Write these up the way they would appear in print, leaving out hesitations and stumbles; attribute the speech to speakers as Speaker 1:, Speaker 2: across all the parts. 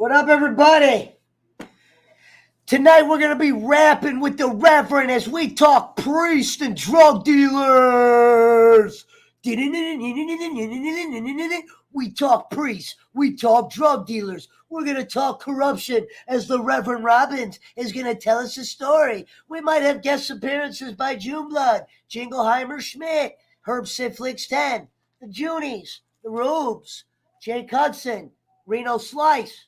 Speaker 1: What up, everybody? Tonight we're going to be rapping with the Reverend as we talk priests and drug dealers. We talk priests. We talk drug dealers. We're going to talk corruption as the Revern Robbins is going to tell us a story. We might have guest appearances by Juneblood, Jingleheimer Schmidt, Herb Siflix 10, the Junies, the Rubes, Jake Hudson, Reno Slice.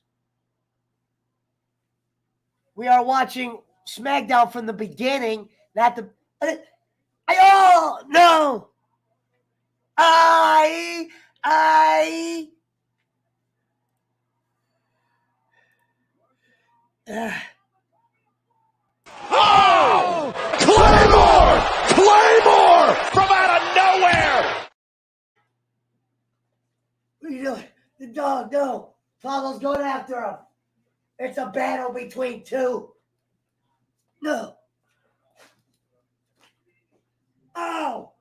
Speaker 1: We are watching SmackDown from the beginning, not the. No.
Speaker 2: Oh! Claymore! Claymore! From out of nowhere!
Speaker 1: What are you doing? The dog, no. Paulo's going after him. It's a battle between two. No. Oh!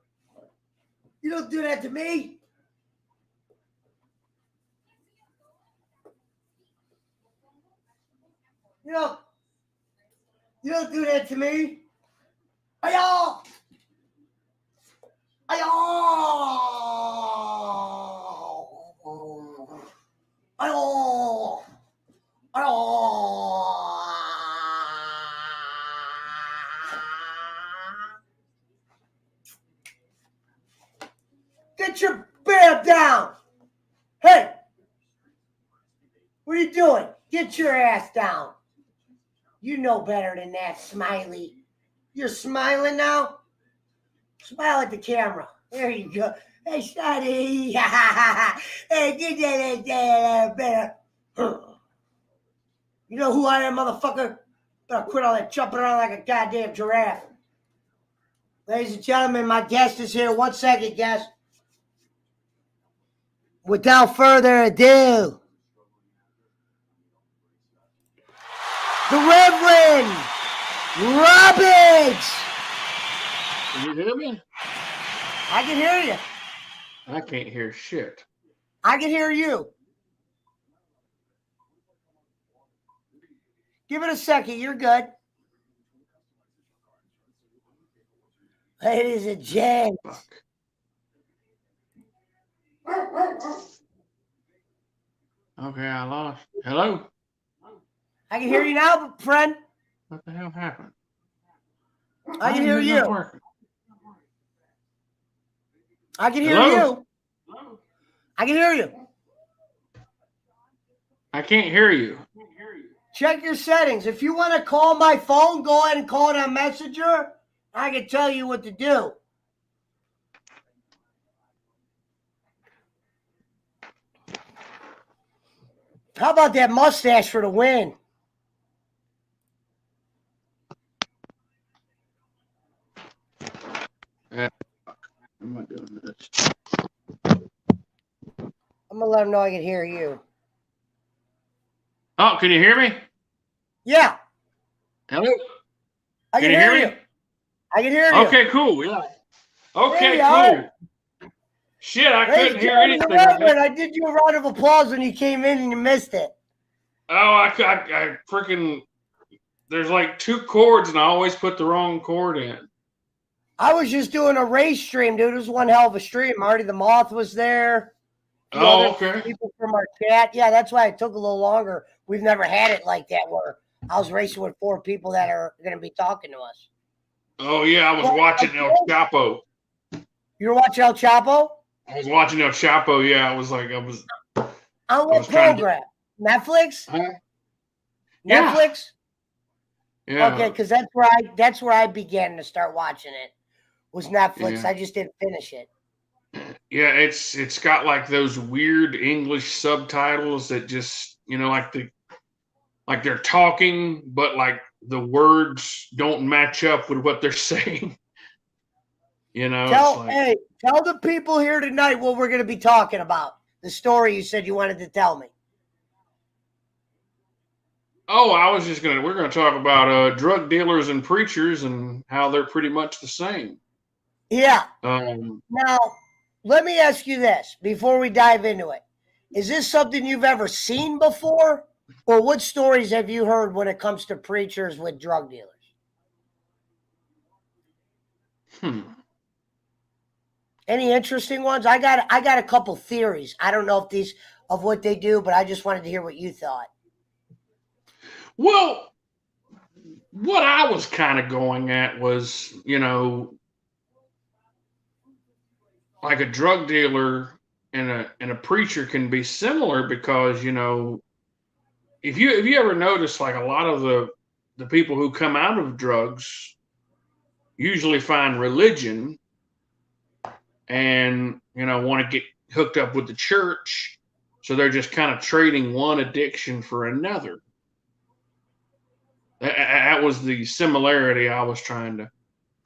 Speaker 1: You don't do that to me. You don't do that to me. Ayo! Ayo! Ayo! Ayo! Get your bear down! Hey! What are you doing? Get your ass down. You know better than that, Smiley. You're smiling now? Smile at the camera. There you go. Hey, Scotty. Hey, get that better. You know who I am, motherfucker? Better quit all that jumping around like a goddamn giraffe. Ladies and gentlemen, my guest is here. 1 second, guest. Without further ado, the Reverend Robbins.
Speaker 3: Can you hear me?
Speaker 1: I can hear you.
Speaker 3: I can't hear shit.
Speaker 1: I can hear you. Give it a second. You're good. Ladies and gents.
Speaker 3: Fuck. Okay, I lost. Hello?
Speaker 1: I can hear you now, friend.
Speaker 3: What the hell happened?
Speaker 1: I can hear
Speaker 3: It's
Speaker 1: you.
Speaker 3: not working.
Speaker 1: I can hear
Speaker 3: Hello?
Speaker 1: you. I can hear you.
Speaker 3: I can't hear you.
Speaker 1: Check your settings. If you want to call my phone, go ahead and call it on Messenger. I can tell you what to do. How about that mustache for the win?
Speaker 3: I'm not doing this.
Speaker 1: I'm going to let him know I can hear you.
Speaker 3: Oh, can you hear me?
Speaker 1: Yeah.
Speaker 3: Hello?
Speaker 1: I can
Speaker 3: you
Speaker 1: hear
Speaker 3: hear
Speaker 1: you.
Speaker 3: me?
Speaker 1: I can hear you.
Speaker 3: Okay, cool. Yeah. Okay,
Speaker 1: There you are.
Speaker 3: cool. Shit, I
Speaker 1: Hey,
Speaker 3: couldn't hear
Speaker 1: Kevin,
Speaker 3: anything.
Speaker 1: Reverend, I did you a round of applause when you came in and you missed it.
Speaker 3: Oh, I freaking. There's like 2 chords, and I always put the wrong chord in.
Speaker 1: I was just doing a race stream, dude. It was one hell of a stream. Marty the Moth was there.
Speaker 3: Oh, okay.
Speaker 1: People from our chat. Yeah, that's why it took a little longer. We've never had it like that where I was racing with 4 people that are going to be talking to us.
Speaker 3: Oh, yeah, I was watching El Chapo.
Speaker 1: You were watching El Chapo?
Speaker 3: I was watching El Chapo, yeah. I was.
Speaker 1: On what program? Netflix?
Speaker 3: Yeah.
Speaker 1: Netflix?
Speaker 3: Yeah.
Speaker 1: Okay, because that's where I began to start watching it. Was Netflix.
Speaker 3: Yeah.
Speaker 1: I just didn't finish it.
Speaker 3: Yeah, it's got like those weird English subtitles that just, like they're talking, but like the words don't match up with what they're saying.
Speaker 1: Tell the people here tonight what we're going to be talking about. The story you said you wanted to tell me.
Speaker 3: Oh, we're gonna talk about drug dealers and preachers and how they're pretty much the same.
Speaker 1: Yeah.
Speaker 3: Now,
Speaker 1: let me ask you this before we dive into it. Is this something you've ever seen before, Or what stories have you heard when it comes to preachers with drug dealers? Any interesting ones? I got a couple theories. I don't know if these of what they do, but I just wanted to hear what you thought.
Speaker 3: Well, what I was kind of going at was, like a drug dealer and a preacher can be similar because, if you ever notice, like a lot of the people who come out of drugs usually find religion and want to get hooked up with the church, so they're just kind of trading one addiction for another. That was the similarity I was trying to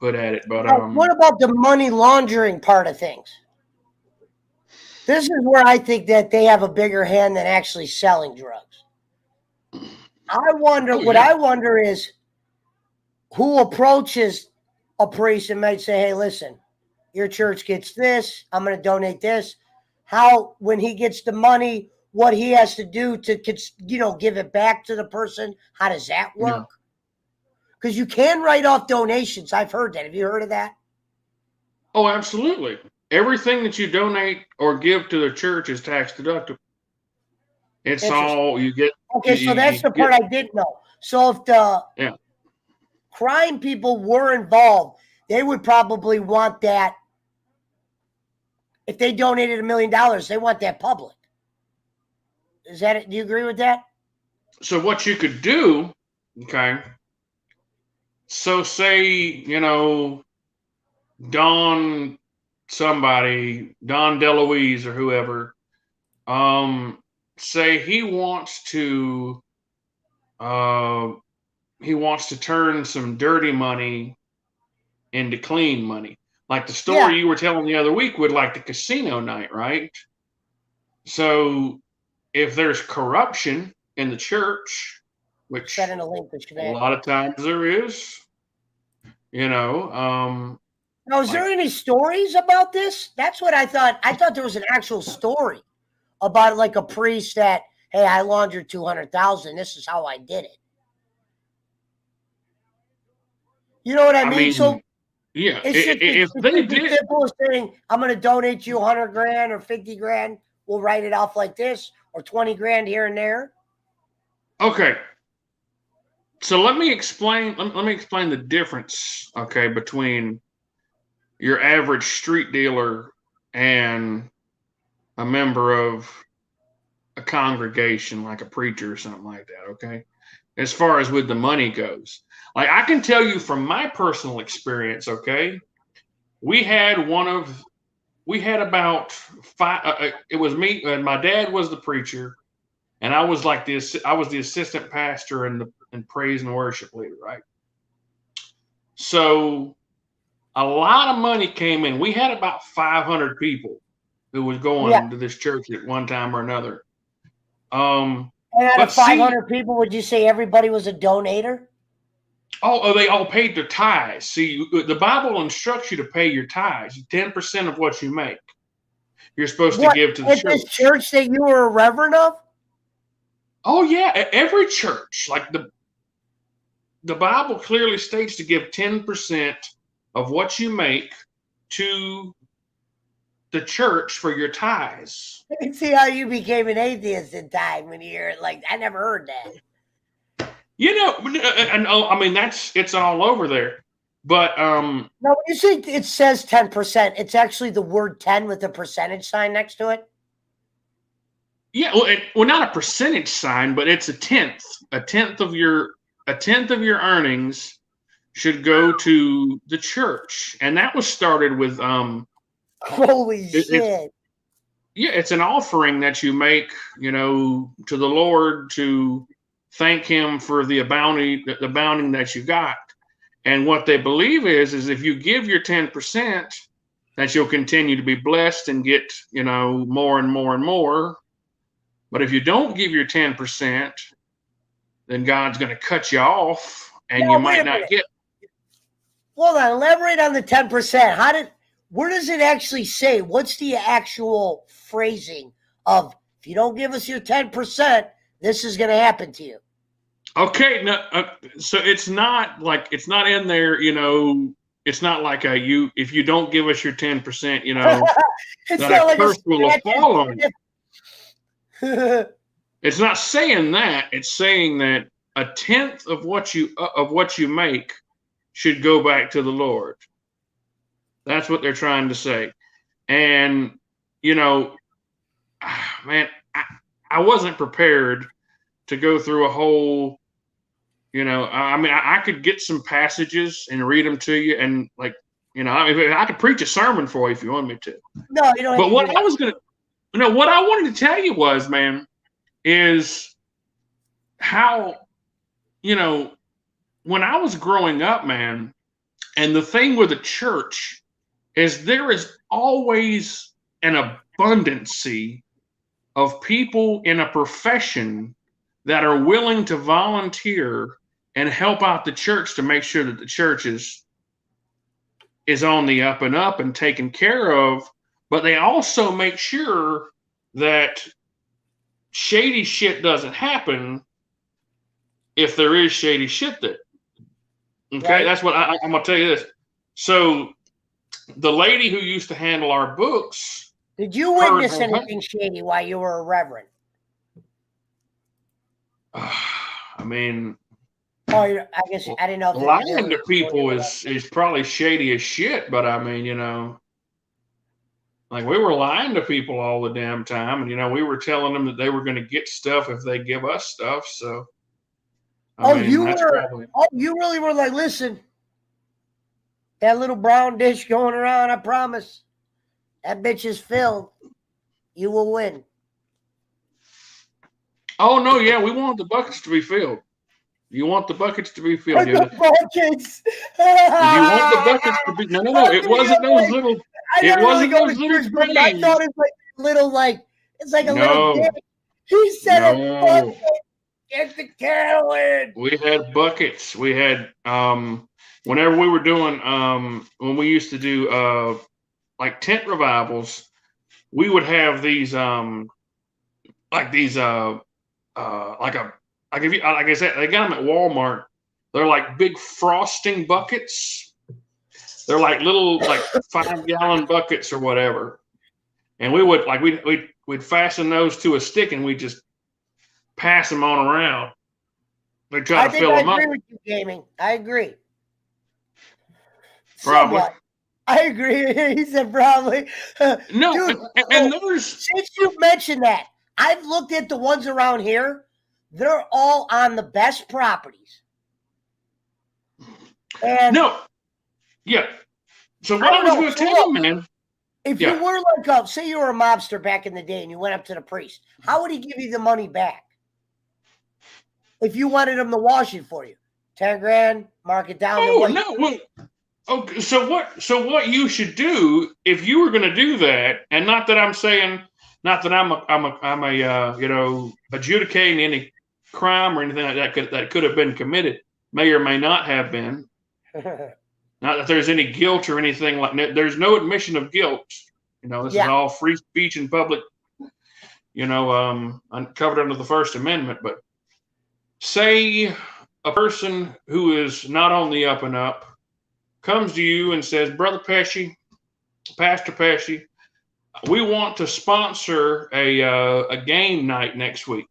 Speaker 3: put at it. But
Speaker 1: what about the money laundering part of things? This is where I think that they have a bigger hand than actually selling drugs. I wonder is who approaches a priest and might say, hey, listen, your church gets this, I'm going to donate this. How, when he gets the money, what he has to do to, give it back to the person. How does that work? Because you can write off donations. I've heard that. Have you heard of that?
Speaker 3: Oh, absolutely. Everything that you donate or give to the church is tax deductible. It's all you get.
Speaker 1: Okay, so that's the part I didn't know. So if the crime people were involved, they would probably want that. If they donated $1 million, they want that public. Is that it? Do you agree with that?
Speaker 3: So what you could do, okay. So say, Don DeLuise or whoever, say he wants to turn some dirty money into clean money. Like the story you were telling the other week with like the casino night, right? So if there's corruption in the church, which a lot of times there is, Now,
Speaker 1: is there any stories about this? That's what I thought. I thought there was an actual story about like a priest that, hey, I laundered $200,000. This is how I did it. You know what I mean? So
Speaker 3: yeah,
Speaker 1: it's simple as saying, I'm going to donate you $100,000 or $50,000. We'll write it off like this, or $20,000 here and there.
Speaker 3: Okay. So let me explain the difference, okay, between your average street dealer and a member of a congregation, like a preacher or something like that, okay? As far as with the money goes. Like I can tell you from my personal experience, okay? We had about 5, it was me, and my dad was the preacher, and I was like this, I was the assistant pastor and praise and worship leader, right? So a lot of money came in. We had about 500 people who was going to this church at one time or another.
Speaker 1: And out of 500 people, would you say everybody was a donator?
Speaker 3: Oh, they all paid their tithes. See, the Bible instructs you to pay your tithes, 10% of what you make. You're supposed to give to the church.
Speaker 1: At this church that you were a reverend of?
Speaker 3: Oh, yeah. Every church. Like the Bible clearly states to give 10% of what you make to the church for your tithes.
Speaker 1: I can see how you became an atheist in time when you hear it. Like, I never heard that.
Speaker 3: And I mean, it's all over there. But
Speaker 1: no, when you say it says 10%, it's actually the word 10 with a percentage sign next to it.
Speaker 3: Yeah, well, not a percentage sign, but it's a tenth. A tenth of your earnings should go to the church, and that was started with
Speaker 1: Holy shit!
Speaker 3: It's an offering that you make, to the Lord to thank Him for the abounding that you got. And what they believe is if you give your 10%, that you'll continue to be blessed and get, more and more and more. But if you don't give your 10%, then God's going to cut you off, and you might not get.
Speaker 1: Hold on, elaborate on the 10%. Where does it actually say? What's the actual phrasing of, if you don't give us your 10%, this is going to happen to you.
Speaker 3: Okay, no, so it's not in there, it's not like if you don't give us your 10%,
Speaker 1: It's
Speaker 3: that
Speaker 1: not
Speaker 3: a
Speaker 1: like
Speaker 3: curse will
Speaker 1: a
Speaker 3: fall on you.
Speaker 1: statue.
Speaker 3: It's not saying that. It's saying that a tenth of what you make should go back to the Lord. That's what they're trying to say. And, man, I wasn't prepared to go through a whole, I could get some passages and read them to you. And I could preach a sermon for you if you want me to.
Speaker 1: No, you don't.
Speaker 3: But what I wanted to tell you was, man, is how, when I was growing up, man, and the thing with the church is there is always an abundancy of people in a profession that are willing to volunteer and help out the church to make sure that the church is on the up and up and taken care of, but they also make sure that shady shit doesn't happen if there is shady shit there. Okay, right. That's what I'm going to tell you this. So the lady who used to handle our books.
Speaker 1: Did you witness anything shady while you were a reverend?
Speaker 3: I mean,
Speaker 1: I guess I didn't know.
Speaker 3: Lying to people is probably shady as shit, but I mean, like we were lying to people all the damn time, and we were telling them that they were going to get stuff if they give us stuff. So,
Speaker 1: you really were like, listen, that little brown dish going around, I promise, that bitch is filled. You will win.
Speaker 3: Oh no, yeah, we wanted the buckets to be filled. You want the buckets to be filled?
Speaker 1: The buckets.
Speaker 3: You want the buckets to be? No. It wasn't those little. It wasn't those little trays.
Speaker 1: I thought it's like little, it's like a little dish. He said a bucket. Get the cattle in.
Speaker 3: We had buckets. We had whenever we were doing when we used to do like tent revivals, we would have these like I said, they got them at Walmart. They're like big frosting buckets. They're like little 5-gallon buckets or whatever. And we would we'd fasten those to a stick and we'd just pass them on around. They try to fill them up. I agree with
Speaker 1: you, Gaming. I agree.
Speaker 3: Probably.
Speaker 1: Somewhat. I agree. He said probably.
Speaker 3: No,
Speaker 1: dude,
Speaker 3: and there's
Speaker 1: since you mentioned that, I've looked at the ones around here. They're all on the best properties. And
Speaker 3: yeah. So what I was going to tell you, man.
Speaker 1: If you were say you were a mobster back in the day and you went up to the priest, how would he give you the money back? If you wanted him to wash it for you, 10 grand, mark it down.
Speaker 3: Oh no! Well, okay. So what you should do if you were going to do that, and not that I'm saying, not that I'm adjudicating any crime or anything like that could have been committed, may or may not have been. Not that there's any guilt or anything like that. There's no admission of guilt. This is all free speech in public. Covered under the First Amendment. But say a person who is not on the up and up comes to you and says, Brother Pesci, Pastor Pesci, we want to sponsor a game night next week.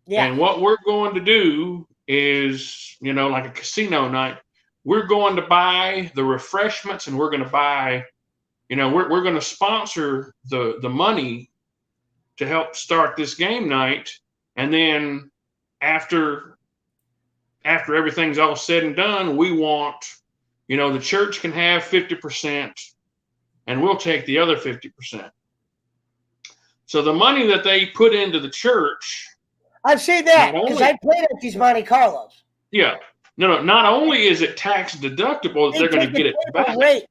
Speaker 3: Yeah. And what we're going to do is, like a casino night, we're going to buy the refreshments and we're going to buy, we're going to sponsor the money to help start this game night. And then after everything's all said and done, we want, the church can have 50% and we'll take the other 50%. So the money that they put into the church.
Speaker 1: I've seen that because I played at these Monte Carlos.
Speaker 3: Yeah. No. Not only is it tax deductible, they're going to get it back.
Speaker 1: Rate.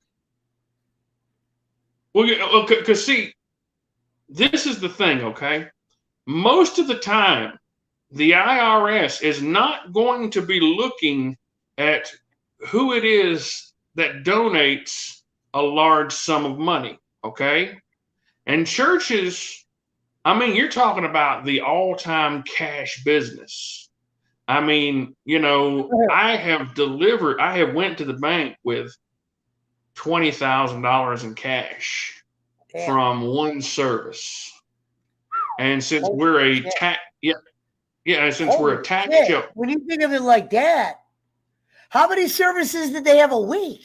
Speaker 3: Well, because see, this is the thing, okay? Most of the time, the IRS is not going to be looking at who it is that donates a large sum of money, okay? And churches I mean, you're talking about the all-time cash business. I mean, I have went to the bank with $20,000 in cash
Speaker 1: Damn.
Speaker 3: from one service. And since we're a tax, since we're a tax show.
Speaker 1: When you think of it like that, how many services did they have a week?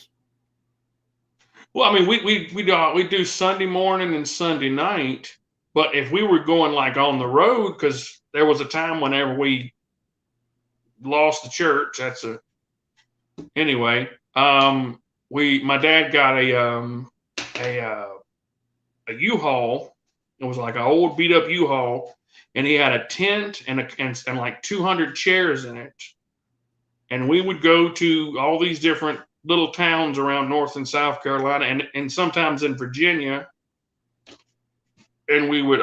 Speaker 3: Well, I mean, we do Sunday morning and Sunday night, but if we were going like on the road, because there was a time whenever we lost the church. Anyway. My dad got a U-Haul. It was like an old beat up U-Haul, and he had a tent and like 200 chairs in it. And we would go to all these different little towns around North and South Carolina and sometimes in Virginia. And we would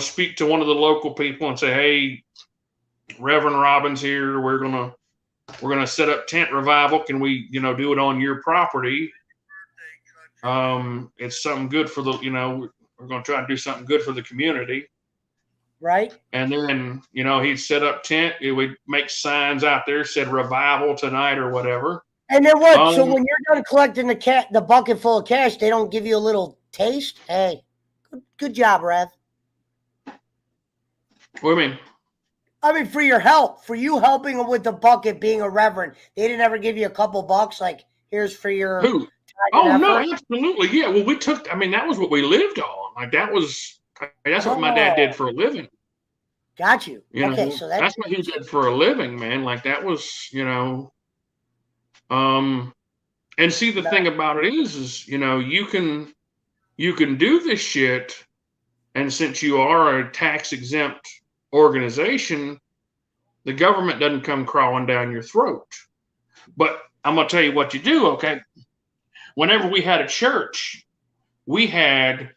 Speaker 3: speak to one of the local people and say, "Hey, Revern Robbins here. We're gonna set up tent revival. Can we, do it on your property? It's something good for we're gonna try to do something good for the community."
Speaker 1: Right.
Speaker 3: And then, he'd set up tent. It would make signs out there said revival tonight or whatever.
Speaker 1: And then what? So when you're done collecting the bucket full of cash, they don't give you a little taste? Hey, good job, Rev.
Speaker 3: What do you mean?
Speaker 1: I mean, for your help, for you helping them with the bucket, being a reverend, they didn't ever give you a couple bucks, like, here's for your.
Speaker 3: Who? Oh, no, absolutely. Yeah. Well, that was what we lived on. Like, that's what my dad did for a living.
Speaker 1: Got you. Okay, so
Speaker 3: that's what he did for a living, man. Like, that was, and see, the thing about it is, you can do this shit, and since you are a tax exempt organization, the government doesn't come crawling down your throat. But I'm gonna tell you what you do, okay? Whenever we had a church, we had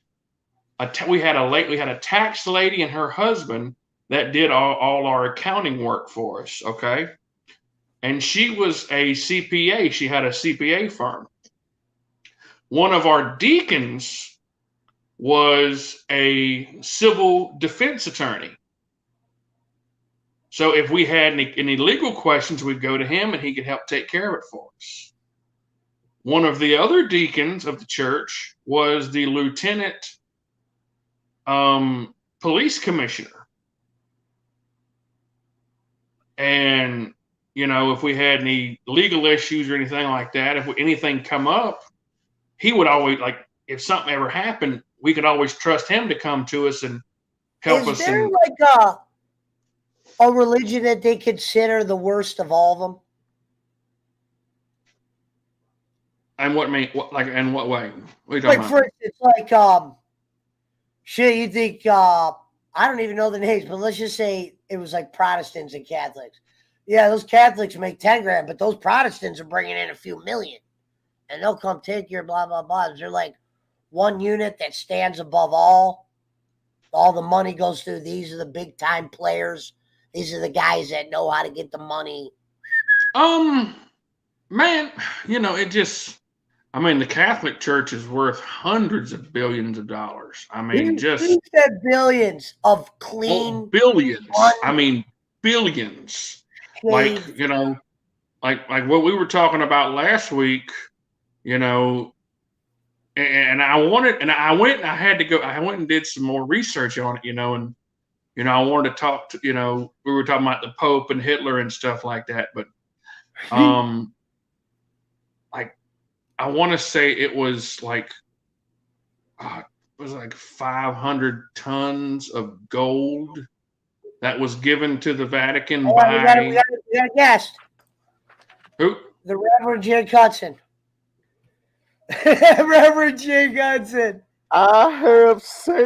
Speaker 3: a tax lady and her husband that did all our accounting work for us, okay? And she was a CPA. She had a CPA firm. One of our deacons was a civil defense attorney. So if we had any legal questions, we'd go to him and he could help take care of it for us. One of the other deacons of the church was the lieutenant police commissioner. And, if we had any legal issues or anything like that, if anything come up, he would always, like, if something ever happened, we could always trust him to come to us and help us.
Speaker 1: Is there a religion that they consider the worst of all of them?
Speaker 3: And in what way? What are you talking
Speaker 1: Like,
Speaker 3: about?
Speaker 1: for instance, you think, I don't even know the names, but let's just say it was like Protestants and Catholics. Yeah, those Catholics make 10 grand, but those Protestants are bringing in a few million. And they'll come take your blah, blah, blah. Is there like one unit that stands above all? All the money goes through. These are the big time players. These are the guys that know how to get the money.
Speaker 3: Man, the Catholic Church is worth hundreds of billions of dollars. I mean,
Speaker 1: He said billions of clean.
Speaker 3: Billions.
Speaker 1: Money.
Speaker 3: I mean, billions. Like, like what we were talking about last week, and I went and did some more research on it, and, I wanted to talk to, we were talking about the Pope and Hitler and stuff like that. But, like, I want to say it was like 500 tons of gold that was given to the Vatican by.
Speaker 1: We got a guest.
Speaker 3: Who?
Speaker 1: The Reverend Jake Hudson. Reverend Jake Hudson.
Speaker 4: I have sinned.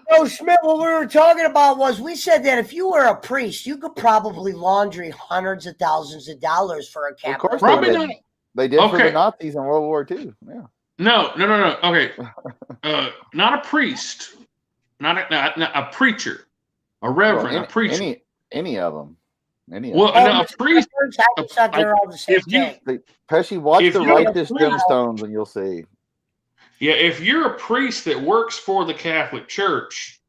Speaker 1: No, Schmidt, what we were talking about was we said that if you were a priest, you could probably laundry hundreds of thousands of dollars for a Catholic.
Speaker 4: Of course
Speaker 3: Probably not.
Speaker 4: They did for the Nazis in World War II. Yeah.
Speaker 3: No. Okay. Not a priest. Not a preacher. A reverend. A preacher.
Speaker 4: Any of them.
Speaker 3: A priest.
Speaker 1: I thought they were all the same thing.
Speaker 4: Pesci, watch the Righteous Gemstones and you'll see.
Speaker 3: Yeah, if you're a priest that works for the Catholic Church,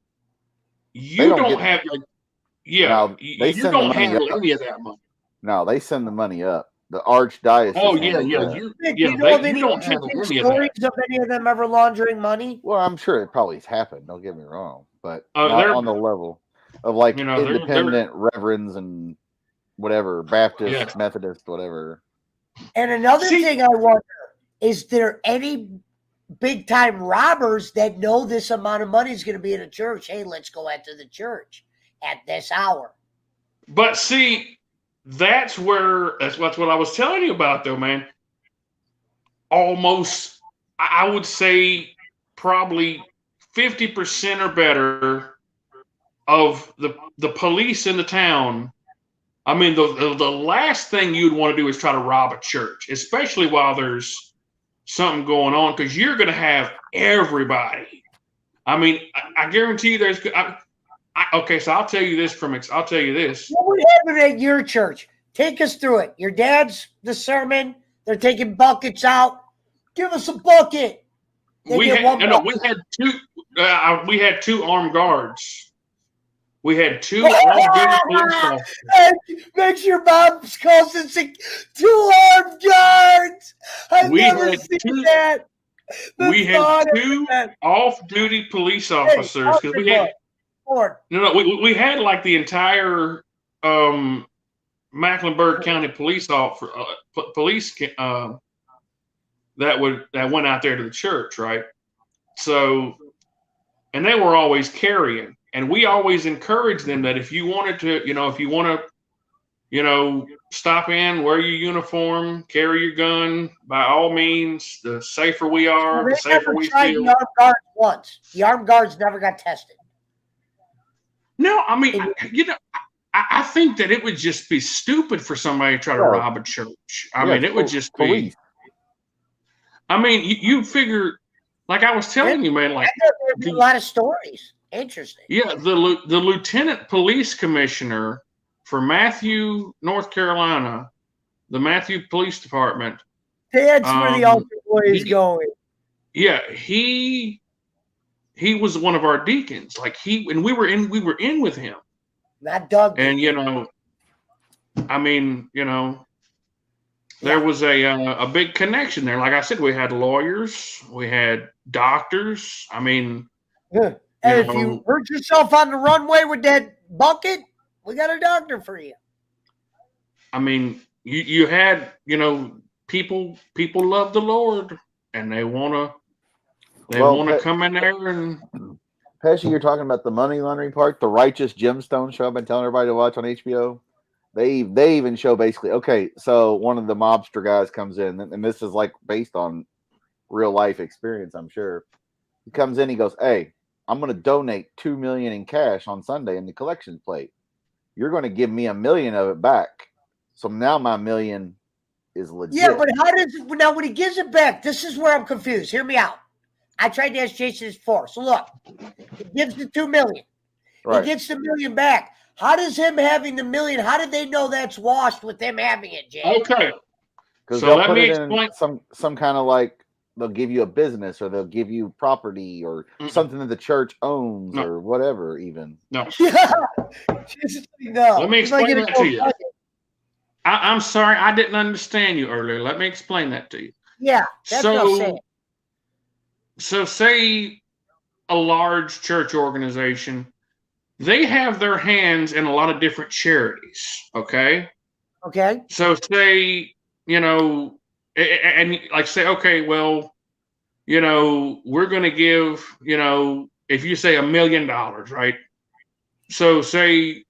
Speaker 3: you don't have like,
Speaker 4: no, they
Speaker 3: you
Speaker 4: send the
Speaker 3: don't
Speaker 4: money
Speaker 3: handle
Speaker 4: up.
Speaker 3: any of that money.
Speaker 4: No, they send the money up. The archdiocese.
Speaker 3: Oh yeah,
Speaker 4: handles that.
Speaker 1: Do you know of
Speaker 3: you
Speaker 1: any
Speaker 3: don't handle
Speaker 1: interesting
Speaker 3: any of that.
Speaker 1: stories of any of them ever laundering money?
Speaker 4: Well, I'm sure it probably has happened. Don't get me wrong, but
Speaker 3: They're-
Speaker 4: not on the level of like
Speaker 3: You know, they're-
Speaker 4: independent reverends and whatever Baptist,
Speaker 3: Yeah.
Speaker 4: Methodist, whatever.
Speaker 1: And another thing I wonder, is there any big time robbers that know this amount of money is going to be in a church? Hey, let's go into the church at this hour.
Speaker 3: But see, that's what I was telling you about, though, man. Almost, I would say, probably 50% or better of the police in the town. I mean, the last thing you'd want to do is try to rob a church, especially while there's something going on, because you're going to have everybody. I mean, I guarantee you there's. Okay, so I'll tell you this.
Speaker 1: What would happen at your church? Take us through it. Your dad's the sermon. They're taking buckets out. Give us a bucket.
Speaker 3: We had two. We had two armed guards. We had two armed police officers.
Speaker 1: Make sure Bob calls it 2 armed guards. I've never seen that.
Speaker 3: We had 2 off-duty police officers because we had. We had like the entire Mecklenburg County police that went out there to the church, right? So, and they were always carrying, and we always encouraged them that if you wanted to, if you want to, stop in, wear your uniform, carry your gun, by all means, the safer we are, the safer we feel.
Speaker 1: The armed guards once. The armed guards never got tested.
Speaker 3: No, I mean, I think that it would just be stupid for somebody to try to rob a church. I mean, it would just be. I mean, you figure, like I was telling you, man, like
Speaker 1: there's a lot of stories. Interesting.
Speaker 3: Yeah, the lieutenant police commissioner for Matthew, North Carolina, the Matthew Police Department.
Speaker 1: That's where the Ultra Boy is going.
Speaker 3: Yeah, he was one of our deacons. Like we were in with him.
Speaker 1: Not Doug.
Speaker 3: And I mean, there was a big connection there. Like I said, we had lawyers, we had doctors. I mean,
Speaker 1: and if you hurt yourself on the runway with that bucket, we got a doctor for you.
Speaker 3: I mean, you had, people love the Lord, and they want to come in there and.
Speaker 4: Pesci, you're talking about the money laundering part, the Righteous Gemstone show I've been telling everybody to watch on HBO. They even show basically, okay, so one of the mobster guys comes in, and this is like based on real life experience, I'm sure. He comes in, he goes, "Hey, I'm going to donate $2 million in cash on Sunday in the collection plate. You're going to give me $1 million of it back. So now my $1 million is legit."
Speaker 1: Yeah, but now when he gives it back, this is where I'm confused. Hear me out. I tried to ask Jason this before. So look, he gives the $2 million. Right. He gets the $1 million back. How does him having the $1 million? How did they know that's washed with them having it, Jay?
Speaker 3: Okay.
Speaker 4: Because so they'll put it in some kind of like, they'll give you a business or they'll give you property or something that the church owns or whatever. Even
Speaker 3: no.
Speaker 1: No.
Speaker 3: Let me explain that to you. I'm sorry, I didn't understand you earlier. Let me explain that to you.
Speaker 1: Yeah, that's what I'm saying.
Speaker 3: So say a large church organization, they have their hands in a lot of different charities, okay?
Speaker 1: Okay.
Speaker 3: So say, and like say, okay, well, we're going to give, if you say $1 million, right? So say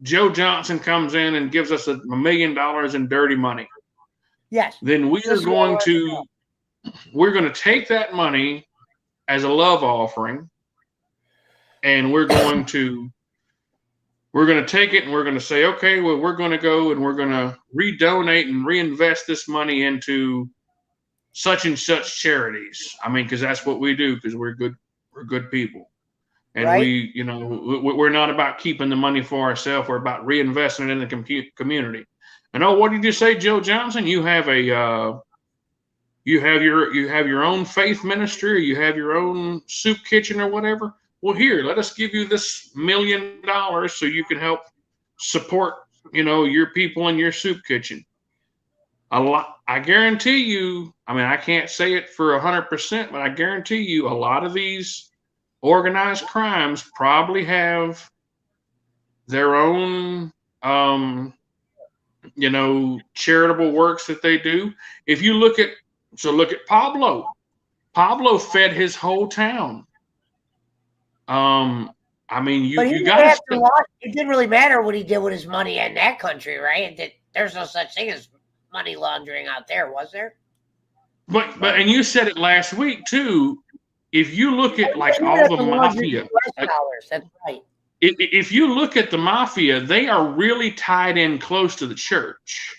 Speaker 3: Joe Johnson comes in and gives us $1 million in dirty money.
Speaker 1: Yes.
Speaker 3: Then we're going to take that money as a love offering, and we're going to take it and we're going to say, okay, well, we're going to go and we're going to redonate and reinvest this money into such and such charities. I mean, because that's what we do, because we're good people. And right. We're not about keeping the money for ourselves. We're about reinvesting it in the community. And what did you say, Joe Johnson? You have you have your own faith ministry, or you have your own soup kitchen or whatever. Well, here, let us give you this $1 million so you can help support, your people in your soup kitchen. I guarantee you, I mean, I can't say it for 100%, but I guarantee you a lot of these organized crimes probably have their own, charitable works that they do. If you look at Pablo. Pablo fed his whole town. I mean, you got to.
Speaker 1: It didn't really matter what he did with his money in that country, right? There's no such thing as money laundering out there, was there?
Speaker 3: But and you said it last week too. If you look at like all the mafia,
Speaker 1: that's right.
Speaker 3: If you look at the mafia, they are really tied in close to the church.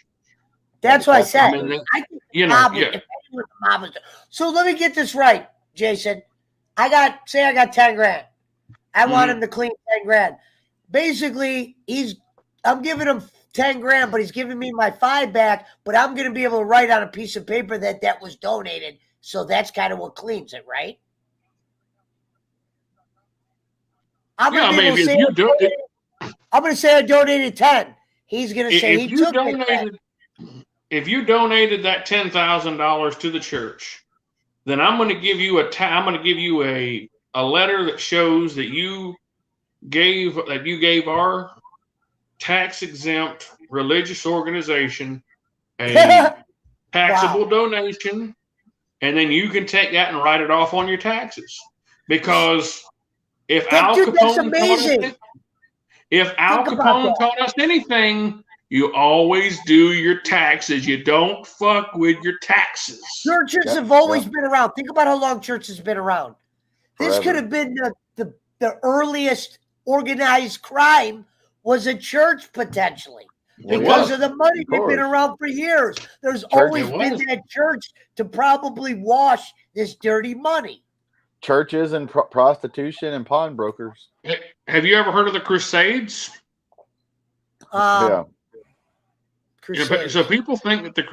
Speaker 1: That's what I said.
Speaker 3: I mean,
Speaker 1: So let me get this right, Jason. I got 10 grand. I want him to clean 10 grand. Basically, I'm giving him 10 grand, but he's giving me my 5 back, but I'm going to be able to write on a piece of paper that was donated. So that's kind of what cleans it, right? I'm going to say I donated 10. He's going to say he took it.
Speaker 3: If you donated that $10,000 to the church, then I'm going to give you a letter that shows that you gave our tax exempt religious organization a taxable donation, and then you can take that and write it off on your taxes. Because if Al Capone taught us anything, you always do your taxes. You don't fuck with your taxes.
Speaker 1: Churches have always been around. Think about how long churches have been around. This could have been the earliest organized crime was a church potentially. Because of the money. They've been around for years. There's always been that church to probably wash this dirty money.
Speaker 4: Churches and prostitution and pawnbrokers.
Speaker 3: Have you ever heard of the Crusades?
Speaker 4: Yeah.
Speaker 3: So people think that the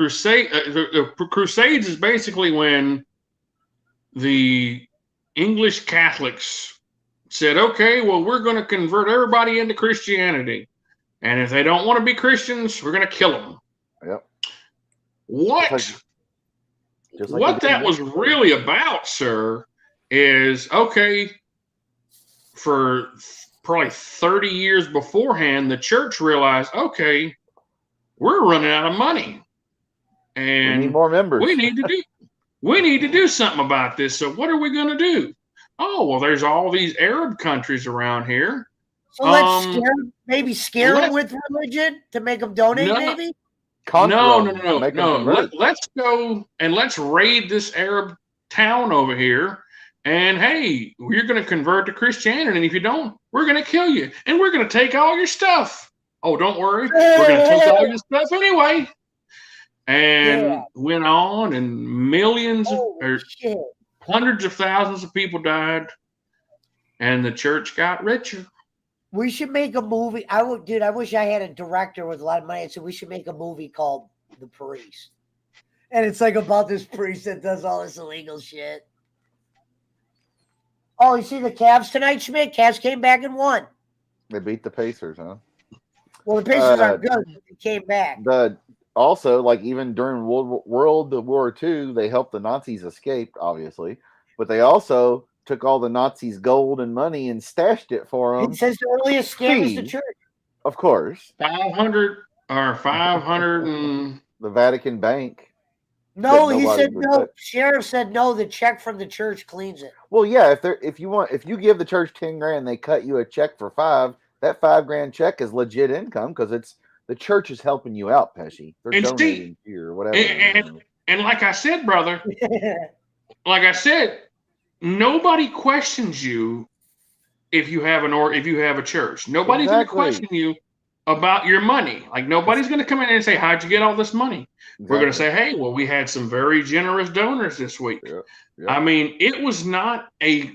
Speaker 3: Crusades is basically when the English Catholics said, okay, well, we're going to convert everybody into Christianity. And if they don't want to be Christians, we're going to kill them.
Speaker 4: Yep.
Speaker 3: What that was really about, sir, is, okay, for probably 30 years beforehand, the church realized, okay, we're running out of money. And
Speaker 4: we need more members.
Speaker 3: We need to do something about this. So what are we going to do? Oh, well, there's all these Arab countries around here.
Speaker 1: So let's scare them with religion to make them donate, maybe?
Speaker 3: No. Let's go and let's raid this Arab town over here. And hey, you're going to convert to Christianity. And if you don't, we're going to kill you. And we're going to take all your stuff. Oh, don't worry. We're going to take all your stuff anyway. And went on, and hundreds of thousands of people died. And the church got richer.
Speaker 1: We should make a movie. I wish I had a director with a lot of money. I said we should make a movie called The Priest. And it's like about this priest that does all this illegal shit. Oh, you see the Cavs tonight, Schmidt? Cavs came back and won.
Speaker 4: They beat the Pacers, huh?
Speaker 1: Well, the Pacers are good. They came back.
Speaker 4: Also, like even during World War II, they helped the Nazis escape, obviously. But they also took all the Nazis' gold and money and stashed it for them.
Speaker 1: It says the earliest scam is the church.
Speaker 4: Of course.
Speaker 3: 500 and...
Speaker 4: The Vatican Bank.
Speaker 1: No, he said no. Sheriff said no. The check from the church cleans it.
Speaker 4: Well, yeah. If you give the church 10 grand, they cut you a check for $5. That $5,000 check is legit income because it's the church is helping you out, Pesci. They're donating to you or whatever.
Speaker 3: And like I said, brother, nobody questions you if you have a church. Nobody's going to question you about your money. Like nobody's going to come in and say, "How'd you get all this money?" Exactly. We're going to say, "Hey, well, we had some very generous donors this week." Yeah. I mean, it was not a.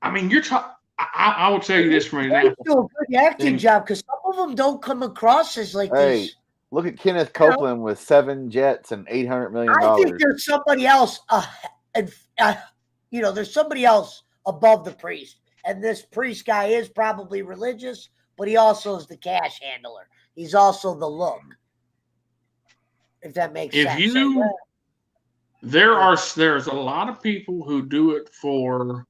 Speaker 3: I mean, you're talking. I will tell you this from an example.
Speaker 1: They do a good acting job because some of them don't come across as like this.
Speaker 4: Look at Kenneth Copeland with 7 jets and $800 million.
Speaker 1: I think there's somebody else, there's somebody else above the priest. And this priest guy is probably religious, but he also is the cash handler. He's also the look. If that makes sense.
Speaker 3: There's a lot of people who do it for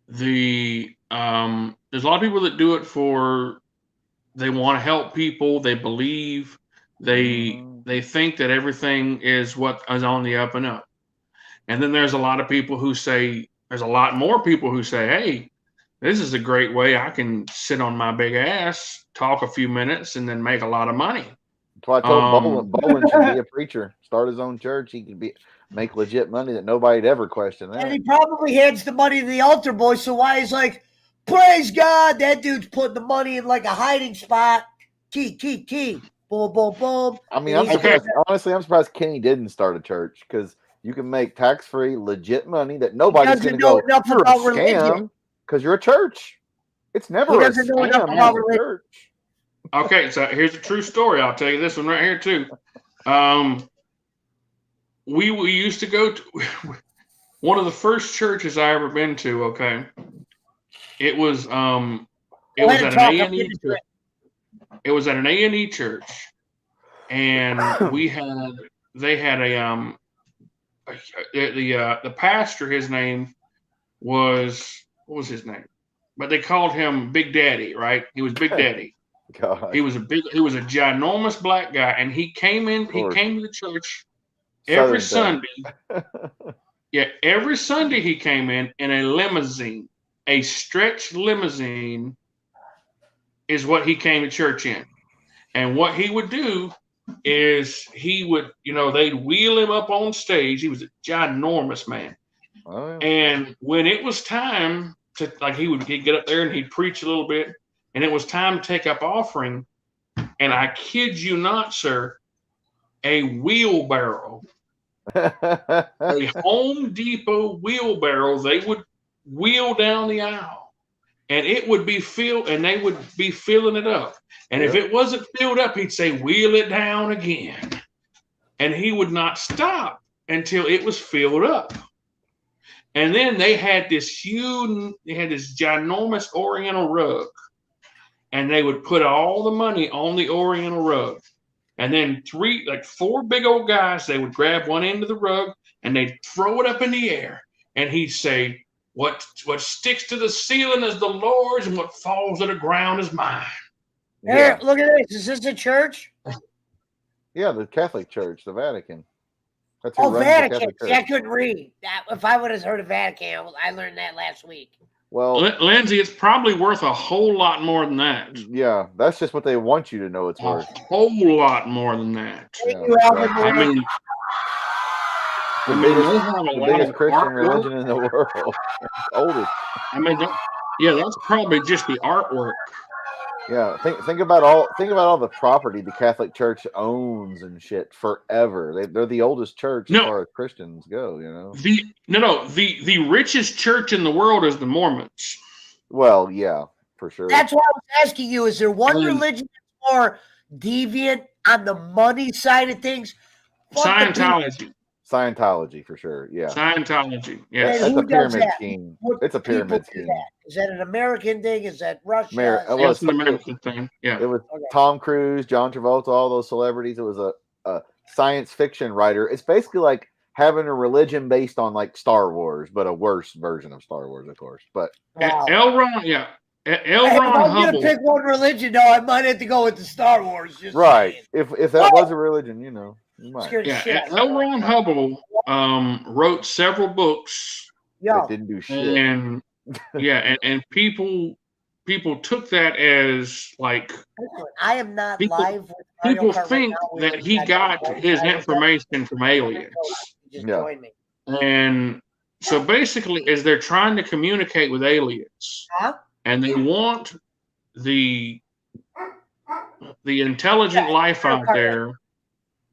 Speaker 3: there's a lot of people that do it for they want to help people, they believe, they think that everything is what is on the up and up. And then there's a lot of people who say, there's a lot more people who say, hey, this is a great way I can sit on my big ass, talk a few minutes, and then make a lot of money.
Speaker 4: That's why I told Bolin should be a preacher, start his own church. He could make legit money that nobody'd ever question that.
Speaker 1: And he probably hands the money to the altar boy. So why he's like, praise God, that dude's putting the money in like a hiding spot. Key. Boom, boom, boom.
Speaker 4: I mean, I'm surprised Kenny didn't start a church because you can make tax-free, legit money that nobody's going to go, you're a scam because you're a church. It's never a scam about a church.
Speaker 3: Okay, so here's a true story. I'll tell you this one right here too. We used to go to one of the first churches I ever been to. Okay, it was at an A&E church. It was at an A&E church, and they had the pastor. His name was, what was his name? But they called him Big Daddy, right? He was Big Daddy.
Speaker 4: God.
Speaker 3: He was a ginormous black guy, and he came to the church every Sunday. Yeah, every Sunday he came in a limousine, a stretched limousine is what he came to church in. And what he would do is he would, they'd wheel him up on stage. He was a ginormous man. Oh, yeah. And when it was time to, he'd get up there and he'd preach a little bit, and it was time to take up offering. And I kid you not, sir, a wheelbarrow, a Home Depot wheelbarrow, they would wheel down the aisle, and it would be filled, and they would be filling it up. And if it wasn't filled up, he'd say, wheel it down again. And he would not stop until it was filled up. And then they had this ginormous Oriental rug. And they would put all the money on the Oriental rug. And then 4 big old guys, they would grab one end of the rug and they'd throw it up in the air. And he'd say, what sticks to the ceiling is the Lord's, and what falls to the ground is mine.
Speaker 1: Here, look at this. Is this a church?
Speaker 4: Yeah, the Catholic Church, the Vatican.
Speaker 1: That's Vatican. See, I couldn't read. If I would have heard of Vatican, I learned that last week.
Speaker 3: Well, Lindsay, it's probably worth a whole lot more than that.
Speaker 4: Yeah, that's just what they want you to know it's worth.
Speaker 3: A whole lot more than that.
Speaker 4: The biggest Christian religion in the world. Oldest.
Speaker 3: That's probably just the artwork.
Speaker 4: Yeah, think about all the property the Catholic Church owns and shit forever. They're the oldest church as far as Christians go.
Speaker 3: The richest church in the world is the Mormons.
Speaker 4: Well, yeah, for sure.
Speaker 1: That's why I was asking you: is there one religion that's more deviant on the money side of things?
Speaker 4: Scientology, for sure. Yeah.
Speaker 3: Scientology. Yes.
Speaker 4: That's a pyramid scheme. It's a pyramid scheme.
Speaker 1: Is that an American thing? Is that Russia?
Speaker 3: It's an American thing. Yeah.
Speaker 4: It was Tom Cruise, John Travolta, all those celebrities. It was a science fiction writer. It's basically like having a religion based on like Star Wars, but a worse version of Star Wars, of course. But
Speaker 3: L. Ron Hubbell.
Speaker 1: If I'm gonna pick one religion, though, I might have to go with the Star Wars.
Speaker 4: Right. If that was a religion, you know.
Speaker 3: Yeah, L. Ron Hubbell wrote several books
Speaker 4: that didn't do shit.
Speaker 3: And and people took that as like
Speaker 1: I am not live with
Speaker 3: people think that he got his information from aliens. And so basically as they're trying to communicate with aliens, and they want the intelligent life out there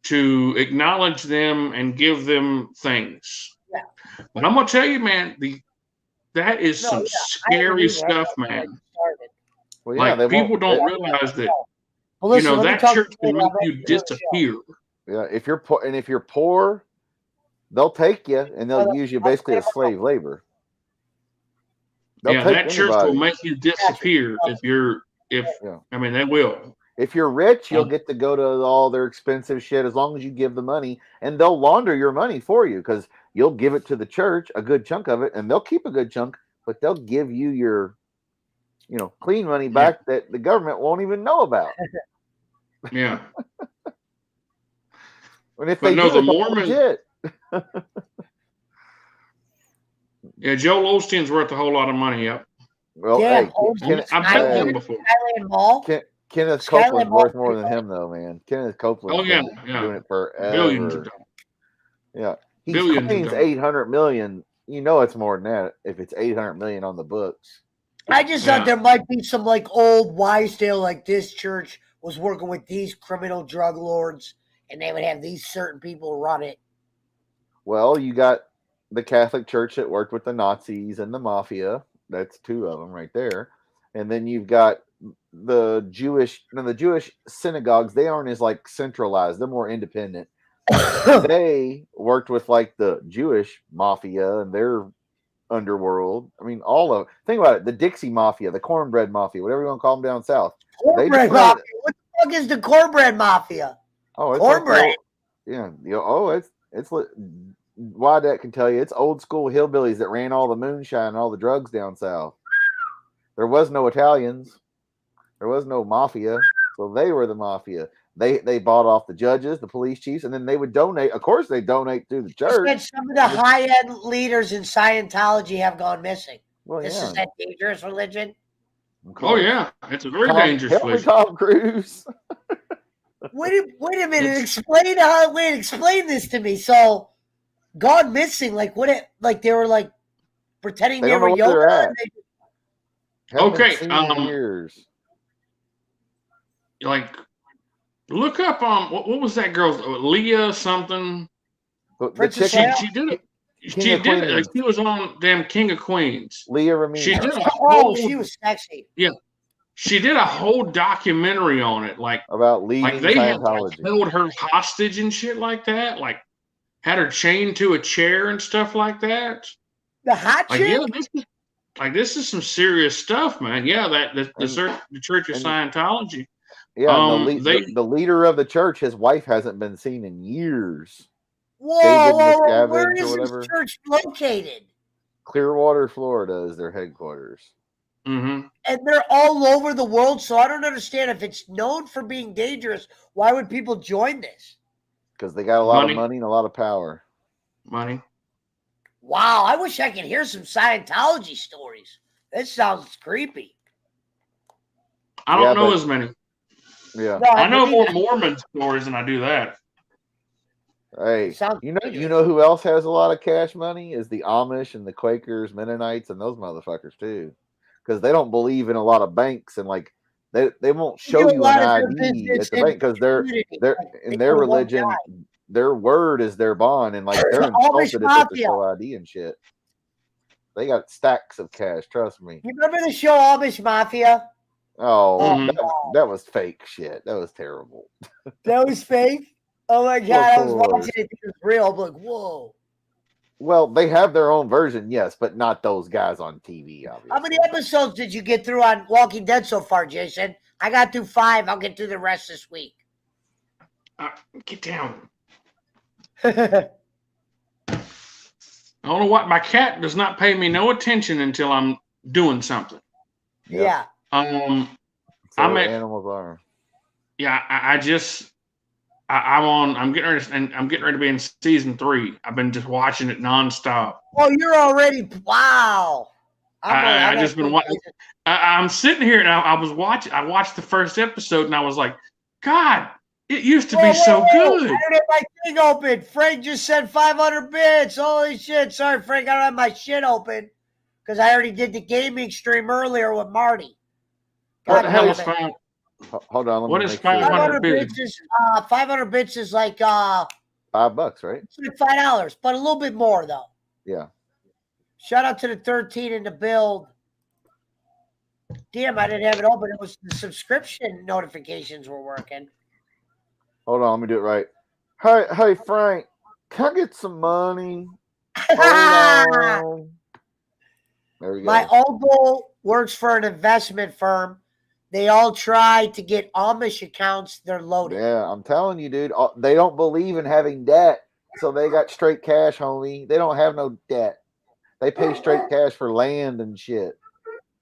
Speaker 3: to acknowledge them and give them things. Yeah. But I'm gonna tell you, man, that is some scary stuff, man.
Speaker 4: Well, yeah,
Speaker 3: like people don't realize that.
Speaker 1: Well, listen, let me
Speaker 3: that
Speaker 1: talk
Speaker 3: church
Speaker 1: to
Speaker 3: can
Speaker 1: you
Speaker 3: make
Speaker 1: about
Speaker 3: you
Speaker 1: the show.
Speaker 3: disappear.
Speaker 4: Yeah, if you're poor, and if you're poor, they'll take you and they'll use you basically as slave labor. They'll
Speaker 3: Yeah,
Speaker 4: take
Speaker 3: that church will
Speaker 4: anybody.
Speaker 3: make you disappear
Speaker 4: Yeah.
Speaker 3: I mean, they will.
Speaker 4: If you're rich, you'll get to go to all their expensive shit as long as you give the money, and they'll launder your money for you because you'll give it to the church, a good chunk of it, and they'll keep a good chunk, but they'll give you your, clean money back that the government won't even know about.
Speaker 3: Yeah.
Speaker 4: And if
Speaker 3: But
Speaker 4: they
Speaker 3: no,
Speaker 4: do,
Speaker 3: the
Speaker 4: it's all
Speaker 3: Mormons.
Speaker 4: legit.
Speaker 3: Yeah, Joel Osteen's worth a whole lot of money. Yep.
Speaker 4: Well,
Speaker 1: Damn,
Speaker 4: hey,
Speaker 3: I've met him before.
Speaker 1: Skyland Mall.
Speaker 4: Kenneth
Speaker 1: Skyland
Speaker 4: Copeland's
Speaker 1: Mall.
Speaker 4: worth more than him, though, man. Kenneth Copeland's
Speaker 3: Oh, yeah,
Speaker 4: been doing it forever.
Speaker 3: Billions of dollars.
Speaker 4: Yeah, he
Speaker 3: Billions of
Speaker 4: claims
Speaker 3: dollars.
Speaker 4: 800 million. You know it's more than that if it's 800 million on the books.
Speaker 1: I just thought there might be some like old wise tale, like this church was working with these criminal drug lords, and they would have these certain people run it.
Speaker 4: Well, you got the Catholic Church that worked with the Nazis and the mafia. That's two of them right there. And then you've got the Jewish synagogues. They aren't as like centralized. They're more independent. They worked with like the Jewish mafia and their underworld. I mean, think about it. The Dixie Mafia, the Cornbread Mafia, whatever you want to call them down south.
Speaker 1: Cornbread Mafia. What the fuck is the Cornbread Mafia?
Speaker 4: Oh, it's
Speaker 1: cornbread.
Speaker 4: It's Wyatt can tell you it's old school hillbillies that ran all the moonshine and all the drugs down south. There was no Italians. There was no mafia. So they were the mafia. They bought off the judges, the police chiefs, and then they would donate. Of course, they donate to the church.
Speaker 1: Some of the high-end leaders in Scientology have gone missing.
Speaker 4: Well,
Speaker 1: this is that dangerous religion.
Speaker 3: Oh yeah, it's a very dangerous religion.
Speaker 4: Tom Cruise.
Speaker 1: Wait a minute. Explain this to me. So, gone missing. Like what? They were like pretending they were young.
Speaker 3: Okay.
Speaker 4: Years.
Speaker 3: Like, look up what was that girl's Leah something?
Speaker 1: She
Speaker 3: did it. She did it. Like, she was on damn King of Queens.
Speaker 4: Leah Ramirez.
Speaker 3: She did
Speaker 1: she was sexy.
Speaker 3: Yeah. She did a whole documentary on it, like
Speaker 4: about leaving
Speaker 3: like they
Speaker 4: Scientology.
Speaker 3: had held her hostage and shit like that, like had her chained to a chair and stuff like that.
Speaker 1: The hot chick?
Speaker 3: Yeah, this is some serious stuff, man. Yeah, the Church of Scientology.
Speaker 4: Yeah, the leader of the church, his wife hasn't been seen in years.
Speaker 1: Whoa, where is this church located?
Speaker 4: Clearwater, Florida is their headquarters.
Speaker 3: Mm-hmm.
Speaker 1: And they're all over the world, so I don't understand. If it's known for being dangerous, why would people join this?
Speaker 4: Because they got a lot of money and a lot of power.
Speaker 3: Money.
Speaker 1: Wow, I wish I could hear some Scientology stories. This sounds creepy.
Speaker 3: I don't know as many.
Speaker 4: Yeah,
Speaker 3: no, I know more Mormon stories than I do that.
Speaker 4: Hey, you know who else has a lot of cash money is the Amish and the Quakers, Mennonites, and those motherfuckers too, because they don't believe in a lot of banks and like they won't show you an ID at the bank because they're in their religion, their word is their bond, and like they're insulted if they have to show ID and shit. They got stacks of cash, trust me.
Speaker 1: You remember the show Amish Mafia?
Speaker 4: Oh, that was fake shit. That was terrible.
Speaker 1: That was fake? Oh my God, I was watching it. It was real. I'm like, whoa.
Speaker 4: Well, they have their own version, yes, but not those guys on TV, obviously.
Speaker 1: How many episodes did you get through on Walking Dead so far, Jason? I got through 5. I'll get through the rest this week.
Speaker 3: Get down. I don't know what. My cat does not pay me no attention until I'm doing something.
Speaker 1: Yeah.
Speaker 4: Animals are.
Speaker 3: Yeah, I'm getting ready, and I'm getting ready to be in season 3. I've been just watching it nonstop.
Speaker 1: Oh, you're already wow!
Speaker 3: I just been watching. I'm sitting here and I was watching. I watched the first episode and I was like, God, it used to be so good.
Speaker 1: I don't have my thing open. Frank just said 500 bits. Holy shit! Sorry, Frank, I don't have my shit open because I already did the gaming stream earlier with Marty.
Speaker 3: What the hell is 5?
Speaker 4: Hold on.
Speaker 3: What is 500 bits?
Speaker 1: 500 bits is like
Speaker 4: $5, right?
Speaker 1: It's like $5, but a little bit more though.
Speaker 4: Yeah.
Speaker 1: Shout out to the 13 in the build. Damn, I didn't have it open. It was the subscription notifications were working.
Speaker 4: Hold on, let me do it right. Hey, Frank, can I get some money? Hold on. There we go.
Speaker 1: My uncle works for an investment firm. They all try to get Amish accounts. They're loaded.
Speaker 4: Yeah, I'm telling you, dude. They don't believe in having debt, so they got straight cash, homie. They don't have no debt. They pay straight cash for land and shit.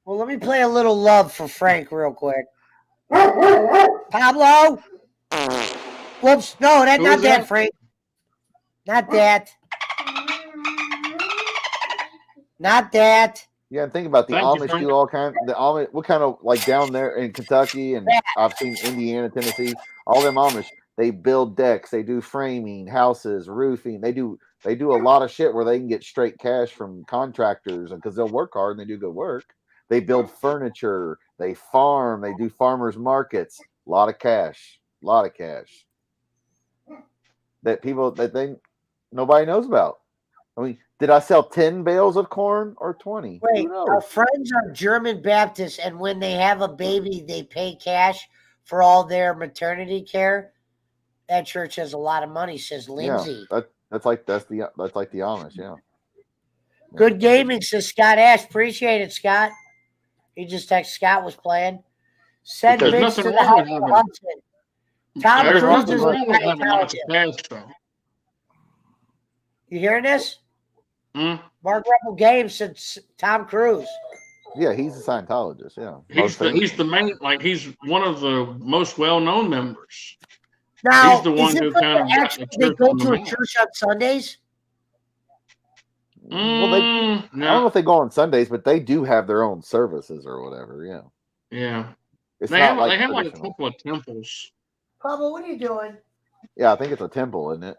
Speaker 1: Well, let me play a little love for Frank real quick. Pablo? Whoops. No,
Speaker 3: Who
Speaker 1: not
Speaker 3: is
Speaker 1: that,
Speaker 3: that?
Speaker 1: Frank. Not that. Not that.
Speaker 4: Yeah, and think about the
Speaker 3: Thank you,
Speaker 4: Amish
Speaker 3: Frank.
Speaker 4: do all kinds. The Amish, what kind of like down there in Kentucky, and I've seen Indiana, Tennessee. All them Amish, they build decks, they do framing, houses, roofing. They do a lot of shit where they can get straight cash from contractors, and because they'll work hard and they do good work. They build furniture, they farm, they do farmers markets. A lot of cash, that people that they nobody knows about. I mean, did I sell 10 bales of corn or 20?
Speaker 1: Wait,
Speaker 4: Who knows?
Speaker 1: our friends are German Baptists, and when they have a baby, they pay cash for all their maternity care. That church has a lot of money, says Lindsay.
Speaker 4: Yeah, that's like the Amish. Yeah.
Speaker 1: Good gaming, says Scott Ash. Appreciate it, Scott. He just texted Scott was playing. Send
Speaker 4: Because-
Speaker 3: There's
Speaker 1: bits to
Speaker 3: nothing
Speaker 1: the
Speaker 3: wrong
Speaker 1: house
Speaker 3: with
Speaker 1: of
Speaker 3: having.
Speaker 1: Hudson. Tom
Speaker 3: There's
Speaker 1: Cruise
Speaker 3: nothing
Speaker 1: is
Speaker 3: wrong with having lots
Speaker 1: like
Speaker 3: of cash, though.
Speaker 1: You hearing this?
Speaker 3: Hmm?
Speaker 1: Mark Rebel Games said Tom Cruise.
Speaker 4: Yeah, he's a Scientologist. Yeah,
Speaker 3: He's the main, like he's one of the most well-known members.
Speaker 1: Now,
Speaker 3: He's the one who kind of got the
Speaker 1: they
Speaker 3: church
Speaker 1: go
Speaker 3: on the
Speaker 1: to a
Speaker 3: map.
Speaker 1: church on Sundays?
Speaker 4: Well, I don't know
Speaker 3: No,
Speaker 4: if they go on Sundays, but they do have their own services or whatever. Yeah,
Speaker 3: yeah,
Speaker 4: it's
Speaker 3: they
Speaker 4: not
Speaker 3: have
Speaker 4: like
Speaker 3: like a
Speaker 4: traditional.
Speaker 3: couple of temples.
Speaker 1: Pablo, what are you doing?
Speaker 4: Yeah, I think it's a temple, isn't it?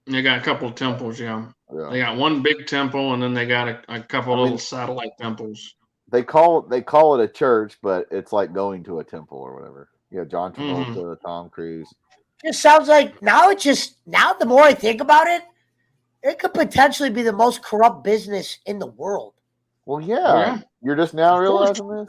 Speaker 3: They got a couple of temples, yeah.
Speaker 4: Yeah.
Speaker 3: They got one big temple, and then they got a couple of little satellite temples.
Speaker 4: They call it a church, but it's like going to a temple or whatever. Yeah, John Travolta, Tom Cruise.
Speaker 1: Just sounds like now the more I think about it, it could potentially be the most corrupt business in the world.
Speaker 4: Well, yeah,
Speaker 3: Oh, yeah.
Speaker 4: You're just now
Speaker 3: Of course.
Speaker 4: realizing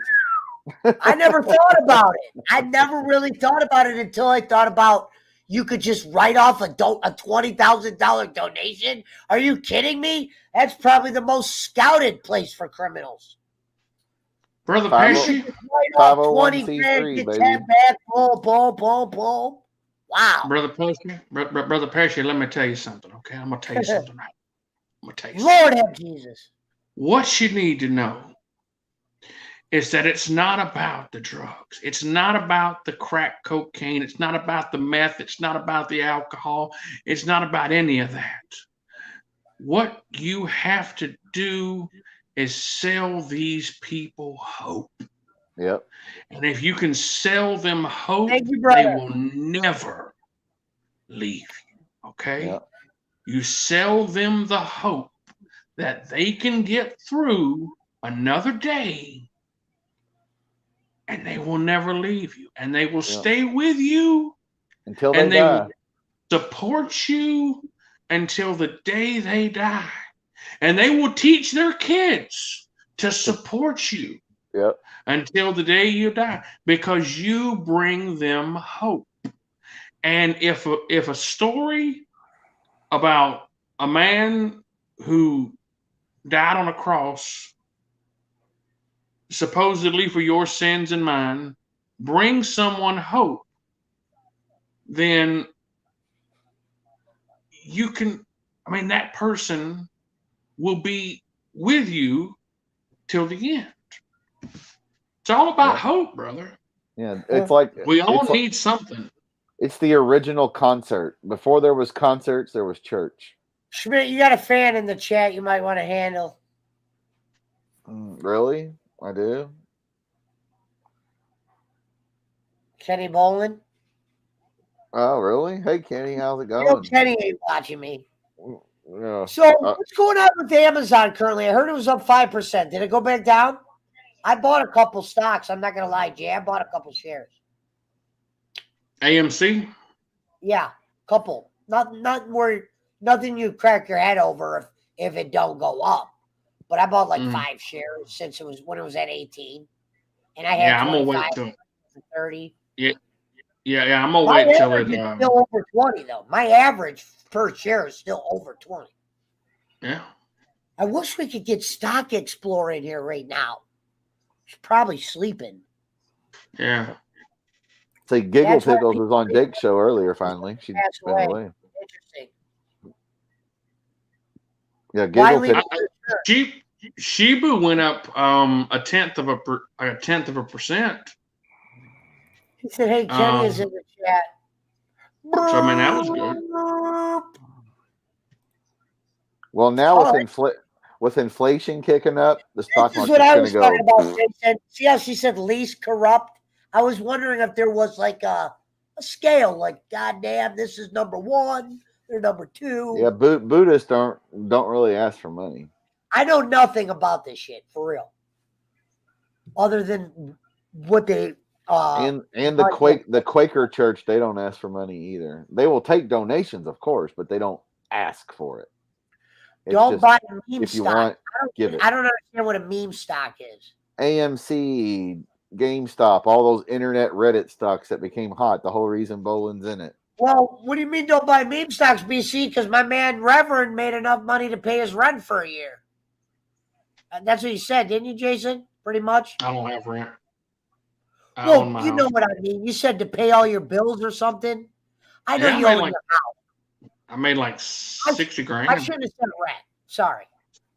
Speaker 4: this.
Speaker 1: I never thought about it. I never really thought about it until I thought about you could just write off a $20,000 donation. Are you kidding me? That's probably the most scouted place for criminals.
Speaker 3: Brother
Speaker 4: Five-
Speaker 3: Pesci,
Speaker 1: Write off 20
Speaker 4: 501c3,
Speaker 1: grand, get
Speaker 4: baby.
Speaker 1: 10 back, boom. Wow.
Speaker 3: Brother Pesci, let me tell you something, okay? I'm gonna tell you something. Right? I'm gonna tell you something.
Speaker 1: Lord have Jesus.
Speaker 3: What you need to know is that it's not about the drugs. It's not about the crack cocaine. It's not about the meth. It's not about the alcohol. It's not about any of that. What you have to do is sell these people hope.
Speaker 4: Yep.
Speaker 3: And if you can sell them hope,
Speaker 1: Thank you,
Speaker 3: they
Speaker 1: brother.
Speaker 3: will never leave you. Okay?
Speaker 4: Yep.
Speaker 3: You sell them the hope that they can get through another day and they will never leave you. And they will stay with you
Speaker 4: Until
Speaker 3: and
Speaker 4: they
Speaker 3: they
Speaker 4: die.
Speaker 3: will support you until the day they die. And they will teach their kids to support you
Speaker 4: Yep.
Speaker 3: until the day you die because you bring them hope. And if a story about a man who died on a cross supposedly for your sins and mine brings someone hope, then you can, that person will be with you till the end. It's all about hope, brother.
Speaker 4: Yeah, it's like
Speaker 3: We all need something.
Speaker 4: It's the original concert. Before there was concerts, there was church.
Speaker 1: Schmidt, you got a fan in the chat you might want to handle.
Speaker 4: Really? I do.
Speaker 1: Kenny Bolin.
Speaker 4: Oh, really? Hey, Kenny, how's it
Speaker 1: You know
Speaker 4: going?
Speaker 1: Kenny ain't watching me.
Speaker 4: Yeah.
Speaker 1: So what's going on with Amazon currently? I heard it was up 5%. Did it go back down? I bought a couple stocks. I'm not going to lie, Jay. I bought a couple shares.
Speaker 3: AMC?
Speaker 1: Yeah, couple. Nothing you crack your head over if it don't go up. But I bought like 5 shares since when it was at 18. and I had
Speaker 3: Yeah, I'm gonna
Speaker 1: 25
Speaker 3: wait till.
Speaker 1: 30.
Speaker 3: Yeah, yeah. I'm gonna
Speaker 1: My
Speaker 3: wait till
Speaker 1: average
Speaker 3: it.
Speaker 1: is still over 20 though. My average per share is still over 20.
Speaker 3: Yeah.
Speaker 1: I wish we could get Stock Explorer in here right now. She's probably sleeping.
Speaker 3: Yeah.
Speaker 4: See, Giggle
Speaker 1: That's why
Speaker 4: Pickles
Speaker 1: people
Speaker 4: was on Jake's show earlier. Finally, she's
Speaker 1: pass
Speaker 4: been
Speaker 1: away.
Speaker 4: away.
Speaker 1: Interesting.
Speaker 4: Yeah,
Speaker 1: Why
Speaker 4: Giggle
Speaker 1: leave
Speaker 4: Pickles.
Speaker 1: it for sure?
Speaker 3: Shibu went up a tenth of a percent.
Speaker 1: He said, "Hey, Kenny is in the chat."
Speaker 3: So I mean that was good.
Speaker 4: Well, now
Speaker 1: All
Speaker 4: with inflation kicking up, the stock
Speaker 1: This is what
Speaker 4: market's
Speaker 1: I
Speaker 4: going
Speaker 1: was
Speaker 4: to
Speaker 1: talking
Speaker 4: go.
Speaker 1: about, Jason. See how she said least corrupt? I was wondering if there was like a scale, like, goddamn, this is number one, they're number two.
Speaker 4: Yeah, Buddhists don't really ask for money.
Speaker 1: I know nothing about this shit for real, other than what they
Speaker 4: And the Quaker Church, they don't ask for money either. They will take donations, of course, but they don't ask for it. It's
Speaker 1: don't
Speaker 4: just,
Speaker 1: buy meme
Speaker 4: if you
Speaker 1: stock.
Speaker 4: want, give it.
Speaker 1: I don't understand what a meme stock is.
Speaker 4: AMC, GameStop, all those internet Reddit stocks that became hot. The whole reason Boland's in it.
Speaker 1: Well, what do you mean don't buy meme stocks, BC? Because my man Revern made enough money to pay his rent for a year. That's what he said, didn't you, Jason? Pretty much.
Speaker 3: I don't have rent. I
Speaker 1: Well,
Speaker 3: own my
Speaker 1: you know
Speaker 3: house.
Speaker 1: what I mean. You said to pay all your bills or something. I know
Speaker 3: Yeah,
Speaker 1: you own your house.
Speaker 3: I made like 60 grand.
Speaker 1: I shouldn't have said rent. Sorry.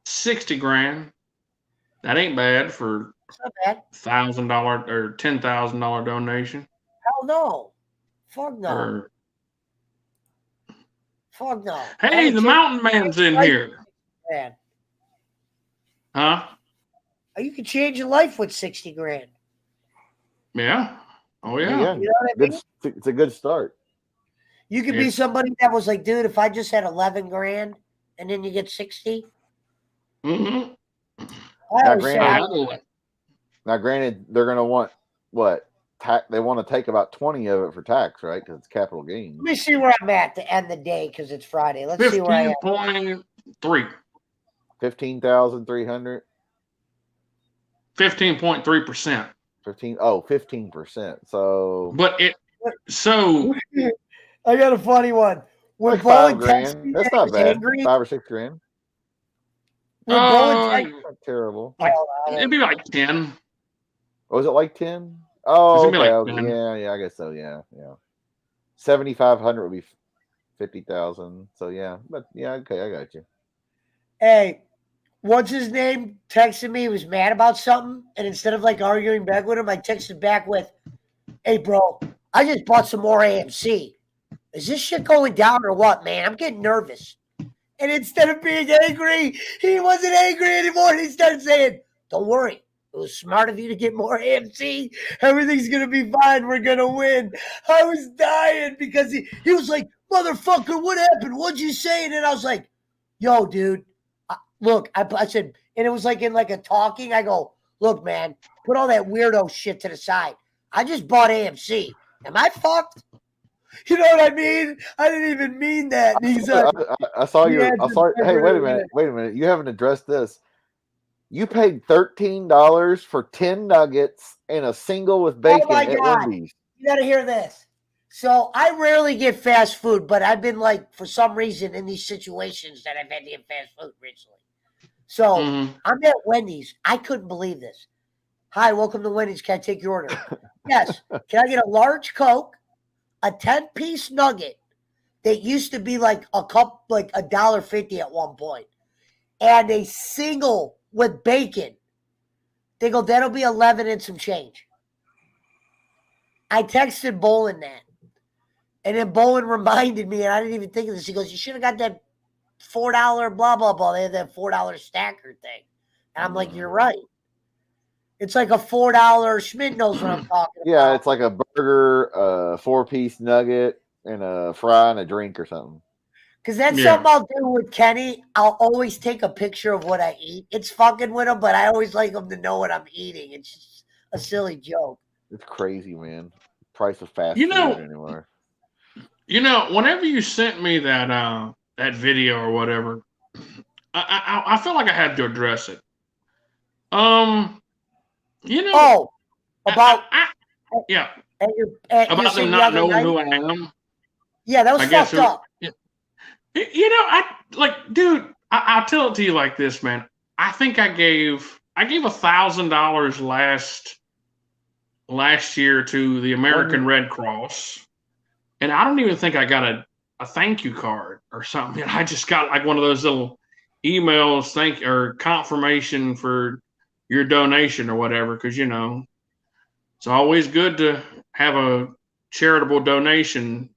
Speaker 3: 60 grand. That ain't bad for
Speaker 1: It's not bad.
Speaker 3: $1,000 or $10,000 donation.
Speaker 1: Hell no. Fuck no.
Speaker 3: Or,
Speaker 1: Fuck no.
Speaker 3: hey, the mountain man's in here.
Speaker 1: Man.
Speaker 3: Huh?
Speaker 1: You can change your life with 60 grand.
Speaker 3: Yeah. Oh yeah.
Speaker 4: Yeah,
Speaker 1: You know what I mean?
Speaker 4: it's a good start.
Speaker 1: You could be somebody that was like, dude, if I just had 11 grand and then you get 60.
Speaker 3: Mm-hmm.
Speaker 4: Now, granted, they're going to want what? They want to take about 20 of it for tax, right? Because it's capital gains.
Speaker 1: Let me see where I'm at to end the day because it's Friday. Let's see where I am.
Speaker 3: 15.3.
Speaker 4: 15,300.
Speaker 3: 15.3%.
Speaker 4: 15%. So,
Speaker 1: I got a funny one. When
Speaker 4: like
Speaker 1: Bowen
Speaker 4: $5,000.
Speaker 1: me
Speaker 4: That's not bad.
Speaker 1: angry,
Speaker 4: 5 or 6 grand.
Speaker 1: When Bowen
Speaker 4: Not terrible.
Speaker 3: It'd be like 10.
Speaker 4: Was it like 10? Oh,
Speaker 3: okay.
Speaker 4: Like 10. Yeah, I guess so. Yeah. 7,500 would be 50,000. So yeah, but yeah, okay, I got you.
Speaker 1: Hey, what's his name texted me? He was mad about something, and instead of like arguing back with him, I texted back with, "Hey, bro, I just bought some more AMC. Is this shit going down or what, man? I'm getting nervous." And instead of being angry, he wasn't angry anymore. He started saying, "Don't worry. It was smart of you to get more AMC. Everything's going to be fine. We're going to win." I was dying because he was like, "Motherfucker, what happened? What'd you say?" And I was like, "Yo, dude, look," I said, and it was like in like a talking. I go, "Look, man, put all that weirdo shit to the side. I just bought AMC. Am I fucked?" You know what I mean? I didn't even mean that. And he's like,
Speaker 4: I saw your. Hey, wait a minute. You haven't addressed this. You paid $13 for 10 nuggets and a single with bacon at Wendy's.
Speaker 1: You got to hear this. So I rarely get fast food, but I've been like, for some reason, in these situations that I've had to get fast food recently. So I'm at Wendy's. I couldn't believe this. "Hi, welcome to Wendy's. Can I take your order?" "Yes." "Can I get a large Coke, a 10-piece nugget that used to be like a cup, like $1.50 at one point, and a single with bacon?" They go, "That'll be 11 and some change." I texted Bolin that. And then Bolin reminded me, and I didn't even think of this. He goes, "You should have got that $4 blah, blah, blah." They had that $4 stacker thing. And I'm like, "You're right." It's like a $4. Schmidt knows what I'm talking about.
Speaker 4: Yeah, it's like a burger, a 4-piece nugget, and a fry and a drink or something.
Speaker 1: Because that's something I'll do with Kenny. I'll always take a picture of what I eat. It's fucking with him, but I always like him to know what I'm eating. It's just a silly joke.
Speaker 4: It's crazy, man. Price of fast food anymore.
Speaker 3: Whenever you sent me that video or whatever, I felt like I had to address it.
Speaker 1: about
Speaker 3: yeah,
Speaker 1: at you're
Speaker 3: about
Speaker 1: saying
Speaker 3: them
Speaker 1: the
Speaker 3: not
Speaker 1: other
Speaker 3: knowing
Speaker 1: night?
Speaker 3: who I am.
Speaker 1: Yeah, that was
Speaker 3: I guess
Speaker 1: fucked up.
Speaker 3: yeah. Dude, I'll tell it to you like this, man. I think I gave $1,000 last year to the American Red Cross, and I don't even think I got a thank you card or something. I just got like one of those little emails, or confirmation for your donation or whatever, because it's always good to have a charitable donation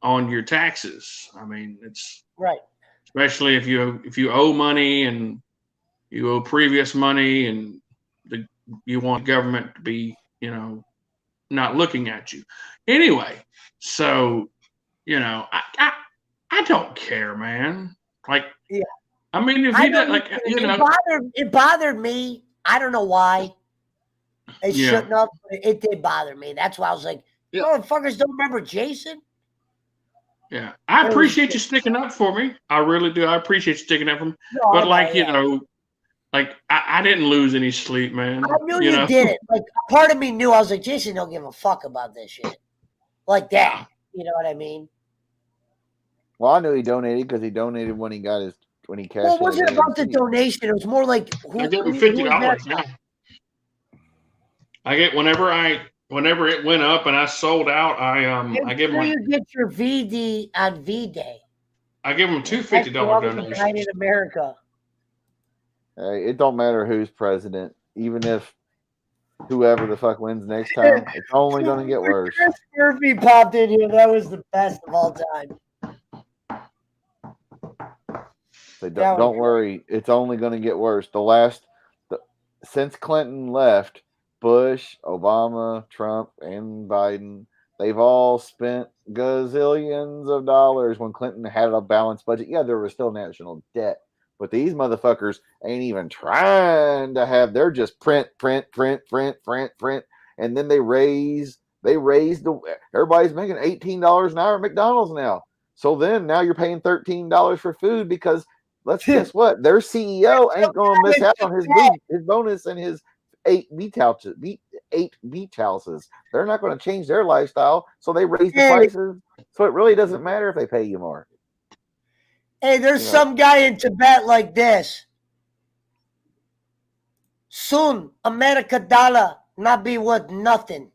Speaker 3: on your taxes. I mean, it's
Speaker 1: Right.
Speaker 3: especially if you owe money and you owe previous money and you want the government to be not looking at you anyway. So I don't care, man. Like,
Speaker 1: Yeah.
Speaker 3: I mean, if
Speaker 1: I
Speaker 3: he
Speaker 1: know
Speaker 3: did, like,
Speaker 1: it bothered me. I don't know why. It
Speaker 3: Yeah.
Speaker 1: shouldn't have, but it did bother me. That's why I was like,
Speaker 3: Yeah.
Speaker 1: motherfuckers don't remember Jason?
Speaker 3: Yeah, I
Speaker 1: It was
Speaker 3: appreciate you
Speaker 1: just-
Speaker 3: sticking up for me. I really do. I appreciate you sticking up for me.
Speaker 1: No,
Speaker 3: But
Speaker 1: no,
Speaker 3: like,
Speaker 1: yeah.
Speaker 3: like I didn't lose any sleep, man.
Speaker 1: I knew you did. Like, part of me knew. I was like, Jason don't give a fuck about this shit. Like that. You know what I mean?
Speaker 4: Well, I knew he donated because he donated when he cashed.
Speaker 1: Well, it wasn't
Speaker 4: in
Speaker 1: about the
Speaker 4: AMC.
Speaker 1: donation. It was more like
Speaker 3: I gave him
Speaker 1: who
Speaker 3: $50.
Speaker 1: was that?
Speaker 3: Yeah. I get whenever it went up and I sold out, I give him
Speaker 1: You get your VD on V-Day.
Speaker 3: I give him two
Speaker 1: That's
Speaker 3: $50
Speaker 1: United
Speaker 3: donations.
Speaker 1: America.
Speaker 4: Hey, it don't matter who's president, even if whoever the fuck wins next time, it's only going to get worse.
Speaker 1: Chris Murphy popped in here. That was the best of all time.
Speaker 4: So don't worry, it's only going to get worse. Since Clinton left, Bush, Obama, Trump, and Biden, they've all spent gazillions of dollars when Clinton had a balanced budget. Yeah, there was still national debt, but these motherfuckers ain't even trying to have. They're just print, and then they raised everybody's making $18 an hour at McDonald's now. So then now you're paying $13 for food because guess what? Their CEO ain't going to miss out on his bonus and his 8 beach houses. They're not going to change their lifestyle, so they raise the prices. So it really doesn't matter if they pay you more.
Speaker 1: Hey, there's some guy in Tibet like this. Soon, America dollar not be worth nothing.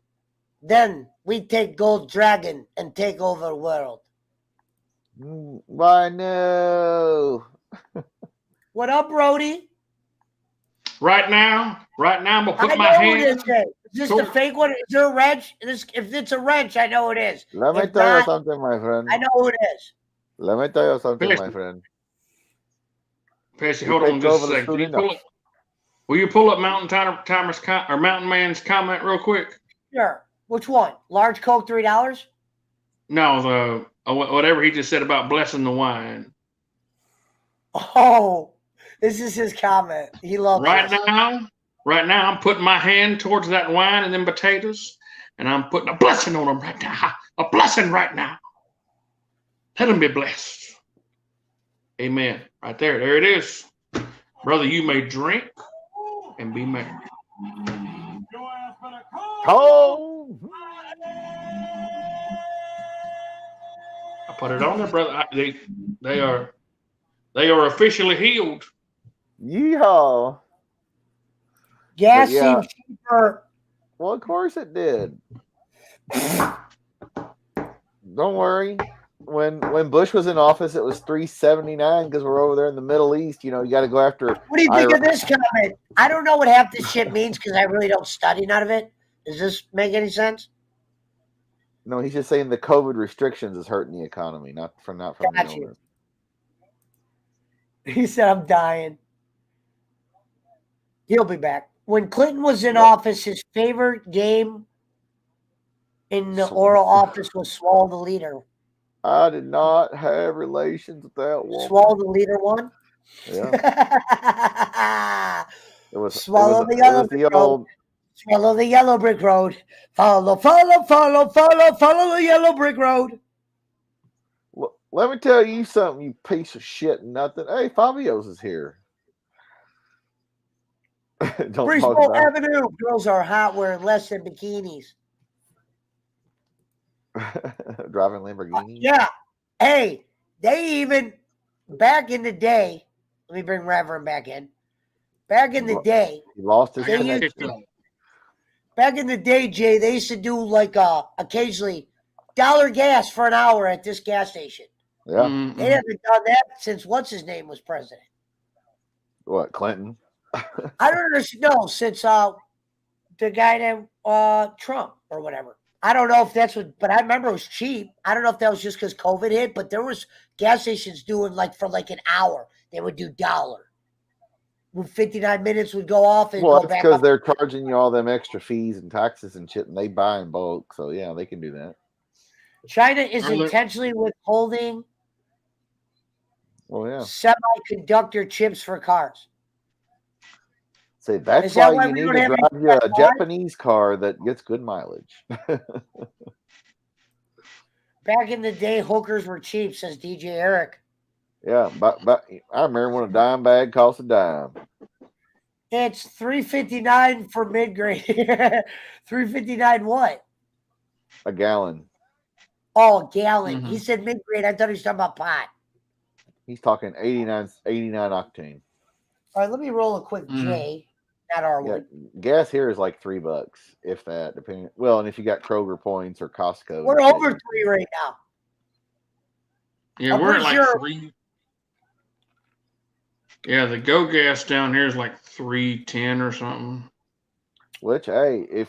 Speaker 1: Then we take gold dragon and take over world.
Speaker 4: Why no?
Speaker 1: What up, Brody?
Speaker 3: Right now, I'm gonna put my
Speaker 1: hand.
Speaker 3: hand.
Speaker 1: Is this the fake one? Is there a wrench? If it's a wrench, I know it is.
Speaker 4: Let me tell you something, my friend.
Speaker 1: I know who it is.
Speaker 4: Let me tell you something, my friend.
Speaker 3: Pesci, hold on just a second. Will you pull up Mountain Man's comment real quick?
Speaker 1: Sure. Which one? Large Coke, $3?
Speaker 3: No, whatever he just said about blessing the wine.
Speaker 1: Oh, this is his comment. He loves
Speaker 3: Right now, I'm putting my hand towards that wine and them potatoes, and I'm putting a blessing on them right now. A blessing right now. Let them be blessed. Amen. Right there. There it is. Brother, you may drink and be merry.
Speaker 4: Oh!
Speaker 3: I put it on there, brother. They are officially healed.
Speaker 4: Yeehaw!
Speaker 1: Gas seems cheaper.
Speaker 4: Well, of course it did. Don't worry. When Bush was in office, it was $3.79 because we're over there in the Middle East. You got to go after.
Speaker 1: What do you think of this comment? I don't know what half this shit means because I really don't study none of it. Does this make any sense?
Speaker 4: No, he's just saying the COVID restrictions is hurting the economy, not from the illness.
Speaker 1: He said, "I'm dying." He'll be back. When Clinton was in office, his favorite game in the oral office was Swallow the Leader.
Speaker 4: I did not have relations with that woman.
Speaker 1: Swallow the Leader one?
Speaker 4: Yeah.
Speaker 1: Swallow the yellow brick road. Follow the yellow brick road.
Speaker 4: Let me tell you something, you piece of shit nothing. Hey, Fabio's is here. Don't talk
Speaker 1: Bridgeport
Speaker 4: about
Speaker 1: Avenue. Girls are hot wearing less than bikinis.
Speaker 4: driving Lamborghini.
Speaker 1: Yeah. Hey, they even, back in the day, let me bring Revern back in. Back in the day,
Speaker 4: He lost his
Speaker 3: I got
Speaker 1: used
Speaker 3: kicked
Speaker 1: to-
Speaker 3: off.
Speaker 1: back in the day, Jay, they used to do like occasionally $1 gas for an hour at this gas station.
Speaker 4: Yeah.
Speaker 3: Mhm.
Speaker 1: They haven't done that since what's his name was president.
Speaker 4: What, Clinton?
Speaker 1: I don't understand. No, since the guy that Trump or whatever. I don't know if that's what, but I remember it was cheap. I don't know if that was just because COVID hit, but there was gas stations doing like for like an hour, they would do $1. When 59 minutes would go off and
Speaker 4: Well,
Speaker 1: go
Speaker 4: that's
Speaker 1: back
Speaker 4: because
Speaker 1: up.
Speaker 4: they're charging you all them extra fees and taxes and shit, and they buy in bulk. So yeah, they can do that.
Speaker 1: China is
Speaker 3: I look-
Speaker 1: intentionally withholding
Speaker 4: Well, yeah.
Speaker 1: semiconductor chips for cars.
Speaker 4: Say that's
Speaker 1: Is that
Speaker 4: why
Speaker 1: why
Speaker 4: you
Speaker 1: we
Speaker 4: need
Speaker 1: don't
Speaker 4: to
Speaker 1: have
Speaker 4: drive
Speaker 1: any
Speaker 4: you a
Speaker 1: cars?
Speaker 4: Japanese car that gets good mileage.
Speaker 1: Back in the day, hookers were cheap, says DJ Eric.
Speaker 4: Yeah, but I remember when a dime bag cost a dime.
Speaker 1: It's $3.59 for mid grade. $3.59 what?
Speaker 4: A gallon.
Speaker 1: Oh, a gallon. He
Speaker 3: Mhm.
Speaker 1: said mid grade. I thought he was talking about pot.
Speaker 4: He's talking 89 octane.
Speaker 1: All right, let me roll a quick J, not
Speaker 4: Yeah,
Speaker 1: R1.
Speaker 4: gas here is like $3, if that, depending. Well, and if you got Kroger points or Costco,
Speaker 1: We're
Speaker 4: and shit,
Speaker 1: over 3 right now.
Speaker 3: Yeah,
Speaker 1: I'm
Speaker 3: we're at
Speaker 1: pretty
Speaker 3: like
Speaker 1: sure-
Speaker 3: 3. Yeah, the go gas down here is like 3.10 or something.
Speaker 4: Which, hey, if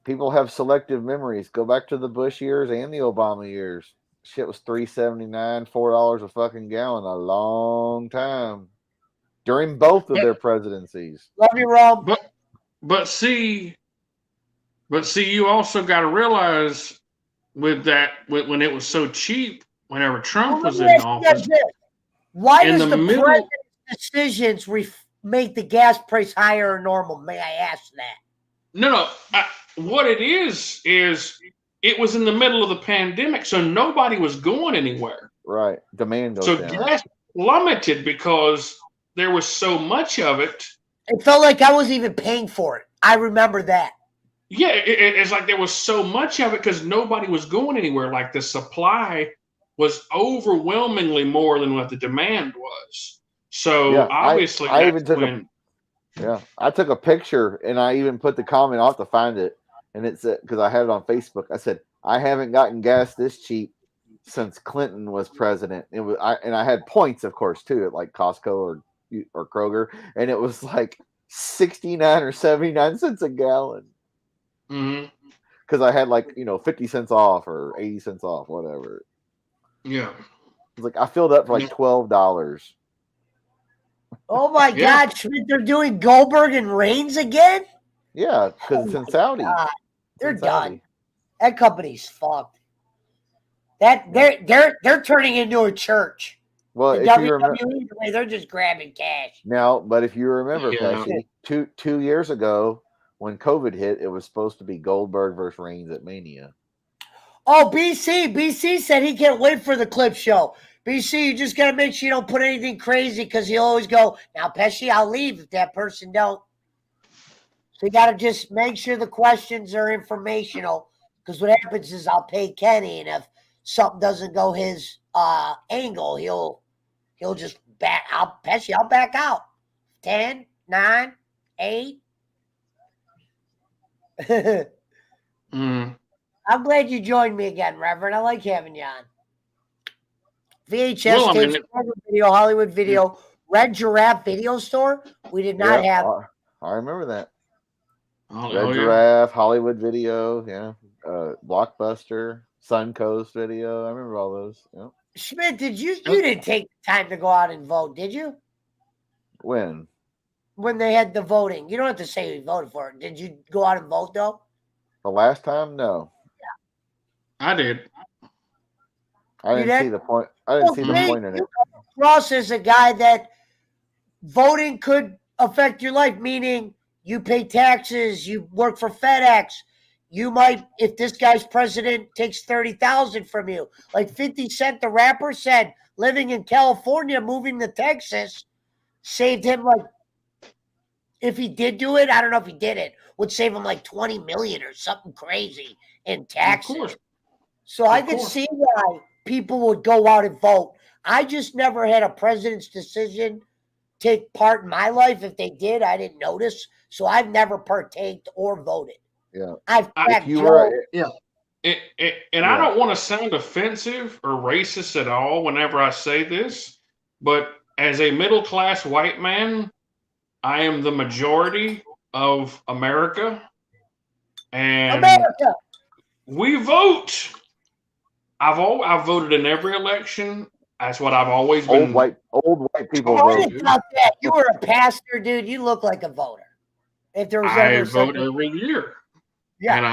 Speaker 4: people have selective memories, go back to the Bush years and the Obama years. Shit was $3.79, $4 a fucking gallon, a long time during both of their presidencies.
Speaker 1: Love you, Rob.
Speaker 3: But see, you also got to realize with that when it was so cheap, whenever Trump was in office,
Speaker 1: Why
Speaker 3: in
Speaker 1: does
Speaker 3: the
Speaker 1: the
Speaker 3: middle-
Speaker 1: president's decisions make the gas price higher or normal? May I ask that?
Speaker 3: no, what it is it was in the middle of the pandemic, so nobody was going anywhere.
Speaker 4: Right. Demand goes
Speaker 3: So
Speaker 4: down.
Speaker 3: gas plummeted because there was so much of it.
Speaker 1: It felt like I wasn't even paying for it. I remember that.
Speaker 3: Yeah, it's like there was so much of it because nobody was going anywhere. Like the supply was overwhelmingly more than what the demand was. So
Speaker 4: Yeah,
Speaker 3: obviously,
Speaker 4: I
Speaker 3: that's
Speaker 4: even took
Speaker 3: when.
Speaker 4: Yeah, I took a picture and I even put the comment. I'll have to find it, and it said, because I had it on Facebook. I said, I haven't gotten gas this cheap since Clinton was president. It was I had points, of course, too, at like Costco or Kroger, and it was like 69 or 79 cents a gallon
Speaker 3: Mhm.
Speaker 4: because I had like 50 cents off or 80 cents off, whatever.
Speaker 3: Yeah.
Speaker 4: It's like I filled up for like $12.
Speaker 1: Oh my
Speaker 3: Yeah.
Speaker 1: God, Schmidt, they're doing Goldberg and Reigns again?
Speaker 4: Yeah, because it's in Saudi.
Speaker 1: God,
Speaker 4: It's
Speaker 1: they're
Speaker 4: in Saudi.
Speaker 1: done. That company's fucked. They're turning into a church.
Speaker 4: Well,
Speaker 1: The
Speaker 4: if you remember.
Speaker 1: WWE, the way they're just grabbing cash.
Speaker 4: Now, but if you remember,
Speaker 3: Yeah.
Speaker 4: Pesci, two years ago when COVID hit, it was supposed to be Goldberg versus Reigns at Mania.
Speaker 1: Oh, BC said he can't wait for the clip show. BC, you just got to make sure you don't put anything crazy because he'll always go, now, Pesci, I'll leave if that person don't. So you got to just make sure the questions are informational because what happens is I'll pay Kenny, and if something doesn't go his angle, he'll just back out. Pesci, I'll back out. 10, 9, 8.
Speaker 3: Mhm.
Speaker 1: I'm glad you joined me again, Reverend. I like having you on. VHS
Speaker 3: Well, I mean,
Speaker 1: tapes, video, Hollywood video, Red Giraffe video store. We did not have.
Speaker 4: I remember that.
Speaker 3: Oh,
Speaker 4: Red
Speaker 3: yeah.
Speaker 4: Giraffe, Hollywood Video, yeah, Blockbuster, Suncoast Video. I remember all those. Yeah.
Speaker 1: Schmidt, you didn't take the time to go out and vote, did you?
Speaker 4: When
Speaker 1: They had the voting. You don't have to say you voted for it. Did you go out and vote though?
Speaker 4: the last time, no,
Speaker 3: I did.
Speaker 4: I
Speaker 1: You
Speaker 4: didn't see
Speaker 1: did?
Speaker 4: the point. I didn't see the
Speaker 1: Well,
Speaker 4: point in it.
Speaker 1: Ross is a guy that voting could affect your life, meaning you pay taxes, you work for FedEx. You might, if this guy's president takes 30,000 from you, like 50 Cent, the rapper, said living in California, moving to Texas, saved him like if he did do it, I don't know if he did it, would save him like 20 million or something crazy in
Speaker 3: Of
Speaker 1: taxes.
Speaker 3: course.
Speaker 1: So I
Speaker 3: Of
Speaker 1: could
Speaker 3: course.
Speaker 1: see why people would go out and vote. I just never had a president's decision take part in my life. If they did, I didn't notice. So I've never partaked or voted.
Speaker 4: Yeah.
Speaker 1: I've
Speaker 3: I-
Speaker 1: checked
Speaker 4: If you
Speaker 1: Joe.
Speaker 4: were,
Speaker 3: And
Speaker 4: Yeah.
Speaker 3: I don't want to sound offensive or racist at all whenever I say this, but as a middle class white man, I am the majority of America, and
Speaker 1: America.
Speaker 3: we vote. I've voted in every election. That's what I've always been.
Speaker 4: old white people
Speaker 3: Oh,
Speaker 1: What
Speaker 4: vote.
Speaker 1: about that? You were a pastor, dude. You look like a voter. If there was
Speaker 3: I
Speaker 1: ever
Speaker 3: vote
Speaker 1: something,
Speaker 3: every year,
Speaker 1: yeah.
Speaker 3: and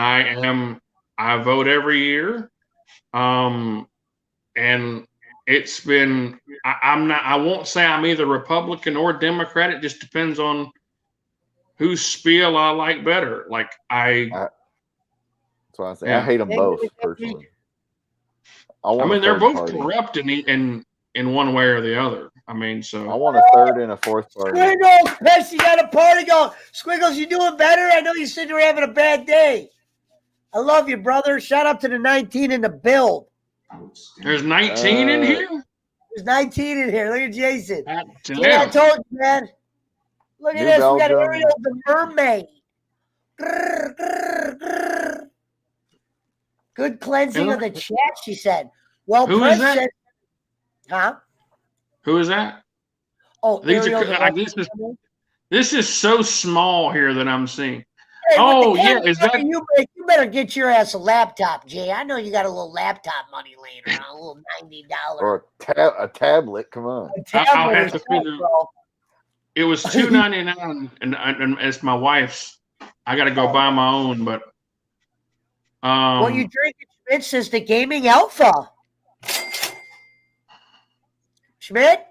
Speaker 3: I vote every year. And it's been. I'm not. I won't say I'm either Republican or Democrat. It just depends on whose spiel I like better. Like
Speaker 4: That's what I say. I
Speaker 3: Yeah.
Speaker 4: hate them both personally. I
Speaker 3: I
Speaker 4: want
Speaker 3: mean,
Speaker 4: a
Speaker 3: they're
Speaker 4: third
Speaker 3: both
Speaker 4: party.
Speaker 3: corrupt in one way or the other. I mean,
Speaker 4: I
Speaker 3: so
Speaker 4: want a third and a fourth party.
Speaker 1: Squiggles, Pesci got a party going. Squiggles, you doing better? I know you said you were having a bad day. I love you, brother. Shout out to the 19 in the build.
Speaker 3: there's 19 in here.
Speaker 1: There's 19 in here. Look at Jason.
Speaker 3: God
Speaker 1: Yeah, I
Speaker 3: damn.
Speaker 1: told you, man. Look at
Speaker 4: New
Speaker 1: this. We got
Speaker 4: Belgium.
Speaker 1: Ariel the mermaid. Grrr, grrr, grrr. Good cleansing of the chat, she said. Well,
Speaker 3: Who
Speaker 1: Press
Speaker 3: is that?
Speaker 1: said, huh?
Speaker 3: Who is that?
Speaker 1: Oh,
Speaker 3: These
Speaker 1: Ariel
Speaker 3: are
Speaker 1: the
Speaker 3: like
Speaker 1: Russian
Speaker 3: this is
Speaker 1: mermaid.
Speaker 3: this is so small here that I'm seeing.
Speaker 1: Hey,
Speaker 3: Oh,
Speaker 1: with the
Speaker 3: yeah,
Speaker 1: camera
Speaker 3: is that-
Speaker 1: you better get your ass a laptop, Jay. I know you got a little laptop money laying around, a little $90
Speaker 4: Or a tablet. Come on.
Speaker 3: I'll have
Speaker 1: is
Speaker 3: to
Speaker 1: good,
Speaker 3: figure.
Speaker 1: bro.
Speaker 3: It was $2.99, and it's my wife's. I got to go buy my own, but
Speaker 1: What you drinking, Schmidt? Says the gaming alpha. Schmidt?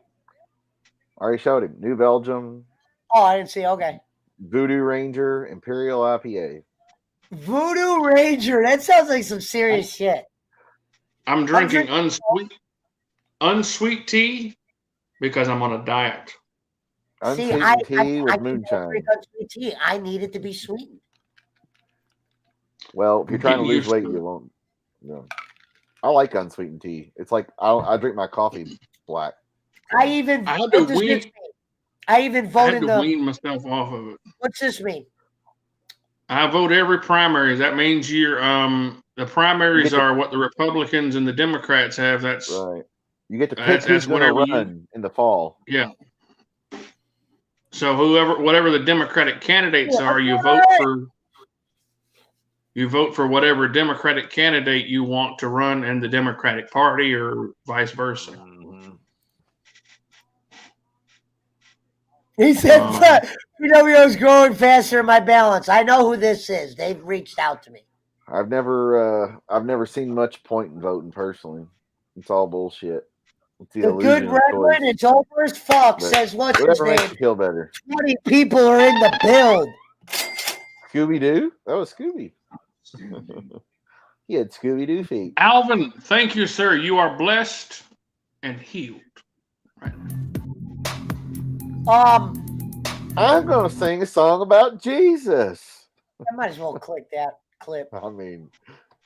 Speaker 4: Already showed him. New Belgium,
Speaker 1: Oh, I didn't see. Okay.
Speaker 4: Voodoo Ranger, Imperial IPA.
Speaker 1: Voodoo Ranger. That sounds like some serious shit.
Speaker 3: I'm drinking unsweet tea because I'm on a diet.
Speaker 4: Unsweetened tea with
Speaker 1: can't
Speaker 4: moonshine.
Speaker 1: drink unsweet tea. I need it to be sweetened.
Speaker 4: Well, if you're trying to
Speaker 3: Getting
Speaker 4: lose
Speaker 3: used
Speaker 4: weight,
Speaker 3: to it.
Speaker 4: you won't. No. I like unsweetened tea. It's like I drink my coffee black.
Speaker 1: I even
Speaker 3: I had
Speaker 1: what
Speaker 3: to
Speaker 1: does
Speaker 3: wean.
Speaker 1: this mean? I even
Speaker 3: I
Speaker 1: voted
Speaker 3: had to
Speaker 1: the.
Speaker 3: wean myself off of it.
Speaker 1: What's this mean?
Speaker 3: I vote every primary. That means the primaries are what the Republicans and the Democrats have. That's
Speaker 4: Right. You get to pick
Speaker 3: That's
Speaker 4: who's going to
Speaker 3: whatever
Speaker 4: run in the fall.
Speaker 3: yeah. So whatever the Democratic candidates are, you vote for whatever Democratic candidate you want to run in the Democratic Party, or vice versa.
Speaker 1: He said, PWO is growing faster than my balance. I know who this is. They've reached out to me.
Speaker 4: I've never seen much point in voting personally. It's all bullshit. It's
Speaker 1: The
Speaker 4: illusion
Speaker 1: good
Speaker 4: of
Speaker 1: Redwood,
Speaker 4: choice.
Speaker 1: it's over as fuck,
Speaker 4: But
Speaker 1: says what's his
Speaker 4: whatever makes
Speaker 1: name?
Speaker 4: you feel better.
Speaker 1: 20 people are in the build.
Speaker 4: Scooby Doo? That was Scooby. He had Scooby Doo feet.
Speaker 3: Alvin, thank you, sir. You are blessed and healed. Right.
Speaker 4: I'm gonna sing a song about Jesus.
Speaker 1: I might as well click that clip.
Speaker 4: I mean,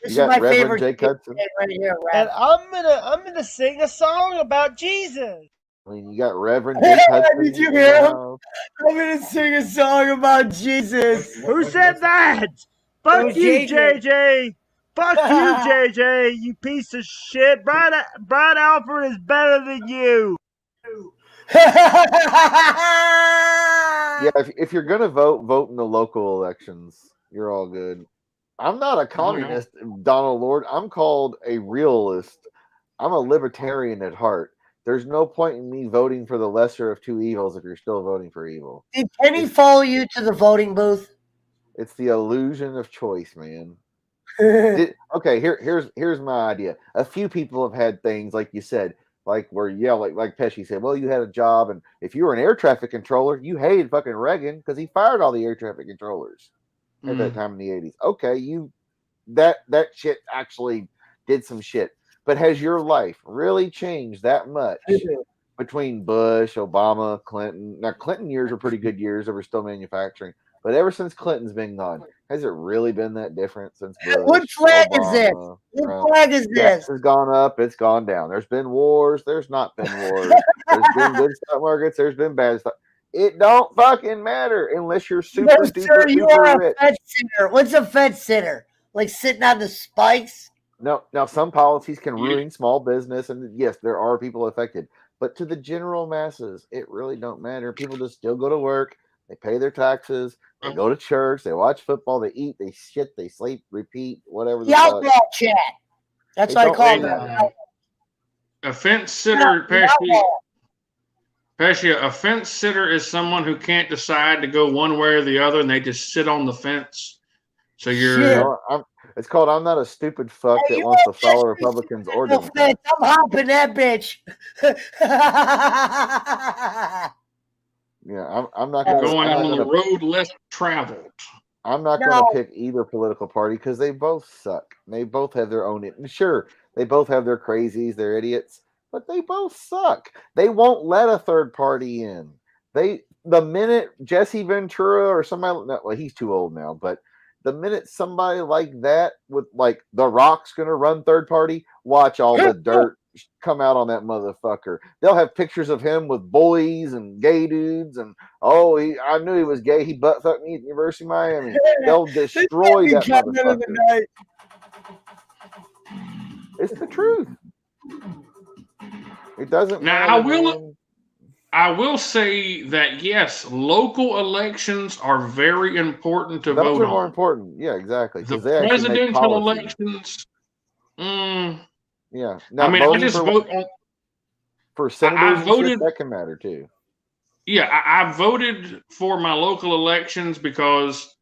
Speaker 1: This
Speaker 4: you
Speaker 1: is
Speaker 4: got
Speaker 1: my
Speaker 4: Reverend
Speaker 1: favorite
Speaker 4: Jake
Speaker 1: shit
Speaker 4: Hudson.
Speaker 1: right here,
Speaker 5: And
Speaker 1: Rev.
Speaker 5: I'm gonna sing a song about Jesus.
Speaker 4: I mean, you got Reverend Jake Hudson.
Speaker 1: Did you
Speaker 4: in
Speaker 1: hear
Speaker 4: the
Speaker 1: him?
Speaker 4: house.
Speaker 1: I'm gonna sing a song about Jesus.
Speaker 5: Who said that? Fuck
Speaker 1: was
Speaker 5: you,
Speaker 1: JJ.
Speaker 5: JJ. Fuck you, JJ. You piece of shit. Brian Alford is better than you.
Speaker 4: Yeah, if you're gonna vote in the local elections. You're all good. I'm not a communist, Donald Lord. I'm called a realist. I'm a libertarian at heart. There's no point in me voting for the lesser of two evils if you're still voting for evil.
Speaker 1: Did Penny follow you to the voting booth?
Speaker 4: It's the illusion of choice, man. Okay, here's my idea. A few people have had things like you said, like where like Pesci said, well, you had a job, and if you were an air traffic controller, you hated fucking Reagan because he fired all the air traffic controllers at that time in the 80s. Okay, that shit actually did some shit. But has your life really changed that much between Bush, Obama, Clinton. Now, Clinton years were pretty good years. They were still manufacturing. But ever since Clinton's been gone, has it really been that different since Bush?
Speaker 1: What flag is this?
Speaker 4: Obama,
Speaker 1: What
Speaker 4: Trump?
Speaker 1: flag is
Speaker 4: Gas
Speaker 1: this?
Speaker 4: has gone up. It's gone down. There's been wars. There's not been wars. There's been good stock markets. There's been bad stock. It don't fucking matter unless you're super
Speaker 1: No,
Speaker 4: duper
Speaker 1: sir, you are
Speaker 4: duper
Speaker 1: a
Speaker 4: rich.
Speaker 1: fence sitter. What's a fence sitter? Like sitting on the spikes?
Speaker 4: No, now some policies can ruin small business, and yes, there are people affected. But to the general masses, it really don't matter. People just still go to work. They pay their taxes. They go to church. They watch football. They eat. They shit. They sleep. Repeat. Whatever.
Speaker 1: The outlaw chat. That's what I call them.
Speaker 3: A fence sitter, Pescia, a fence sitter is someone who can't decide to go one way or the other, and they just sit on the fence. So you're.
Speaker 4: It's called I'm not a stupid fuck that wants to follow Republicans or Democrats.
Speaker 1: I'm hopping that bitch.
Speaker 4: Yeah, I'm not going to
Speaker 3: going on the road less traveled.
Speaker 4: I'm not going to pick either political party because they both suck. They both have their own. Sure, they both have their crazies, their idiots, but they both suck. They won't let a third party in. The minute Jesse Ventura or somebody, well, he's too old now, but the minute somebody like that with like The Rock's going to run third party, watch all the dirt come out on that motherfucker. They'll have pictures of him with boys and gay dudes, and I knew he was gay. He butt fucked me at University of Miami. They'll destroy that motherfucker. It's the truth. It doesn't
Speaker 3: now.
Speaker 4: matter.
Speaker 3: I will say that yes, local elections are very important to vote on.
Speaker 4: Those are more important. Yeah, exactly.
Speaker 3: The presidential elections.
Speaker 4: Yeah. Now,
Speaker 3: I mean, I just vote on.
Speaker 4: For senators, that can matter too.
Speaker 3: Yeah, I voted for my local elections because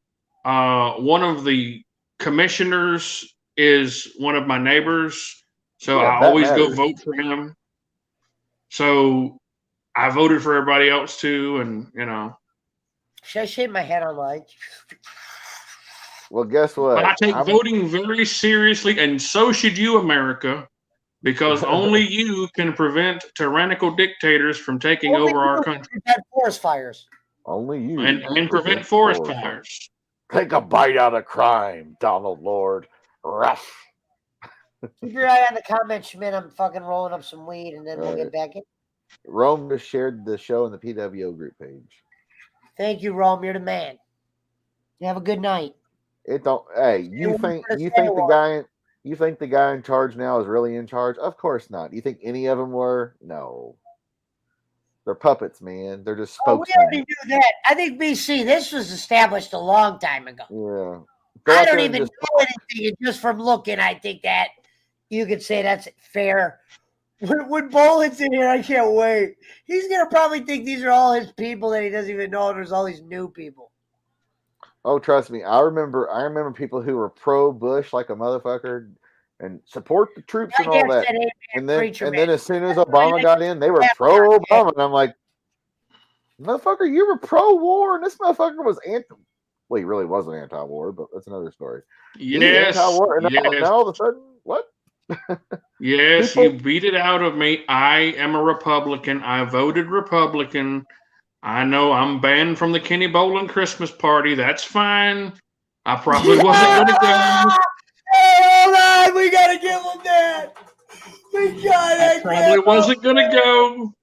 Speaker 3: one of the commissioners is one of my neighbors, so I always go vote for him. So I voted for everybody else too, and
Speaker 1: Should I shave my head online?
Speaker 4: Well, guess what?
Speaker 3: But I take voting very seriously, and so should you, America, because only you can prevent tyrannical dictators from taking over our country.
Speaker 1: Prevent forest fires.
Speaker 4: Only you.
Speaker 3: And prevent forest fires.
Speaker 4: Take a bite out of crime, Donald Lord. Ruff.
Speaker 1: Keep your eye on the comments, Schmidt. I'm fucking rolling up some weed, and then we'll get back in.
Speaker 4: Rome just shared the show in the PWO group page.
Speaker 1: Thank you, Rome. You're the man. You have a good night.
Speaker 4: It don't. Hey, you think the guy in charge now is really in charge? Of course not. You think any of them were? No. They're puppets, man. They're just spokesmen.
Speaker 1: We already knew that. I think BC. This was established a long time ago.
Speaker 4: Yeah.
Speaker 1: I don't even know anything. Just from looking, I think that you could say that's fair. When Boland's in here, I can't wait. He's going to probably think these are all his people that he doesn't even know there's all these new people.
Speaker 4: Oh, trust me. I remember people who were pro-Bush like a motherfucker and support the troops and all that. And then as soon as Obama got in, they were pro-Obama. And I'm like, motherfucker, you were pro-war, and this motherfucker was well, he really wasn't anti-war, but that's another story.
Speaker 3: Yes.
Speaker 4: Anti-war, and now all of a sudden, what?
Speaker 3: Yes, you beat it out of me. I am a Republican. I voted Republican. I know I'm banned from the Kenny Bolin Christmas party. That's fine. I probably wasn't going to go.
Speaker 1: Hey, hold on. We got to give him that.
Speaker 3: I probably wasn't going to go.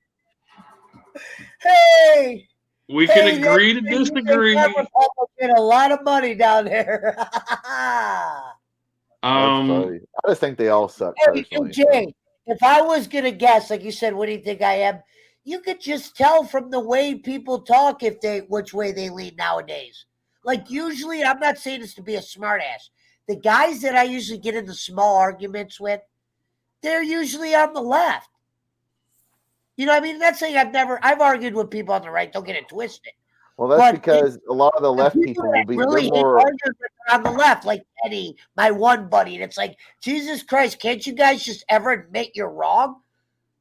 Speaker 1: Hey.
Speaker 3: We can agree to disagree.
Speaker 1: Get a lot of money down there.
Speaker 4: I just think they all suck.
Speaker 1: Hey, Jay, if I was gonna guess, like you said, what do you think I am? You could just tell from the way people talk which way they lean nowadays. Like usually, I'm not saying this to be a smartass. The guys that I usually get into small arguments with, they're usually on the left. You know what I mean? That's saying I've argued with people on the right. Don't get it twisted.
Speaker 4: Well, that's because a lot of the left people will be
Speaker 1: really
Speaker 4: more
Speaker 1: on the left, like Eddie, my one buddy. And it's like, Jesus Christ, can't you guys just ever admit you're wrong?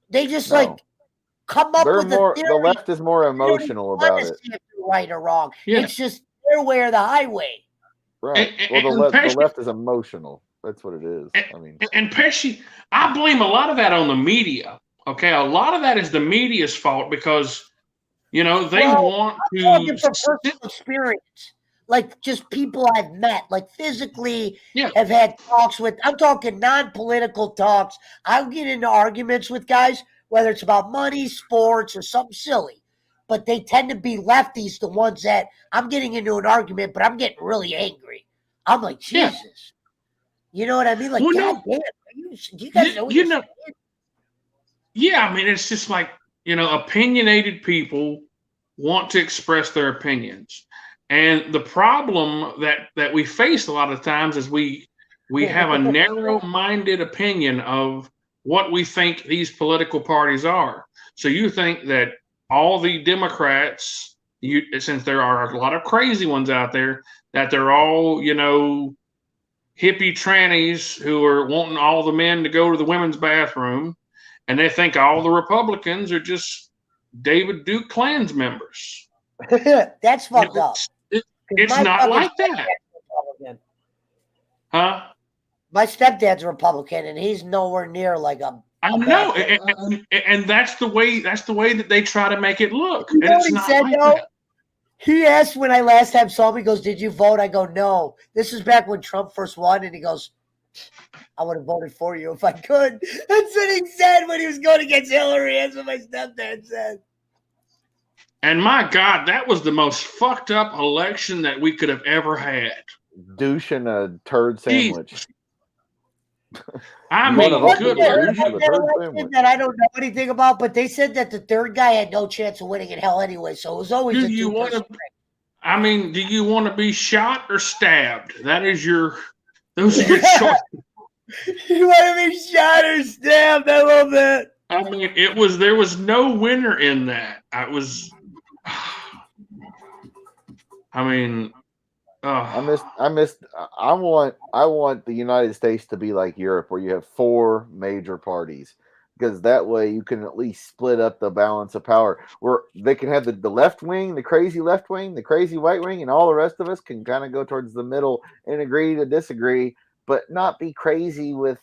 Speaker 1: They just come up with a theory.
Speaker 4: The left is more emotional about it.
Speaker 1: If you're right or wrong. Yeah. It's just their way or the highway.
Speaker 4: Right. Well, the left is emotional. That's what it is.
Speaker 3: And Pesci, I blame a lot of that on the media. Okay, a lot of that is the media's fault because they want
Speaker 1: I'm talking
Speaker 3: to.
Speaker 1: from personal experience. Like just people I've met, like physically
Speaker 3: Yeah,
Speaker 1: have had talks with. I'm talking non-political talks. I'll get into arguments with guys, whether it's about money, sports, or something silly. But they tend to be lefties, the ones that I'm getting into an argument, but I'm getting really angry. I'm like,
Speaker 3: yeah.
Speaker 1: Jesus. You know what I mean? Like,
Speaker 3: Well,
Speaker 1: God
Speaker 3: no,
Speaker 1: damn, do you guys know what you're saying?
Speaker 3: yeah. I mean, it's just like opinionated people want to express their opinions, and the problem that we face a lot of times is we have a narrow-minded opinion of what we think these political parties are. So you think that all the Democrats, since there are a lot of crazy ones out there, that they're all hippie trannies who are wanting all the men to go to the women's bathroom, and they think all the Republicans are just David Duke Klans members.
Speaker 1: That's fucked up.
Speaker 3: It's not like that.
Speaker 1: Republican.
Speaker 3: Huh?
Speaker 1: My stepdad's a Republican, and he's nowhere near like a.
Speaker 3: I know, and that's the way that they try to make it look.
Speaker 1: You
Speaker 3: And
Speaker 1: know
Speaker 3: it's
Speaker 1: what he
Speaker 3: not
Speaker 1: said
Speaker 3: like
Speaker 1: though?
Speaker 3: that.
Speaker 1: He asked when I last time saw him. He goes, "Did you vote?" I go, "No." This is back when Trump first won, and he goes, "I would have voted for you if I could." That's what he said when he was going against Hillary. That's what my stepdad said.
Speaker 3: And my God, that was the most fucked up election that we could have ever had.
Speaker 4: Douche and a turd sandwich.
Speaker 3: I
Speaker 4: You
Speaker 3: mean,
Speaker 4: wanna vote
Speaker 3: good
Speaker 4: for the
Speaker 3: Lord.
Speaker 4: douche with a
Speaker 1: That
Speaker 4: turd
Speaker 1: election
Speaker 4: sandwich.
Speaker 1: that I don't know anything about, but they said that the third guy had no chance of winning in hell anyway, so it was always
Speaker 3: Do
Speaker 1: a
Speaker 3: you want
Speaker 1: two-person
Speaker 3: to?
Speaker 1: race.
Speaker 3: I mean, do you want to be shot or stabbed? Those are your choices.
Speaker 1: You want to be shot or stabbed? I love that.
Speaker 3: I mean, there was no winner in that. I mean,
Speaker 4: I want the United States to be like Europe, where you have 4 major parties, because that way you can at least split up the balance of power, where they can have the left wing, the crazy left wing, the crazy right wing, and all the rest of us can kind of go towards the middle and agree to disagree, but not be crazy with,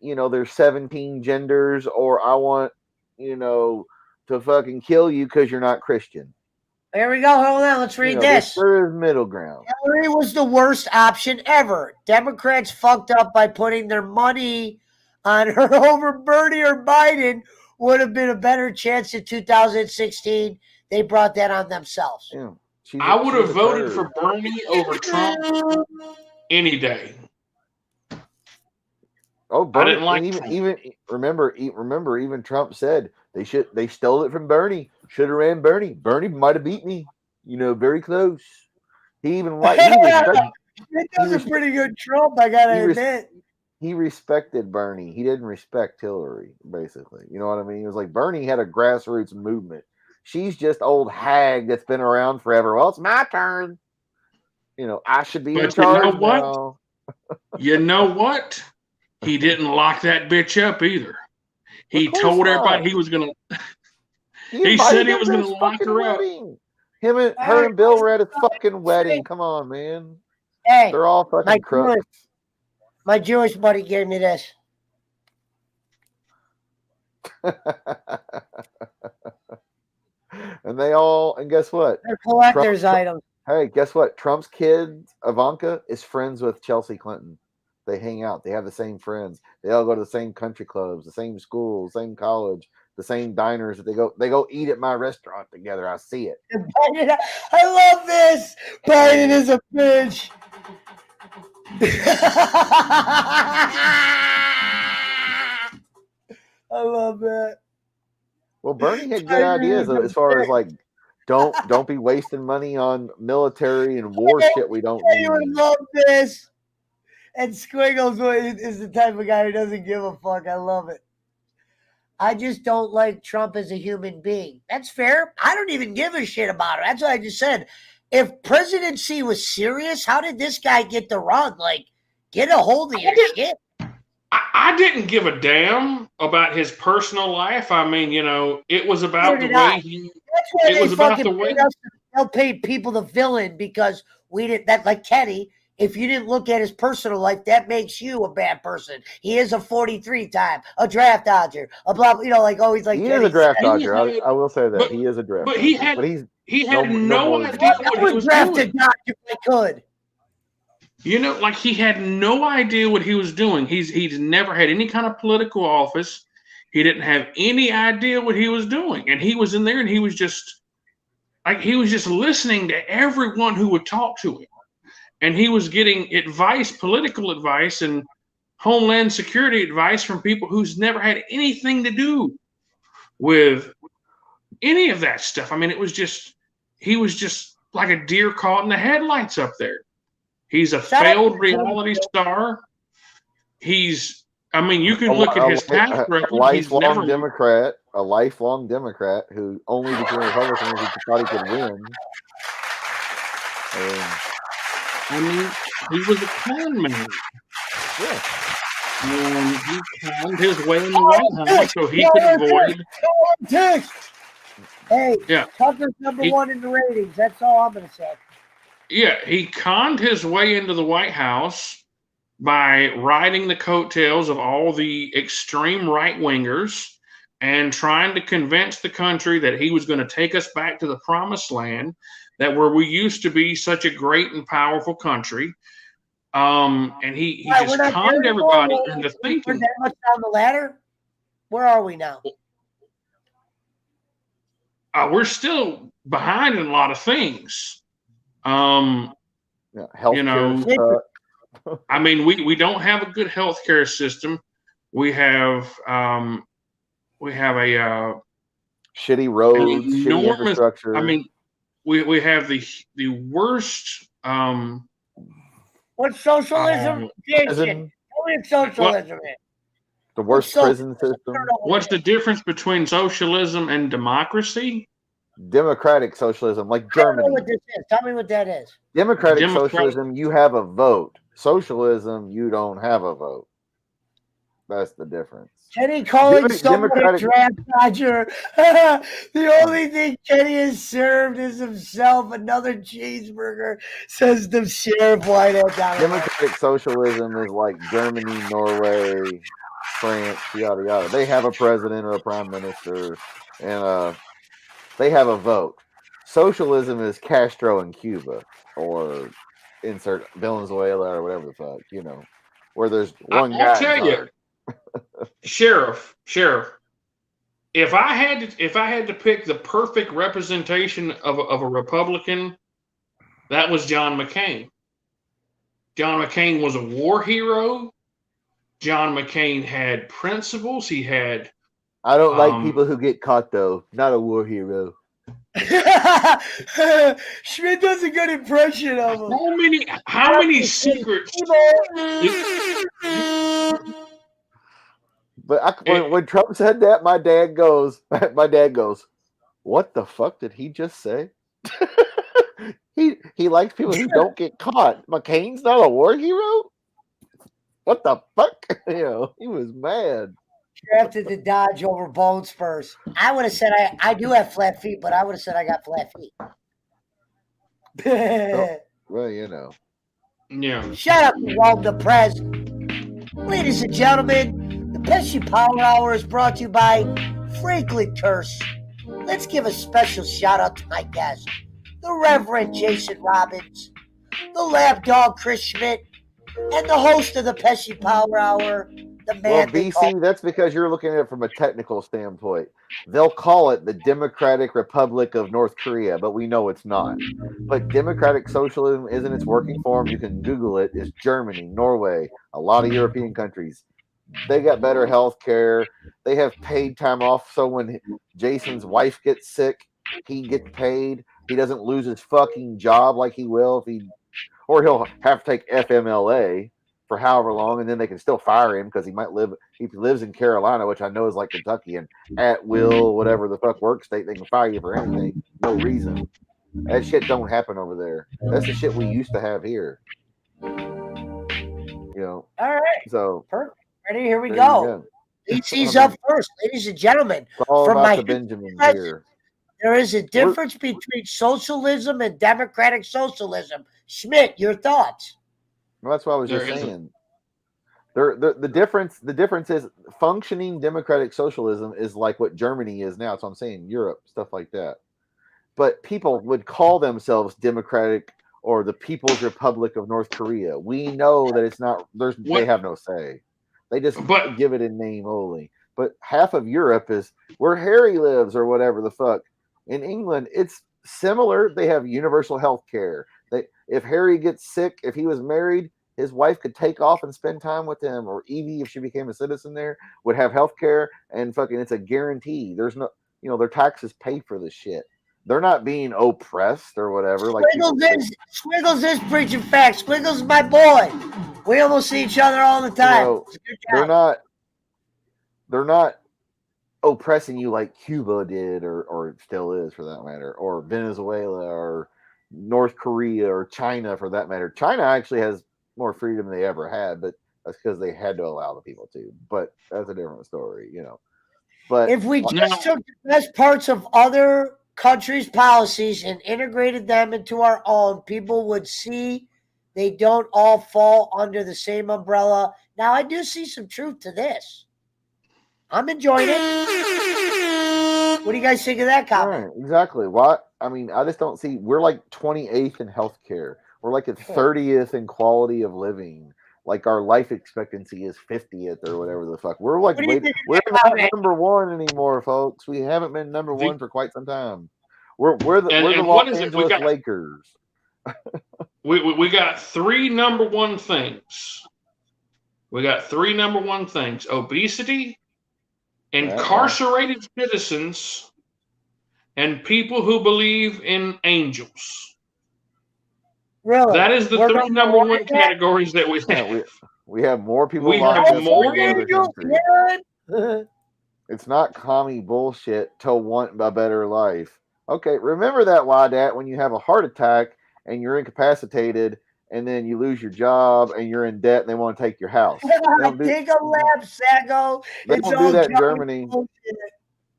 Speaker 4: there's 17 genders, or I want, to fucking kill you because you're not Christian.
Speaker 1: Here we go. Hold on. Let's read this.
Speaker 4: There is middle ground.
Speaker 1: Hillary was the worst option ever. Democrats fucked up by putting their money on her over Bernie or Biden. Would have been a better chance in 2016. They brought that on themselves.
Speaker 4: Yeah,
Speaker 3: I would have voted for Bernie over Trump any day.
Speaker 4: Oh, Bernie!
Speaker 3: I didn't like
Speaker 4: even remember, even Trump said they stole it from Bernie. Should have ran Bernie. Bernie might have beat me. Very close. He even liked.
Speaker 1: It does a pretty good Trump, I gotta admit.
Speaker 4: He respected Bernie. He didn't respect Hillary, basically. You know what I mean? It was like Bernie had a grassroots movement. She's just old hag that's been around forever. Well, it's my turn. I should be in charge.
Speaker 3: You know what?
Speaker 4: Now.
Speaker 3: You know what? He didn't lock that bitch up either. He told everybody he was going to. He said he was going to lock her up.
Speaker 4: Her and Bill were at a fucking wedding. Come on, man.
Speaker 1: Hey,
Speaker 4: they're all fucking crooks.
Speaker 1: My Jewish buddy gave me this.
Speaker 4: And guess what?
Speaker 1: They're collector's items.
Speaker 4: Hey, guess what? Trump's kid, Ivanka, is friends with Chelsea Clinton. They hang out. They have the same friends. They all go to the same country clubs, the same schools, same college, the same diners. They go eat at my restaurant together. I see it.
Speaker 1: I love this. Biden is a bitch. I love that.
Speaker 4: Well, Bernie had good ideas as far as like don't be wasting money on military and war shit we don't need.
Speaker 1: You would love this. And Squiggles is the type of guy who doesn't give a fuck. I love it. I just don't like Trump as a human being. That's fair. I don't even give a shit about it. That's what I just said. If presidency was serious, how did this guy get the run? Like, get a hold of your shit.
Speaker 3: I didn't give a damn about his personal life. I mean, it was about the way he.
Speaker 1: That's why
Speaker 3: it was about the way
Speaker 1: they'll pay people the villain because we didn't. That like Kenny. if you didn't look at his personal life, that makes you a bad person. He is a 43 time, a draft dodger, a blah, like always like
Speaker 4: He
Speaker 1: Kenny
Speaker 4: is a draft
Speaker 1: said.
Speaker 4: dodger.
Speaker 3: He had-
Speaker 4: I will say that
Speaker 3: but-
Speaker 4: he is a draft
Speaker 3: but
Speaker 4: dodger.
Speaker 3: he had-
Speaker 4: but he's
Speaker 3: He had no
Speaker 4: more than
Speaker 3: idea
Speaker 1: I
Speaker 3: what he
Speaker 1: would
Speaker 3: was
Speaker 1: draft
Speaker 3: doing.
Speaker 1: a dodger if I could.
Speaker 3: Like he had no idea what he was doing. He's never had any kind of political office. He didn't have any idea what he was doing, and he was in there, and he was just listening to everyone who would talk to him, and he was getting advice, political advice, and homeland security advice from people who's never had anything to do with any of that stuff. I mean, he was just like a deer caught in the headlights up there. He's a failed reality star. You can look at his tax record.
Speaker 4: A lifelong Democrat who only became a Republican because he thought he could win.
Speaker 3: He was a con man.
Speaker 4: Yeah.
Speaker 3: And he conned his way in the White House so he could avoid.
Speaker 1: Hey,
Speaker 3: Yeah.
Speaker 1: Tucker's number one in the ratings. That's all I'm going to say.
Speaker 3: Yeah, he conned his way into the White House by riding the coattails of all the extreme right-wingers and trying to convince the country that he was going to take us back to the promised land, that where we used to be such a great and powerful country. And he just conned everybody into thinking.
Speaker 1: We're that much down the ladder? Where are we now?
Speaker 3: We're still behind in a lot of things.
Speaker 4: Healthcare.
Speaker 3: We don't have a good healthcare system. We have a
Speaker 4: shitty roads, shitty infrastructure.
Speaker 3: We have the worst.
Speaker 1: What's socialism? Tell me what socialism is.
Speaker 4: The worst prison system.
Speaker 3: What's the difference between socialism and democracy?
Speaker 4: Democratic socialism, like Germany.
Speaker 1: I don't know what this is. Tell me what that is.
Speaker 4: Democratic socialism, you have a vote. Socialism, you don't have a vote. That's the difference.
Speaker 1: Kenny calling someone a draft dodger. The only thing Kenny has served is himself another cheeseburger, says the sheriff Whitehead.
Speaker 4: Democratic socialism is like Germany, Norway, France, yada yada. They have a president or a prime minister, and they have a vote. Socialism is Castro in Cuba, or insert Venezuela or whatever the fuck, where there's one guy.
Speaker 3: I'll tell you, Sheriff, if I had to pick the perfect representation of a Republican, that was John McCain. John McCain was a war hero. John McCain had principles. He had.
Speaker 4: I don't like people who get caught, though. Not a war hero.
Speaker 1: Schmidt does a good impression of him.
Speaker 3: How many secrets?
Speaker 4: But when Trump said that, my dad goes, "What the fuck did he just say?" He likes people who don't get caught. McCain's not a war hero. What the fuck? He was mad.
Speaker 1: Drafted to Dodge over Bone Spurs. I would have said I do have flat feet, but I would have said I got flat feet.
Speaker 4: Well,
Speaker 3: Yeah.
Speaker 1: Shut up, Rome the Prez. Ladies and gentlemen, the Pesci Power Hour is brought to you by Franklin Curse. Let's give a special shout out to my guest, the Reverend Jason Robbins, the lab dog Chris Schmidt, and the host of the Pesci Power Hour, the man.
Speaker 4: Well, BC, that's because you're looking at it from a technical standpoint. They'll call it the Democratic Republic of North Korea, but we know it's not. But democratic socialism isn't its working form. You can Google it. It's Germany, Norway, a lot of European countries. They got better health care. They have paid time off. So when Jason's wife gets sick, he gets paid. He doesn't lose his fucking job like he will or he'll have to take FMLA for however long, and then they can still fire him because he lives in Carolina, which I know is like Kentucky, and at will, whatever the fuck work state, they can fire you for anything, no reason. That shit don't happen over there. That's the shit we used to have here.
Speaker 1: All right.
Speaker 4: So
Speaker 1: perfect. Ready? Here we go. DC's up first, ladies and gentlemen.
Speaker 4: It's all
Speaker 1: From
Speaker 4: about the Benjamins here.
Speaker 1: There is a difference between socialism and democratic socialism. Schmidt, your thoughts?
Speaker 4: Well, that's what I was
Speaker 3: There
Speaker 4: just
Speaker 3: isn't.
Speaker 4: saying. The difference is functioning democratic socialism is like what Germany is now. So I'm saying Europe, stuff like that. But people would call themselves democratic or the People's Republic of North Korea. We know that it's not. They
Speaker 3: What?
Speaker 4: have no say. They just
Speaker 3: But
Speaker 4: give it a name only. But half of Europe is where Harry lives or whatever the fuck. In England, it's similar. They have universal health care. If Harry gets sick, if he was married, his wife could take off and spend time with him, or Evie, if she became a citizen there, would have health care, and fucking it's a guarantee. There's no, their taxes pay for this shit. They're not being oppressed or whatever. Like
Speaker 1: Squiggles is preaching facts. Squiggles is my boy. We almost see each other all the time.
Speaker 4: they're not oppressing you like Cuba did, or still is for that matter, or Venezuela, or North Korea, or China for that matter. China actually has more freedom than they ever had, but that's because they had to allow the people to. But that's a different story, But
Speaker 1: if we just took the best parts of other countries' policies and integrated them into our own, people would see they don't all fall under the same umbrella. Now, I do see some truth to this. I'm enjoying it. What do you guys think of that comment?
Speaker 4: right, exactly. What I mean, I just don't see. We're like 28th in healthcare. We're like at 30th in quality of living. Like our life expectancy is 50th or whatever the fuck. We're like, we're not number one anymore, folks. We haven't been number one for quite some time. We're the Los Angeles Lakers.
Speaker 3: we got three number one things. We got three number one things: obesity, incarcerated citizens, and people who believe in angels.
Speaker 1: Really?
Speaker 3: That is the three number one categories that we have.
Speaker 4: Yeah, we have more people.
Speaker 3: We have more
Speaker 1: angels.
Speaker 4: It's not commie bullshit to want a better life. Okay, remember that, Wadat, when you have a heart attack and you're incapacitated and then you lose your job and you're in debt and they want to take your house.
Speaker 1: Take a lap, Sago.
Speaker 4: They don't do that in Germany.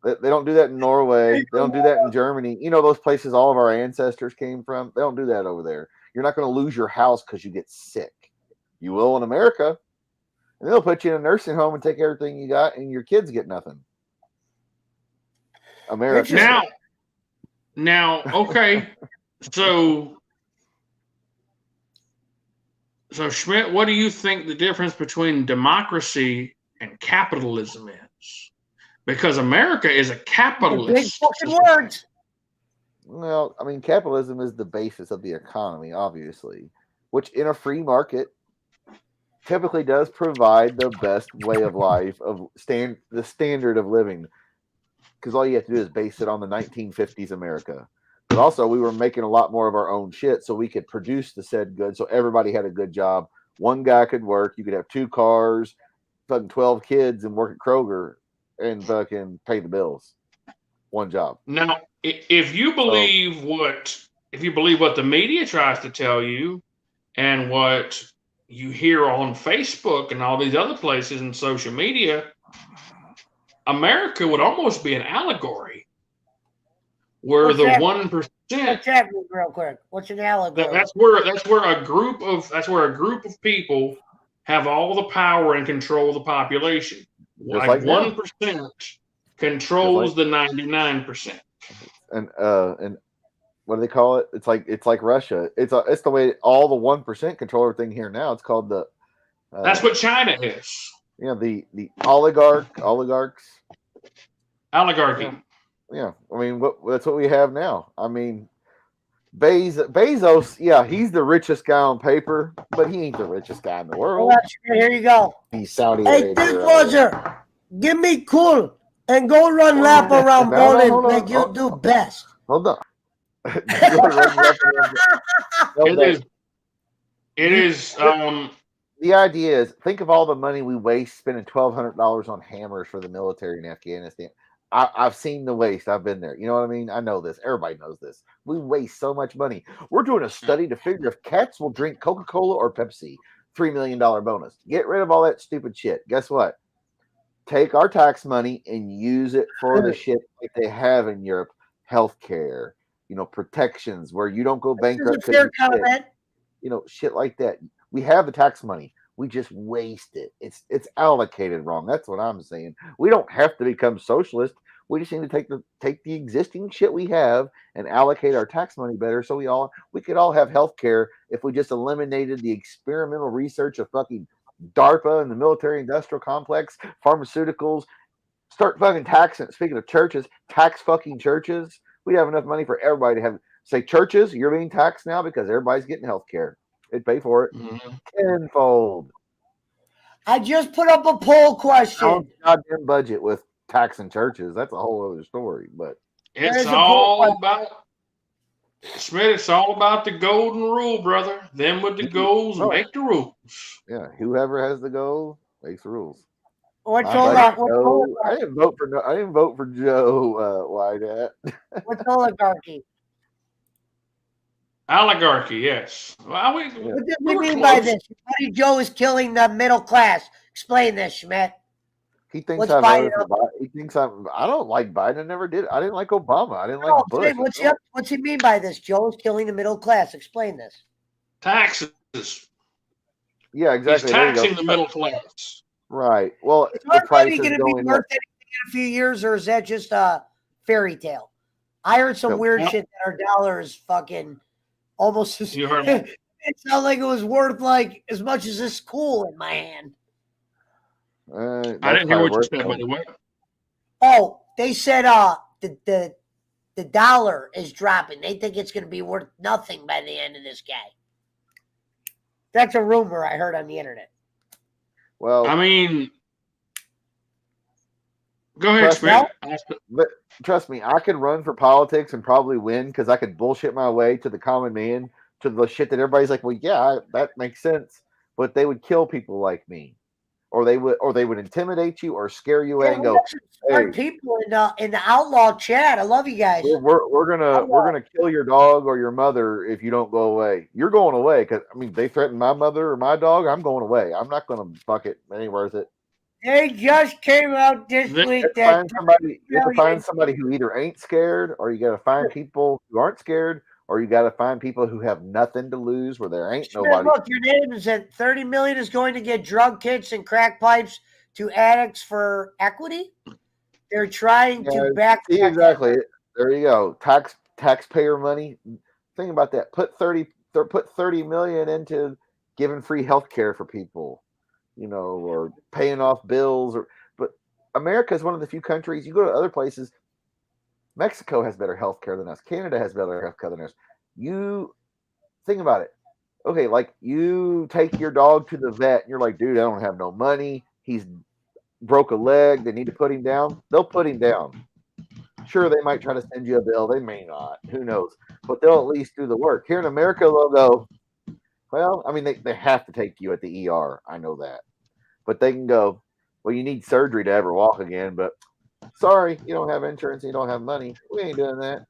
Speaker 4: They don't do that in Norway. They don't do that in Germany. Those places all of our ancestors came from? They don't do that over there. You're not going to lose your house because you get sick. You will in America. And they'll put you in a nursing home and take everything you got, and your kids get nothing. America.
Speaker 3: Now, okay. So Schmidt, what do you think the difference between democracy and capitalism is? Because America is a capitalist.
Speaker 1: Big fucking words.
Speaker 4: Well, I mean, capitalism is the basis of the economy, obviously, which in a free market typically does provide the best way of life, the standard of living, because all you have to do is base it on the 1950s America. But also, we were making a lot more of our own shit, so we could produce the said goods, so everybody had a good job. One guy could work. You could have 2 cars, fucking 12 kids, and work at Kroger and fucking pay the bills. One job.
Speaker 3: Now, if you believe what the media tries to tell you, and what you hear on Facebook and all these other places and social media, America would almost be an allegory where the 1%.
Speaker 1: What's that real quick? What's an allegory?
Speaker 3: That's where a group of people have all the power and control the population. Like 1% controls the 99%.
Speaker 4: And what do they call it? It's like Russia. It's the way all the 1% control everything here now. It's called the.
Speaker 3: That's what China is.
Speaker 4: The oligarchs.
Speaker 3: Oligarchy.
Speaker 4: Yeah, I mean, that's what we have now. I mean, Bezos, yeah, he's the richest guy on paper, but he ain't the richest guy in the world.
Speaker 1: Here you go.
Speaker 4: He's Saudi
Speaker 1: Arabia. Hey, Dishwasher, give me cool and go run lap around bowling like you do best.
Speaker 4: Hold on.
Speaker 3: It is.
Speaker 4: The idea is, think of all the money we waste spending $1,200 on hammers for the military in Afghanistan. I've seen the waste. I've been there. You know what I mean? I know this. Everybody knows this. We waste so much money. We're doing a study to figure if cats will drink Coca-Cola or Pepsi. $3 million bonus. Get rid of all that stupid shit. Guess what? Take our tax money and use it for the shit like they have in Europe. Healthcare, protections where you don't go bankrupt.
Speaker 1: Fair comment.
Speaker 4: Shit like that. We have the tax money. We just waste it. It's allocated wrong. That's what I'm saying. We don't have to become socialist. We just need to take the existing shit we have and allocate our tax money better, so we could all have health care if we just eliminated the experimental research of fucking DARPA and the military industrial complex, pharmaceuticals. Start fucking taxing. Speaking of churches, tax fucking churches. We have enough money for everybody to have. Say churches, you're being taxed now because everybody's getting health care. They'd pay for it tenfold.
Speaker 1: I just put up a poll question.
Speaker 4: Goddamn budget with taxing churches. That's a whole other story. But
Speaker 3: it's all about Smith. It's all about the golden rule, brother. Them with the goals make the rules.
Speaker 4: Yeah, whoever has the goal makes the rules.
Speaker 1: What's
Speaker 4: I didn't vote for Joe Wydat.
Speaker 1: What's oligarchy?
Speaker 3: Oligarchy, yes. Well,
Speaker 1: what do we mean by this? Buddy Joe is killing the middle class. Explain this, Schmidt.
Speaker 4: He thinks I don't like Biden. I never did. I didn't like Obama. I didn't like Bush.
Speaker 1: What's he mean by this? Joe is killing the middle class. Explain this.
Speaker 3: Taxes.
Speaker 4: Yeah, exactly.
Speaker 3: He's taxing the middle class.
Speaker 4: Right. Well,
Speaker 1: is the price is going to be worth anything in a few years, or is that just a fairy tale? I heard some weird shit that our dollar is fucking almost.
Speaker 3: You heard me?
Speaker 1: It sounded like it was worth like as much as this cool in my hand.
Speaker 3: I didn't hear what you said, by the way.
Speaker 1: Oh, they said the dollar is dropping. They think it's going to be worth nothing by the end of this guy. That's a rumor I heard on the internet.
Speaker 4: Well,
Speaker 3: I mean, go ahead, Smith.
Speaker 4: But trust me, I could run for politics and probably win because I could bullshit my way to the common man, to the shit that everybody's like, well, yeah, that makes sense. But they would kill people like me, or they would intimidate you or scare you away and go,
Speaker 1: hey, people in the outlaw chat. I love you guys.
Speaker 4: We're gonna kill your dog or your mother if you don't go away. You're going away because they threatened my mother or my dog. I'm going away. I'm not gonna fuck it. It ain't worth it.
Speaker 1: They just came out this week
Speaker 4: you have to find somebody who either ain't scared, or you got to find people who aren't scared, or you got to find people who have nothing to lose where there ain't nobody.
Speaker 1: Look, your name is at 30 million is going to get drug kits and crack pipes to addicts for equity. They're trying to back.
Speaker 4: Exactly. There you go. Taxpayer money. Think about that. Put 30 million into giving free health care for people, or paying off bills. But America is one of the few countries. You go to other places. Mexico has better health care than us. Canada has better health care than us. You think about it. Okay, like you take your dog to the vet and you're like, dude, I don't have no money. He's broke a leg. They need to put him down. They'll put him down. Sure, they might try to send you a bill. They may not. Who knows? But they'll at least do the work. Here in America, they'll go, well, they have to take you at the ER. I know that. But they can go, well, you need surgery to ever walk again, but sorry, you don't have insurance, you don't have money. We ain't doing that.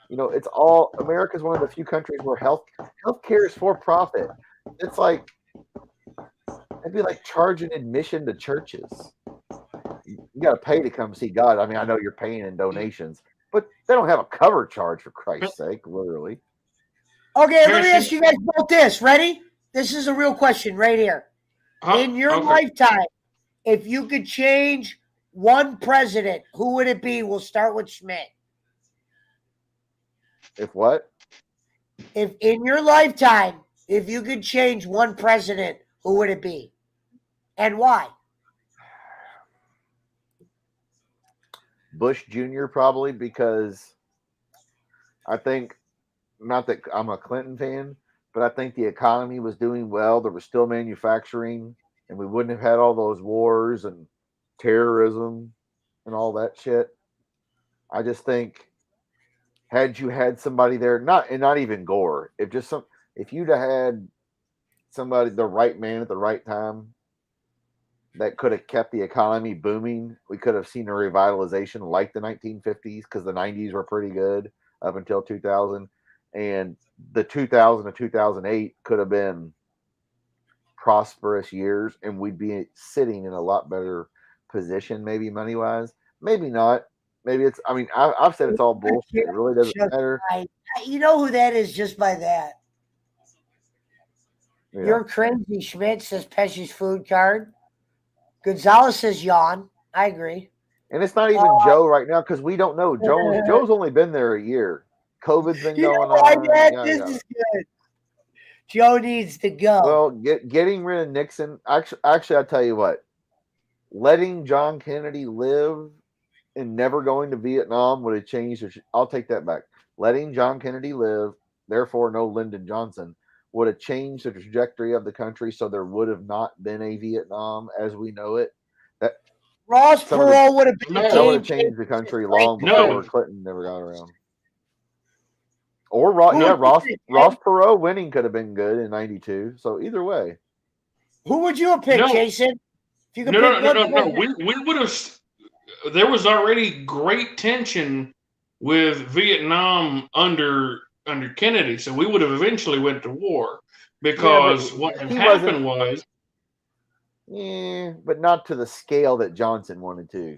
Speaker 4: It's all America's one of the few countries where healthcare is for profit. It's like it'd be like charging admission to churches. You got to pay to come see God. I know you're paying in donations, but they don't have a cover charge, for Christ's sake, literally.
Speaker 1: Okay, let me ask you guys about this. Ready? This is a real question right here. In your lifetime, if you could change one president, who would it be? We'll start with Schmidt.
Speaker 4: If what?
Speaker 1: If in your lifetime, if you could change one president, who would it be? And why?
Speaker 4: Bush Jr. probably, because I think, not that I'm a Clinton fan, but I think the economy was doing well. There was still manufacturing, and we wouldn't have had all those wars and terrorism and all that shit. I just think had you had somebody there, not even Gore, if you'd have had somebody, the right man at the right time, that could have kept the economy booming, we could have seen a revitalization like the 1950s, because the 90s were pretty good up until 2000, and the 2000 to 2008 could have been prosperous years, and we'd be sitting in a lot better position, maybe money wise, maybe not. Maybe it's. I've said it's all bullshit. It really doesn't matter.
Speaker 1: You know who that is just by that.
Speaker 4: Yeah.
Speaker 1: You're crazy, Schmidt, says Pesci's food card. Gonzalez says yawn. I agree.
Speaker 4: And it's not even Joe right now because we don't know. Joe's only been there a year. COVID's been
Speaker 1: You know
Speaker 4: going
Speaker 1: why,
Speaker 4: on.
Speaker 1: Dad?
Speaker 4: yada,
Speaker 1: This
Speaker 4: yada.
Speaker 1: is good. Joe needs to go.
Speaker 4: Well, getting rid of Nixon. Actually, I'll tell you what. Letting John Kennedy live and never going to Vietnam would have changed. I'll take that back. Letting John Kennedy live, therefore no Lyndon Johnson, would have changed the trajectory of the country. So there would have not been a Vietnam as we know it. That
Speaker 1: Ross Perot would have been
Speaker 3: No.
Speaker 1: a
Speaker 4: that would
Speaker 1: game
Speaker 4: have changed the country long
Speaker 3: No.
Speaker 4: before Clinton never got around. Or Ross Perot winning could have been good in '92. So either way,
Speaker 1: Who would you have picked,
Speaker 3: No.
Speaker 1: Jason? If you could
Speaker 3: No.
Speaker 1: pick one president.
Speaker 3: We would have. There was already great tension with Vietnam under Kennedy, so we would have eventually went to war because what had happened was.
Speaker 4: yeah, but not to the scale that Johnson wanted to.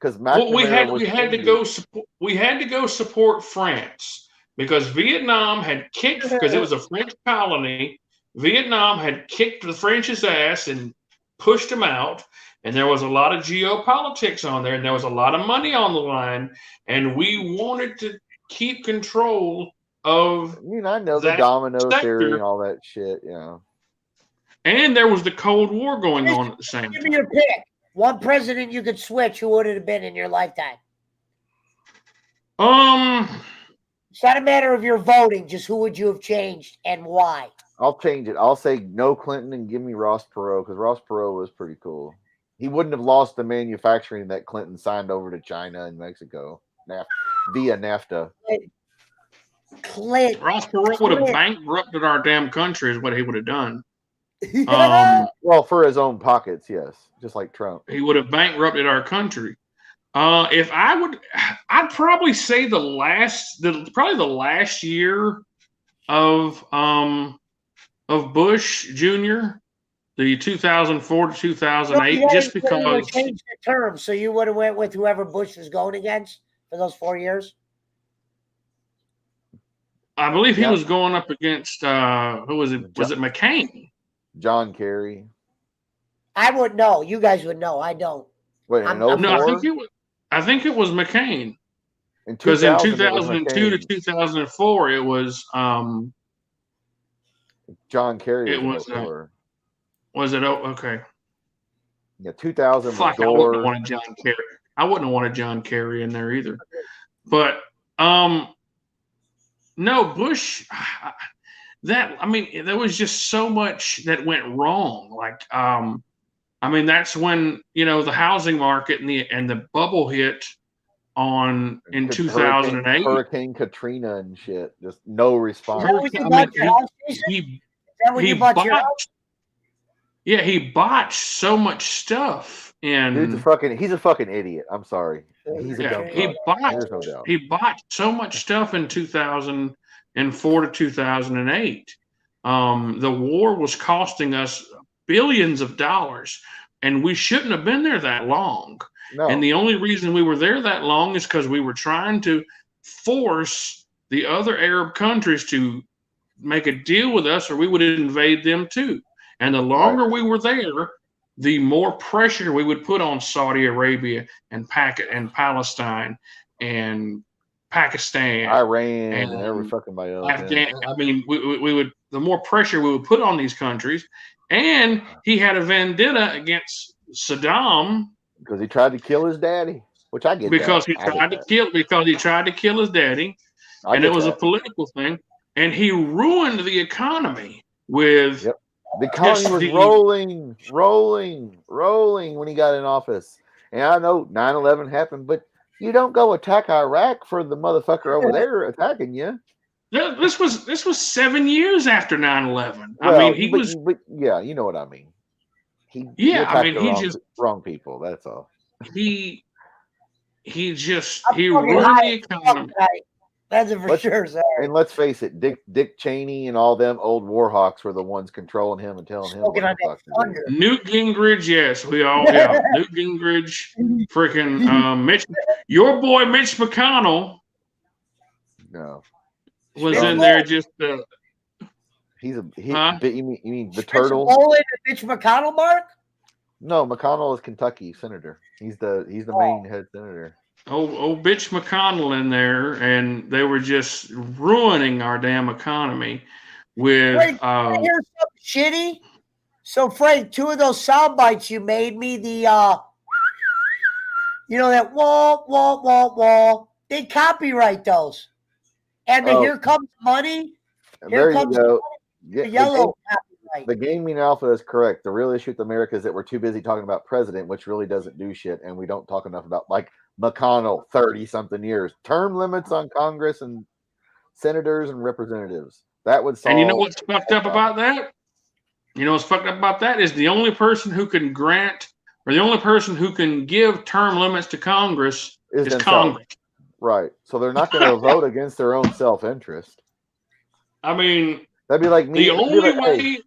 Speaker 4: Because
Speaker 3: We had to go support France because Vietnam had kicked because it was a French colony. Vietnam had kicked the French's ass and pushed them out, and there was a lot of geopolitics on there, and there was a lot of money on the line, and we wanted to keep control of.
Speaker 4: I know the domino theory and all that shit.
Speaker 3: And there was the Cold War going on at the same
Speaker 1: Give
Speaker 3: time.
Speaker 1: me your pick. One president you could switch. Who would it have been in your lifetime? It's not a matter of your voting. Just who would you have changed and why?
Speaker 4: I'll change it. I'll say no Clinton and give me Ross Perot because Ross Perot was pretty cool. He wouldn't have lost the manufacturing that Clinton signed over to China and Mexico via NAFTA.
Speaker 1: Clinton.
Speaker 3: Ross Perot would have bankrupted our damn country is what he would have done.
Speaker 4: Well, for his own pockets, yes, just like Trump.
Speaker 3: He would have bankrupted our country. If I would, I'd probably say probably the last year of Bush Jr., the 2004 to 2008, just because
Speaker 1: you changed the term, so you would have went with whoever Bush was going against for those 4 years.
Speaker 3: I believe he was going up against who was it? Was it McCain?
Speaker 4: John Kerry.
Speaker 1: I would know. You guys would know. I don't.
Speaker 4: Wait,
Speaker 3: no, I think it was McCain. Because in 2002 to 2004, it was
Speaker 4: John Kerry.
Speaker 3: It was. Was it? Oh, okay.
Speaker 4: Yeah, 2000 was
Speaker 3: Gore. I wouldn't have wanted John Kerry. I wouldn't have wanted John Kerry in there either. But no, Bush. There was just so much that went wrong. Like, that's when the housing market and the bubble hit in 2008.
Speaker 4: Hurricane Katrina and shit. Just no response.
Speaker 3: He botched so much stuff. And
Speaker 4: he's a fucking idiot. I'm sorry. He's a dumb fuck.
Speaker 3: He botched so much stuff in 2004 to 2008. The war was costing us billions of dollars, and we shouldn't have been there that long.
Speaker 4: No.
Speaker 3: And the only reason we were there that long is because we were trying to force the other Arab countries to make a deal with us, or we would invade them too. And the longer we were there, the more pressure we would put on Saudi Arabia and Palestine and Pakistan,
Speaker 4: Iran, and every fucking body else.
Speaker 3: We would. The more pressure we would put on these countries, and he had a vendetta against Saddam
Speaker 4: because he tried to kill his daddy, which I get.
Speaker 3: Because he tried to kill his daddy, and it was a political thing, and he ruined the economy with.
Speaker 4: Yep. The economy was rolling when he got in office. And I know 9/11 happened, but you don't go attack Iraq for the motherfucker over there attacking you.
Speaker 3: This was 7 years after 9/11.
Speaker 4: Well, yeah, you know what I mean. He wrong people. That's all.
Speaker 3: He ruined the economy.
Speaker 1: That's for sure, sir.
Speaker 4: And let's face it, Dick Cheney and all them old war hawks were the ones controlling him and telling him what the fuck to do.
Speaker 3: Newt Gingrich, yes, Newt Gingrich, freaking Mitch, your boy Mitch McConnell.
Speaker 4: No,
Speaker 3: was in there just. Huh?
Speaker 4: You mean the
Speaker 1: Rich
Speaker 4: turtle?
Speaker 1: Poland and Mitch McConnell, Mark?
Speaker 4: No, McConnell is Kentucky senator. He's the main head senator.
Speaker 3: Old bitch McConnell in there, and they were just ruining our damn economy with.
Speaker 1: Frank, here's something shitty. So, Frank, 2 of those sound bites you made me, that wall. They copyright those. And the Here Comes Money.
Speaker 4: There you go.
Speaker 1: The yellow copyright.
Speaker 4: The gaming alpha is correct. The real issue with America is that we're too busy talking about president, which really doesn't do shit, and we don't talk enough about like McConnell, 30-something years, term limits on Congress and senators and representatives. That would solve.
Speaker 3: And you know what's fucked up about that? You know what's fucked up about that is the only person who can grant or the only person who can give term limits to Congress is Congress.
Speaker 4: Right. So they're not going to vote against their own self-interest.
Speaker 3: I mean,
Speaker 4: that'd be like me.
Speaker 3: The only way.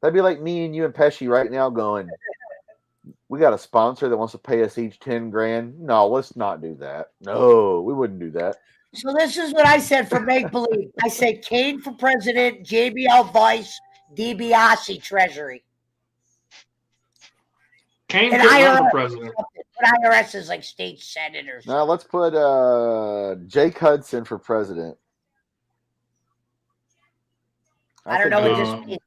Speaker 4: That'd be like me and you and Pesci right now going, we got a sponsor that wants to pay us each 10 grand. No, let's not do that. No, we wouldn't do that.
Speaker 1: So this is what I said for make believe. I said Kane for president, JBL vice, DiBiase treasury.
Speaker 3: Kane could run for president.
Speaker 1: But IRS is like state senators.
Speaker 4: Now let's put Jake Hudson for president.
Speaker 1: I don't know what this means.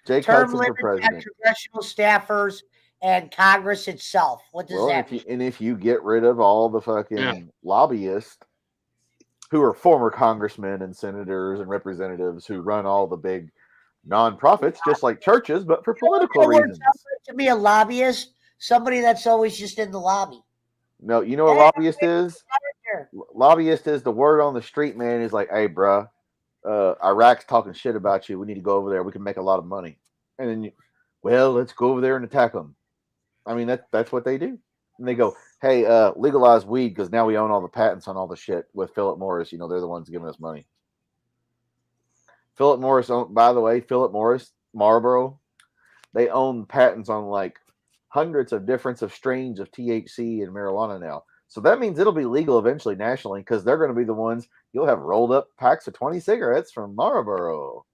Speaker 4: Jake
Speaker 1: Term
Speaker 4: Hudson for president.
Speaker 1: Congressional staffers and Congress itself. What does that mean?
Speaker 4: And if you get rid of all the fucking lobbyists who are former congressmen and senators and representatives who run all the big nonprofits, just like churches, but for political reasons.
Speaker 1: To be a lobbyist, somebody that's always just in the lobby.
Speaker 4: No, you know what a lobbyist is? Lobbyist is the word on the street, man, is like, hey, bruh, Iraq's talking shit about you. We need to go over there. We can make a lot of money. And then, let's go over there and attack them. I mean, that's what they do. And they go, hey, legalize weed because now we own all the patents on all the shit with Philip Morris. You know, they're the ones giving us money. Philip Morris, by the way, Philip Morris, Marlboro, they own patents on like hundreds of different strains of THC and marijuana now. So that means it'll be legal eventually nationally because they're going to be the ones you'll have rolled up packs of 20 cigarettes from Marlboro.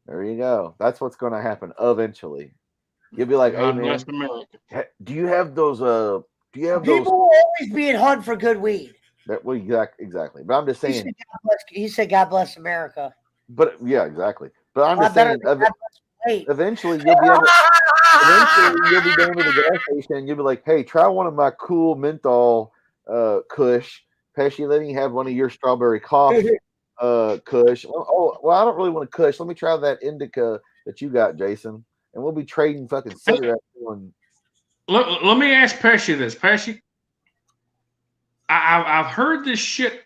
Speaker 4: There you go. That's what's going to happen eventually. You'll be like, hey, man, do you have those?
Speaker 1: People will always be in hunt for good weed.
Speaker 4: Well, exactly. But I'm just saying.
Speaker 1: He said, God bless America.
Speaker 4: But yeah, exactly. But I'm just saying, eventually you'll be going to the gas station and you'll be like, hey, try one of my cool menthol Kush. Pesci, let me have one of your strawberry coffee Kush. Oh, well, I don't really want a Kush. Let me try that indica that you got, Jason. And we'll be trading fucking cigarettes.
Speaker 3: Let me ask Pesci this. Pesci, I've heard this shit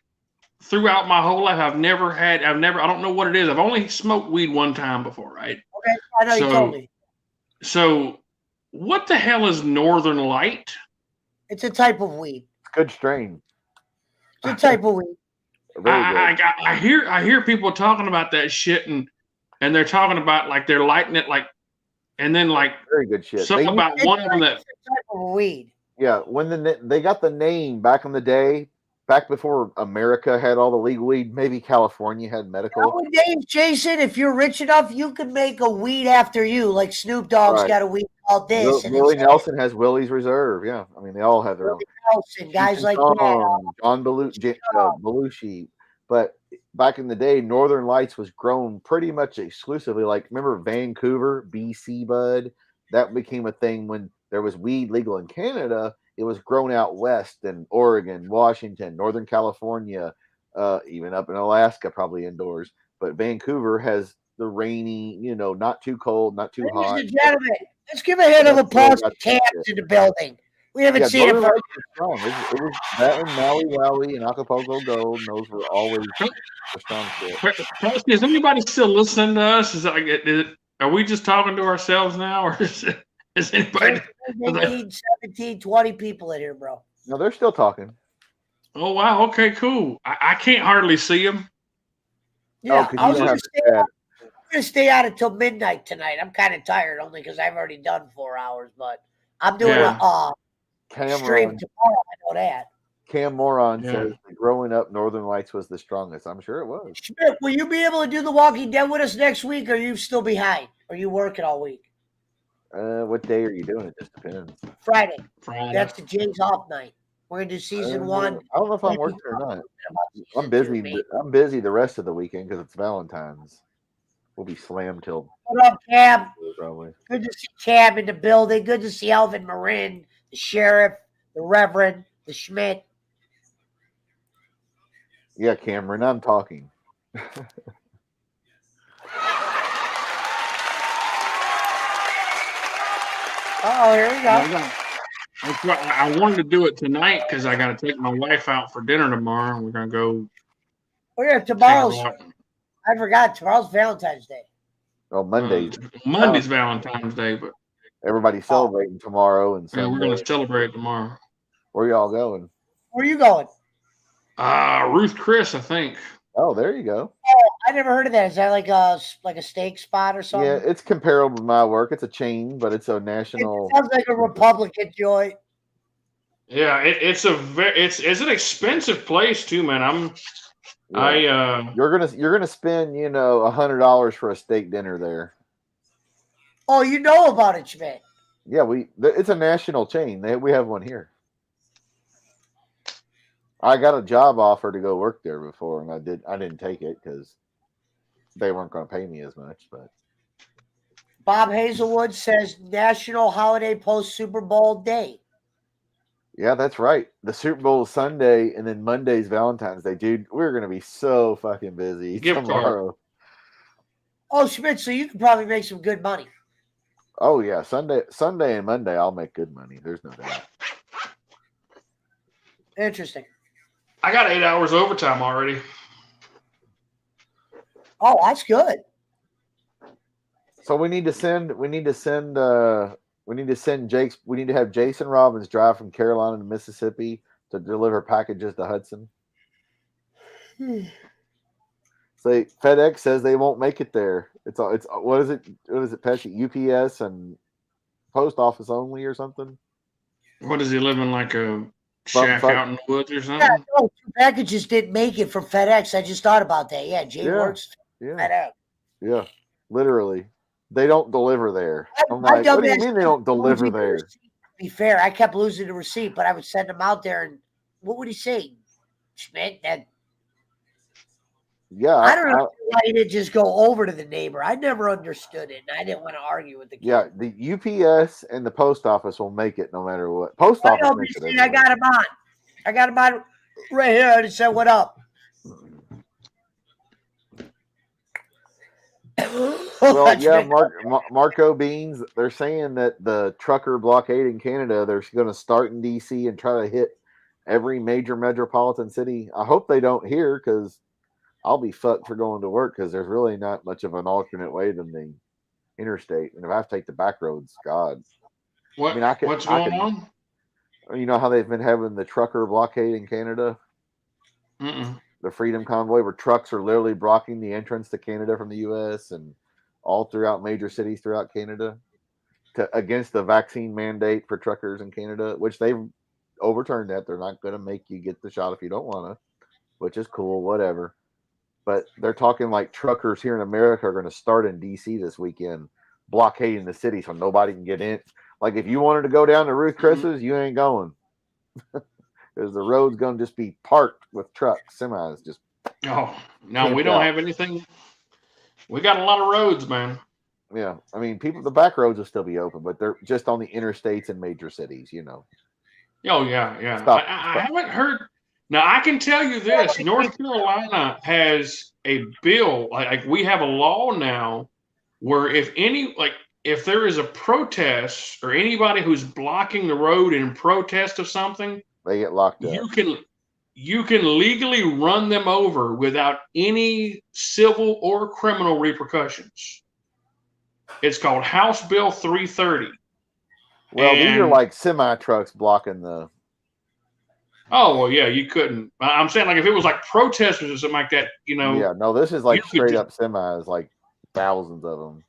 Speaker 3: throughout my whole life. I don't know what it is. I've only smoked weed one time before, right?
Speaker 1: Okay, I know you told me.
Speaker 3: So, what the hell is Northern Light?
Speaker 1: It's a type of weed.
Speaker 4: It's a good strain.
Speaker 1: It's a type of weed.
Speaker 3: I hear people talking about that shit and they're talking about like they're lighting it like, and then like
Speaker 4: very good shit.
Speaker 3: Something about one of them that
Speaker 1: type of weed.
Speaker 4: Yeah, when they got the name back in the day, back before America had all the legal weed, maybe California had medical.
Speaker 1: Nowadays, Jason, if you're rich enough, you can make a weed after you. Like Snoop Dogg's got a weed called this.
Speaker 4: Willie Nelson has Willie's Reserve. Yeah, I mean they all have their own.
Speaker 1: Nelson, guys like that.
Speaker 4: John Belushi. But back in the day, Northern Lights was grown pretty much exclusively. Like, remember Vancouver, BC, bud? That became a thing when there was weed legal in Canada. It was grown out west in Oregon, Washington, Northern California, even up in Alaska, probably indoors. But Vancouver has the rainy, not too cold, not too hot.
Speaker 1: Ladies and gentlemen, let's give a hand of applause to Camps in the building. We haven't seen it for.
Speaker 4: It was that and Maui Wowie and Acapulco Gold. And those were always the strong shit.
Speaker 3: Is anybody still listening to us? Are we just talking to ourselves now, or is anybody?
Speaker 1: 18, 17, 20 people in here, bro.
Speaker 4: No, they're still talking.
Speaker 3: Oh wow! Okay, cool. I can't hardly see them.
Speaker 1: Yeah, I'm gonna stay out until midnight tonight. I'm kind of tired, only because I've already done 4 hours, but I'm doing a stream tomorrow. I know that.
Speaker 4: Cam Moron
Speaker 3: Yeah.
Speaker 4: says that growing up, Northern Lights was the strongest. I'm sure it was.
Speaker 1: Schmidt, will you be able to do The Walking Dead with us next week, or are you still behind? Are you working all week?
Speaker 4: What day are you doing? It just depends.
Speaker 1: Friday.
Speaker 3: Friday.
Speaker 1: That's the James off night. We're gonna do season 1.
Speaker 4: I don't know if I'm working or not. I'm busy. I'm busy the rest of the weekend because it's Valentine's. We'll be slammed till
Speaker 1: What up, Cab?
Speaker 4: probably.
Speaker 1: Good to see Cab in the building. Good to see Alvin Marin, the sheriff, the Reverend, the Schmidt.
Speaker 4: Yeah, Cameron, I'm talking.
Speaker 1: Oh, here we go.
Speaker 3: That's what I wanted to do it tonight because I got to take my wife out for dinner tomorrow. We're gonna go.
Speaker 1: Oh yeah, tomorrow's. I forgot. Tomorrow's Valentine's Day.
Speaker 4: Oh, Monday's.
Speaker 3: Monday's Valentine's Day, but
Speaker 4: everybody's celebrating tomorrow and Sunday.
Speaker 3: Yeah, we're gonna celebrate tomorrow.
Speaker 4: Where y'all going?
Speaker 1: Where are you going?
Speaker 3: Ruth Chris, I think.
Speaker 4: Oh, there you go.
Speaker 1: Oh, I never heard of that. Is that like a steak spot or something?
Speaker 4: Yeah, it's comparable to my work. It's a chain, but it's a national.
Speaker 1: It sounds like a Republican joint.
Speaker 3: Yeah, it's an expensive place too, man.
Speaker 4: You're gonna spend $100 for a steak dinner there.
Speaker 1: Oh, you know about it, Schmidt.
Speaker 4: Yeah, it's a national chain. We have one here. I got a job offer to go work there before, and I didn't take it because they weren't going to pay me as much. But
Speaker 1: Bob Hazelwood says National Holiday Post Super Bowl Day.
Speaker 4: Yeah, that's right. The Super Bowl is Sunday, and then Monday's Valentine's Day. Dude, we're going to be so fucking busy tomorrow.
Speaker 1: Oh, Schmidt, so you can probably make some good money.
Speaker 4: Oh, yeah. Sunday and Monday, I'll make good money. There's no doubt.
Speaker 1: Interesting.
Speaker 3: I got 8 hours overtime already.
Speaker 1: Oh, that's good.
Speaker 4: So we need to have Jason Robbins drive from Carolina to Mississippi to deliver packages to Hudson. Say FedEx says they won't make it there. It's what is it, Pesci? UPS and post office only or something?
Speaker 3: What is he living like a shack out in the woods or something?
Speaker 1: Yeah, no, 2 packages didn't make it from FedEx. I just thought about that. Yeah, Jay works FedEx.
Speaker 4: Yeah, literally. They don't deliver there. I'm like, what do you mean they don't deliver there?
Speaker 1: To be fair, I kept losing the receipt, but I would send them out there, and what would he say, Schmidt? I don't know why he didn't just go over to the neighbor. I never understood it, and I didn't want to argue with the kid.
Speaker 4: Yeah, the UPS and the post office will make it no matter what. Post office makes it.
Speaker 1: I got him on. I got him on right here. I just said, "What up?"
Speaker 4: Well, yeah, Marco Beans. They're saying that the trucker blockade in Canada, they're going to start in DC and try to hit every major metropolitan city. I hope they don't here because I'll be fucked for going to work because there's really not much of an alternate way than the interstate. And if I have to take the back roads, God.
Speaker 3: What's going on?
Speaker 4: You know how they've been having the trucker blockade in Canada? The Freedom Convoy, where trucks are literally blocking the entrance to Canada from the U.S. and all throughout major cities throughout Canada against the vaccine mandate for truckers in Canada, which they've overturned that. They're not going to make you get the shot if you don't want to, which is cool, whatever. But they're talking like truckers here in America are going to start in D.C. this weekend, blockading the city so nobody can get in. Like if you wanted to go down to Ruth Chris's, you ain't going. Because the road's going to just be parked with trucks, semis. Just
Speaker 3: no, we don't have anything. We got a lot of roads, man.
Speaker 4: Yeah, I mean, the back roads will still be open, but they're just on the interstates in major cities,
Speaker 3: Oh yeah. I haven't heard. Now I can tell you this: North Carolina has a bill. Like we have a law now, where if there is a protest or anybody who's blocking the road in protest of something,
Speaker 4: they get locked up.
Speaker 3: You can legally run them over without any civil or criminal repercussions. It's called House Bill 330.
Speaker 4: Well, these are like semi trucks blocking the.
Speaker 3: Oh well, yeah, you couldn't. I'm saying like if it was like protesters or something like that,
Speaker 4: Yeah, no, this is like straight up semis, like thousands of them.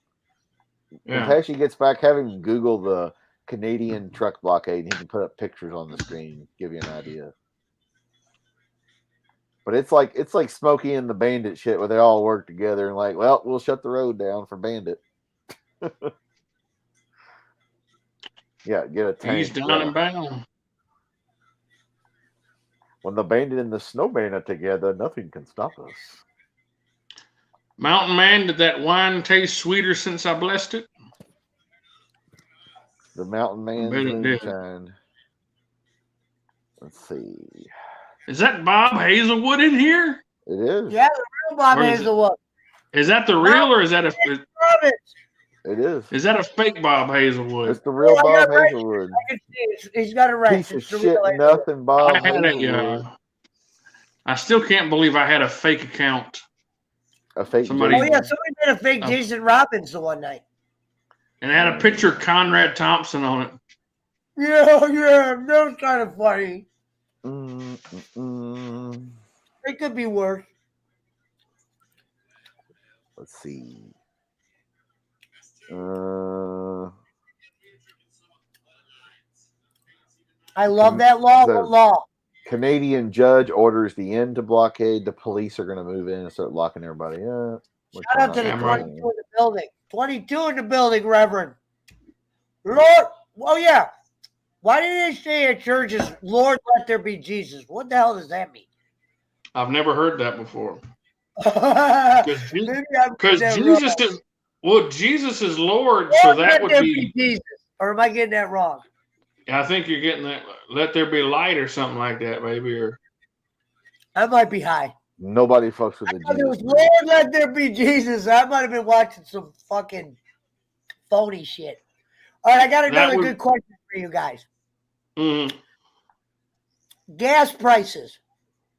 Speaker 4: Yeah. When Pesci gets back, have him Google the Canadian truck blockade, and he can put up pictures on the screen, give you an idea. But it's like Smokey and the Bandit shit where they all work together and like, well, we'll shut the road down for Bandit. Yeah, get a tank.
Speaker 3: He's down and bound.
Speaker 4: When the Bandit and the Snowman are together, nothing can stop us.
Speaker 3: Mountain Man, did that wine taste sweeter since I blessed it?
Speaker 4: The Mountain Man's
Speaker 3: bet it did.
Speaker 4: moonshine. Let's see.
Speaker 3: Is that Bob Hazelwood in here?
Speaker 4: It is.
Speaker 1: Yeah, the real Bob
Speaker 3: Or is it-
Speaker 1: Hazelwood.
Speaker 3: Is that the real or is that
Speaker 1: Robbins.
Speaker 4: It is.
Speaker 3: is that a fake Bob Hazelwood?
Speaker 4: It's the real
Speaker 1: Yeah, I
Speaker 4: Bob
Speaker 1: got it right.
Speaker 4: Hazelwood.
Speaker 1: I can see it. He's got it right.
Speaker 4: Piece of
Speaker 1: It's the
Speaker 4: shit,
Speaker 1: real
Speaker 4: nothing Bob
Speaker 3: I had it,
Speaker 4: Hazelwood.
Speaker 3: I still can't believe I had a fake account.
Speaker 4: A fake
Speaker 3: Somebody-
Speaker 1: Oh
Speaker 4: Jason.
Speaker 1: yeah, somebody made a fake
Speaker 3: Oh.
Speaker 1: Jason Robbins the one night.
Speaker 3: And it had a picture of Conrad Thompson on it.
Speaker 1: Yeah, that was kind of funny. It could be worse.
Speaker 4: Let's see.
Speaker 1: I love that law.
Speaker 4: The-
Speaker 1: What law?
Speaker 4: Canadian judge orders the end to blockade. The police are going to move in and start locking everybody up.
Speaker 1: Shout out to the
Speaker 3: I'm right.
Speaker 1: 22 in the building. 22 in the building, Reverend. Lord, oh yeah. Why did they say at churches, Lord, let there be Jesus? What the hell does that mean?
Speaker 3: I've never heard that before.
Speaker 1: Because
Speaker 3: Because Jesus is Jesus is Lord, so that would be.
Speaker 1: Jesus. Or am I getting that wrong?
Speaker 3: I think you're getting that. Let there be light or something like that, maybe. Or
Speaker 1: I might be high.
Speaker 4: Nobody fucks with
Speaker 1: I
Speaker 4: the
Speaker 1: thought it was
Speaker 4: Jesus.
Speaker 1: Lord, let there be Jesus. I might have been watching some fucking phony shit. All right, I got another
Speaker 3: would-
Speaker 1: good question for you guys.
Speaker 3: mm,
Speaker 1: Gas prices.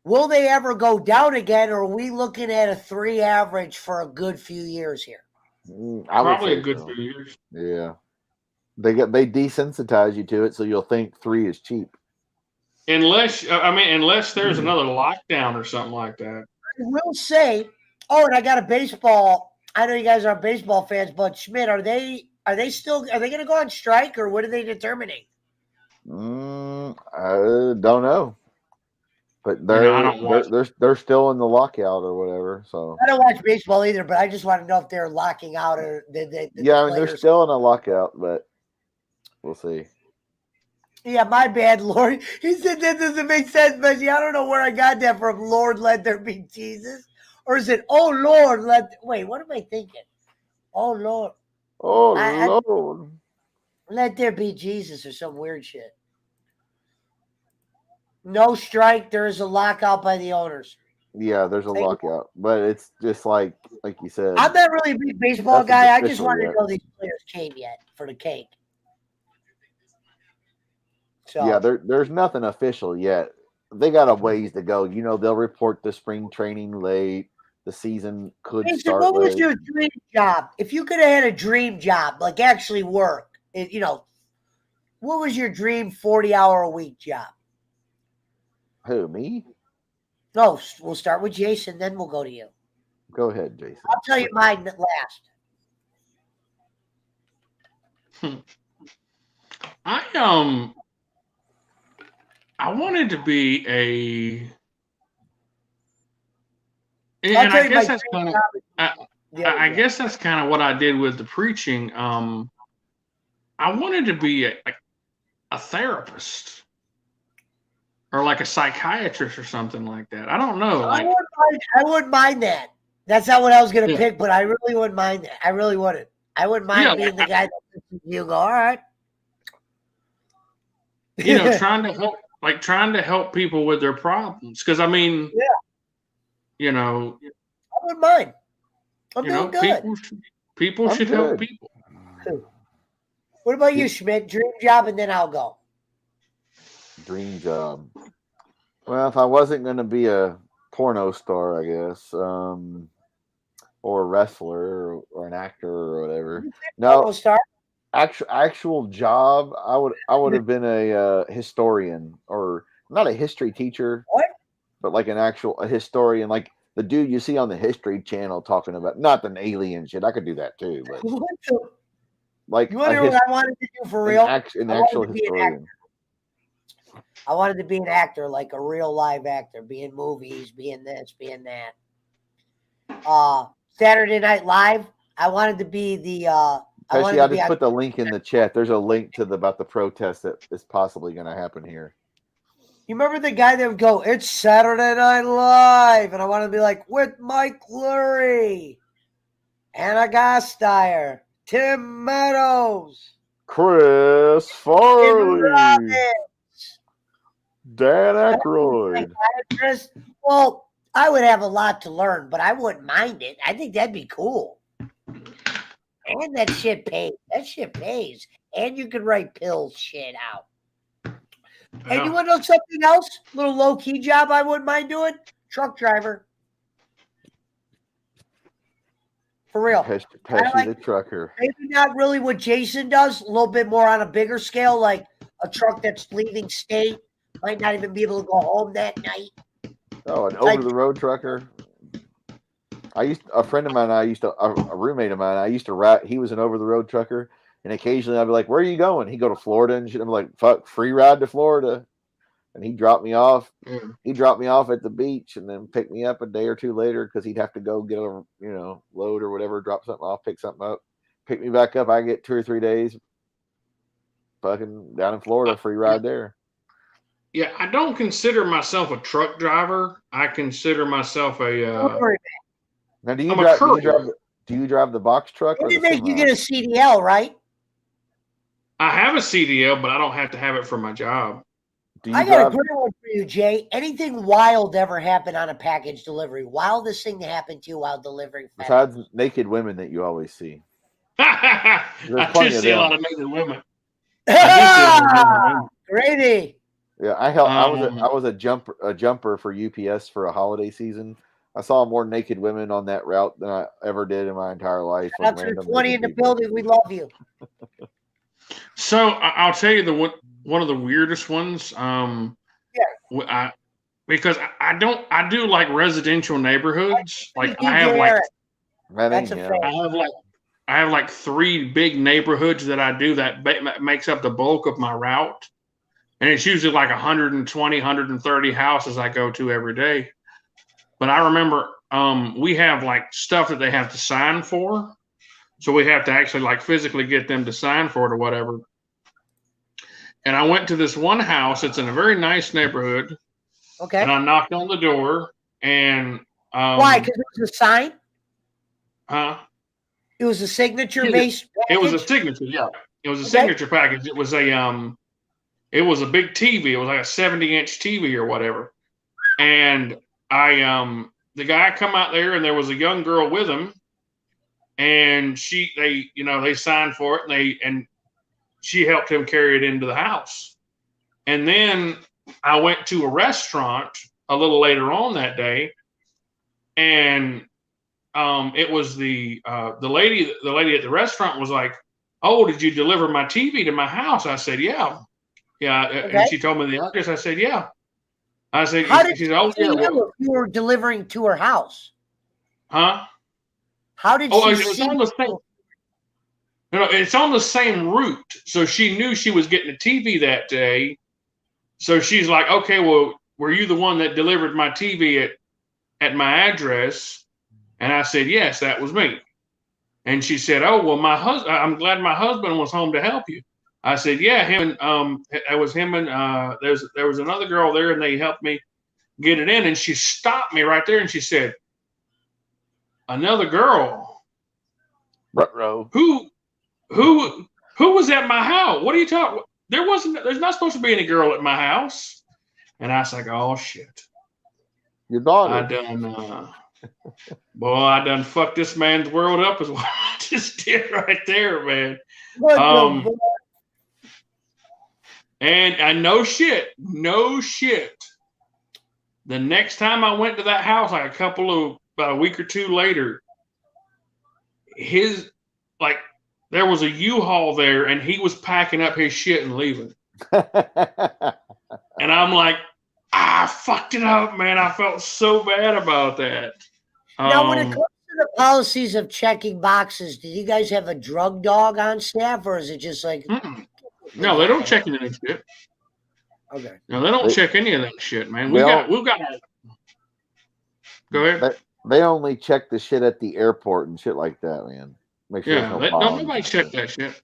Speaker 1: Will they ever go down again, or are we looking at a 3 average for a good few years here?
Speaker 4: I would
Speaker 3: probably
Speaker 4: say
Speaker 3: a good
Speaker 4: so.
Speaker 3: few years.
Speaker 4: Yeah. They desensitize you to it, so you'll think 3 is cheap.
Speaker 3: Unless there's another lockdown or something like that.
Speaker 1: I will say, oh, and I got a baseball. I know you guys aren't baseball fans, but Schmidt, are they going to go on strike, or what are they determining?
Speaker 4: I don't know, but
Speaker 3: I don't watch.
Speaker 4: they're still in the lockout or whatever. So
Speaker 1: I don't watch baseball either, but I just want to know if they're locking out or
Speaker 4: yeah, I mean they're still in a lockout, but we'll see.
Speaker 1: Yeah, my bad, Lord. He said that doesn't make sense, but I don't know where I got that from. Lord, let there be Jesus, or is it, oh Lord, wait? What am I thinking? Oh Lord,
Speaker 4: Oh Lord.
Speaker 1: let there be Jesus, or some weird shit. No strike. There is a lockout by the owners.
Speaker 4: Yeah, there's a lockout, but it's just like you said.
Speaker 1: I'm not really a big baseball
Speaker 4: Nothing's
Speaker 1: guy. I just
Speaker 4: official
Speaker 1: wanted
Speaker 4: yet.
Speaker 1: to know these players came yet for the cake. So
Speaker 4: Yeah, there's nothing official yet. They got a ways to go. They'll report the spring training late. The season could
Speaker 1: Jason,
Speaker 4: start
Speaker 1: what was
Speaker 4: late.
Speaker 1: your dream job? If you could have had a dream job, like actually work, what was your dream 40-hour-a-week job?
Speaker 4: Who, me?
Speaker 1: No, we'll start with Jason, then we'll go to you.
Speaker 4: Go ahead, Jason.
Speaker 1: I'll tell you mine last.
Speaker 3: I wanted to be
Speaker 1: I'll
Speaker 3: and
Speaker 1: tell
Speaker 3: I
Speaker 1: you
Speaker 3: guess
Speaker 1: my
Speaker 3: that's
Speaker 1: dream
Speaker 3: kind of.
Speaker 1: job is the other
Speaker 3: I
Speaker 1: day.
Speaker 3: guess that's kind of what I did with the preaching. I wanted to be a therapist or like a psychiatrist or something like that. I don't know.
Speaker 1: I wouldn't mind that. That's not what I was going to
Speaker 3: Yeah.
Speaker 1: pick, but I really wouldn't mind that. I really wouldn't. I wouldn't mind
Speaker 3: Yeah,
Speaker 1: being the guy that listens to you go, all right.
Speaker 3: trying to help people with their problems. Because I mean,
Speaker 1: I wouldn't mind. I'm doing good.
Speaker 3: people
Speaker 4: I'm
Speaker 3: should help
Speaker 4: good.
Speaker 3: people.
Speaker 1: What about you, Schmidt? Dream job, and then I'll go.
Speaker 4: Dream job. Well, if I wasn't going to be a porno star, I guess, or a wrestler or an actor or whatever.
Speaker 1: I'll
Speaker 4: No,
Speaker 1: start.
Speaker 4: actual job. I would have been a historian, or not a history teacher,
Speaker 1: What?
Speaker 4: but like a historian, like the dude you see on the History Channel talking about not an alien shit. I could do that too, but
Speaker 1: What the-
Speaker 4: like
Speaker 1: You want to know what I wanted to do for real?
Speaker 4: an
Speaker 1: I wanted
Speaker 4: actual
Speaker 1: to be an
Speaker 4: historian.
Speaker 1: I wanted to be an actor, like a real live actor, be in movies, be in this, be in that. Saturday Night Live. I wanted to be the.
Speaker 4: Pesci, I just put the link in the chat. There's a link to about the protest that is possibly going to happen here.
Speaker 1: You remember the guy that would go, "It's Saturday Night Live," and I want to be like, with Mike Lurie, Anna Gasteyer, Tim Meadows,
Speaker 4: Chris
Speaker 1: Tim
Speaker 4: Farley,
Speaker 1: Robbins,
Speaker 4: Dan Aykroyd.
Speaker 1: Well, I would have a lot to learn, but I wouldn't mind it. I think that'd be cool. And that shit pays. That shit pays. And you can write pills shit out. And you want to know something else? Little low-key job I wouldn't mind doing? Truck driver. For real.
Speaker 4: Pesci the trucker.
Speaker 1: Maybe not really what Jason does. A little bit more on a bigger scale, like a truck that's leaving state. Might not even be able to go home that night.
Speaker 4: Oh, an over-the-road trucker. A friend of mine, a roommate of mine, I used to ride. He was an over-the-road trucker, and occasionally I'd be like, "Where are you going?" He'd go to Florida, and shit. I'm like, "Fuck, free ride to Florida," and he'd drop me off. He'd drop me off at the beach, and then pick me up a day or two later because he'd have to go get a load or whatever, drop something off, pick something up, pick me back up. I get 2 or 3 days, fucking down in Florida, free ride there.
Speaker 3: Yeah, I don't consider myself a truck driver. I consider myself a.
Speaker 4: Now, do you drive the box truck?
Speaker 1: What do you make you get a CDL, right?
Speaker 3: I have a CDL, but I don't have to have it for my job.
Speaker 1: I got a great one for you, Jay. Anything wild ever happen on a package delivery? Wildest thing to happen to you while delivering?
Speaker 4: Besides naked women that you always see.
Speaker 3: I do see a lot of naked women.
Speaker 1: Grady.
Speaker 4: Yeah, I was a jumper for UPS for a holiday season. I saw more naked women on that route than I ever did in my entire life.
Speaker 1: That's 20 in the building. We love you.
Speaker 3: So I'll tell you one of the weirdest ones. Because I do like residential neighborhoods. Like I have like 3 big neighborhoods that I do that makes up the bulk of my route. And it's usually like 120, 130 houses I go to every day. But I remember we have like stuff that they have to sign for. So we have to actually like physically get them to sign for it or whatever. And I went to this one house. It's in a very nice neighborhood.
Speaker 1: Okay.
Speaker 3: And I knocked on the door and
Speaker 1: why? Because it was a sign?
Speaker 3: Huh?
Speaker 1: It was a signature-based package?
Speaker 3: It was a signature, yeah. It was a signature package. It was a big TV. It was like a 70-inch TV or whatever. And the guy come out there and there was a young girl with him, and they signed for it and she helped him carry it into the house. And then I went to a restaurant a little later on that day, and it was the lady at the restaurant was like, "Oh, did you deliver my TV to my house?" I said, "Yeah." Yeah, okay. And she told me the address. I said, "Yeah." I said,
Speaker 1: "How did
Speaker 3: she said, oh, yeah,
Speaker 1: you were delivering to her house?"
Speaker 3: Huh?
Speaker 1: How did she see?
Speaker 3: It's on the same route. So she knew she was getting a TV that day. So she's like, "Okay, well, were you the one that delivered my TV at my address?" And I said, "Yes, that was me." And she said, "Oh, well, I'm glad my husband was home to help you." I said, "Yeah, it was him and there was another girl there, and they helped me get it in." And she stopped me right there, and she said, "Another girl? Who was at my house? What are you talking? There's not supposed to be any girl at my house." And I was like, "Oh shit,
Speaker 4: your daughter."
Speaker 3: I done fucked this man's world up is what I just did right there, man. And I no shit. The next time I went to that house, like about a week or two later, there was a U-Haul there, and he was packing up his shit and leaving. And I'm like, I fucked it up, man. I felt so bad about that.
Speaker 1: Now, when it comes to the policies of checking boxes, do you guys have a drug dog on staff, or is it just like?
Speaker 3: No, they don't check into that shit.
Speaker 1: Okay.
Speaker 3: No, they don't
Speaker 4: They-
Speaker 3: check any of that shit, man.
Speaker 4: they
Speaker 3: We've
Speaker 4: don't-
Speaker 3: got. Go ahead.
Speaker 4: They only check the shit at the airport and shit like that, man. Make sure
Speaker 3: Yeah,
Speaker 4: there's no bombs.
Speaker 3: nobody checked that shit.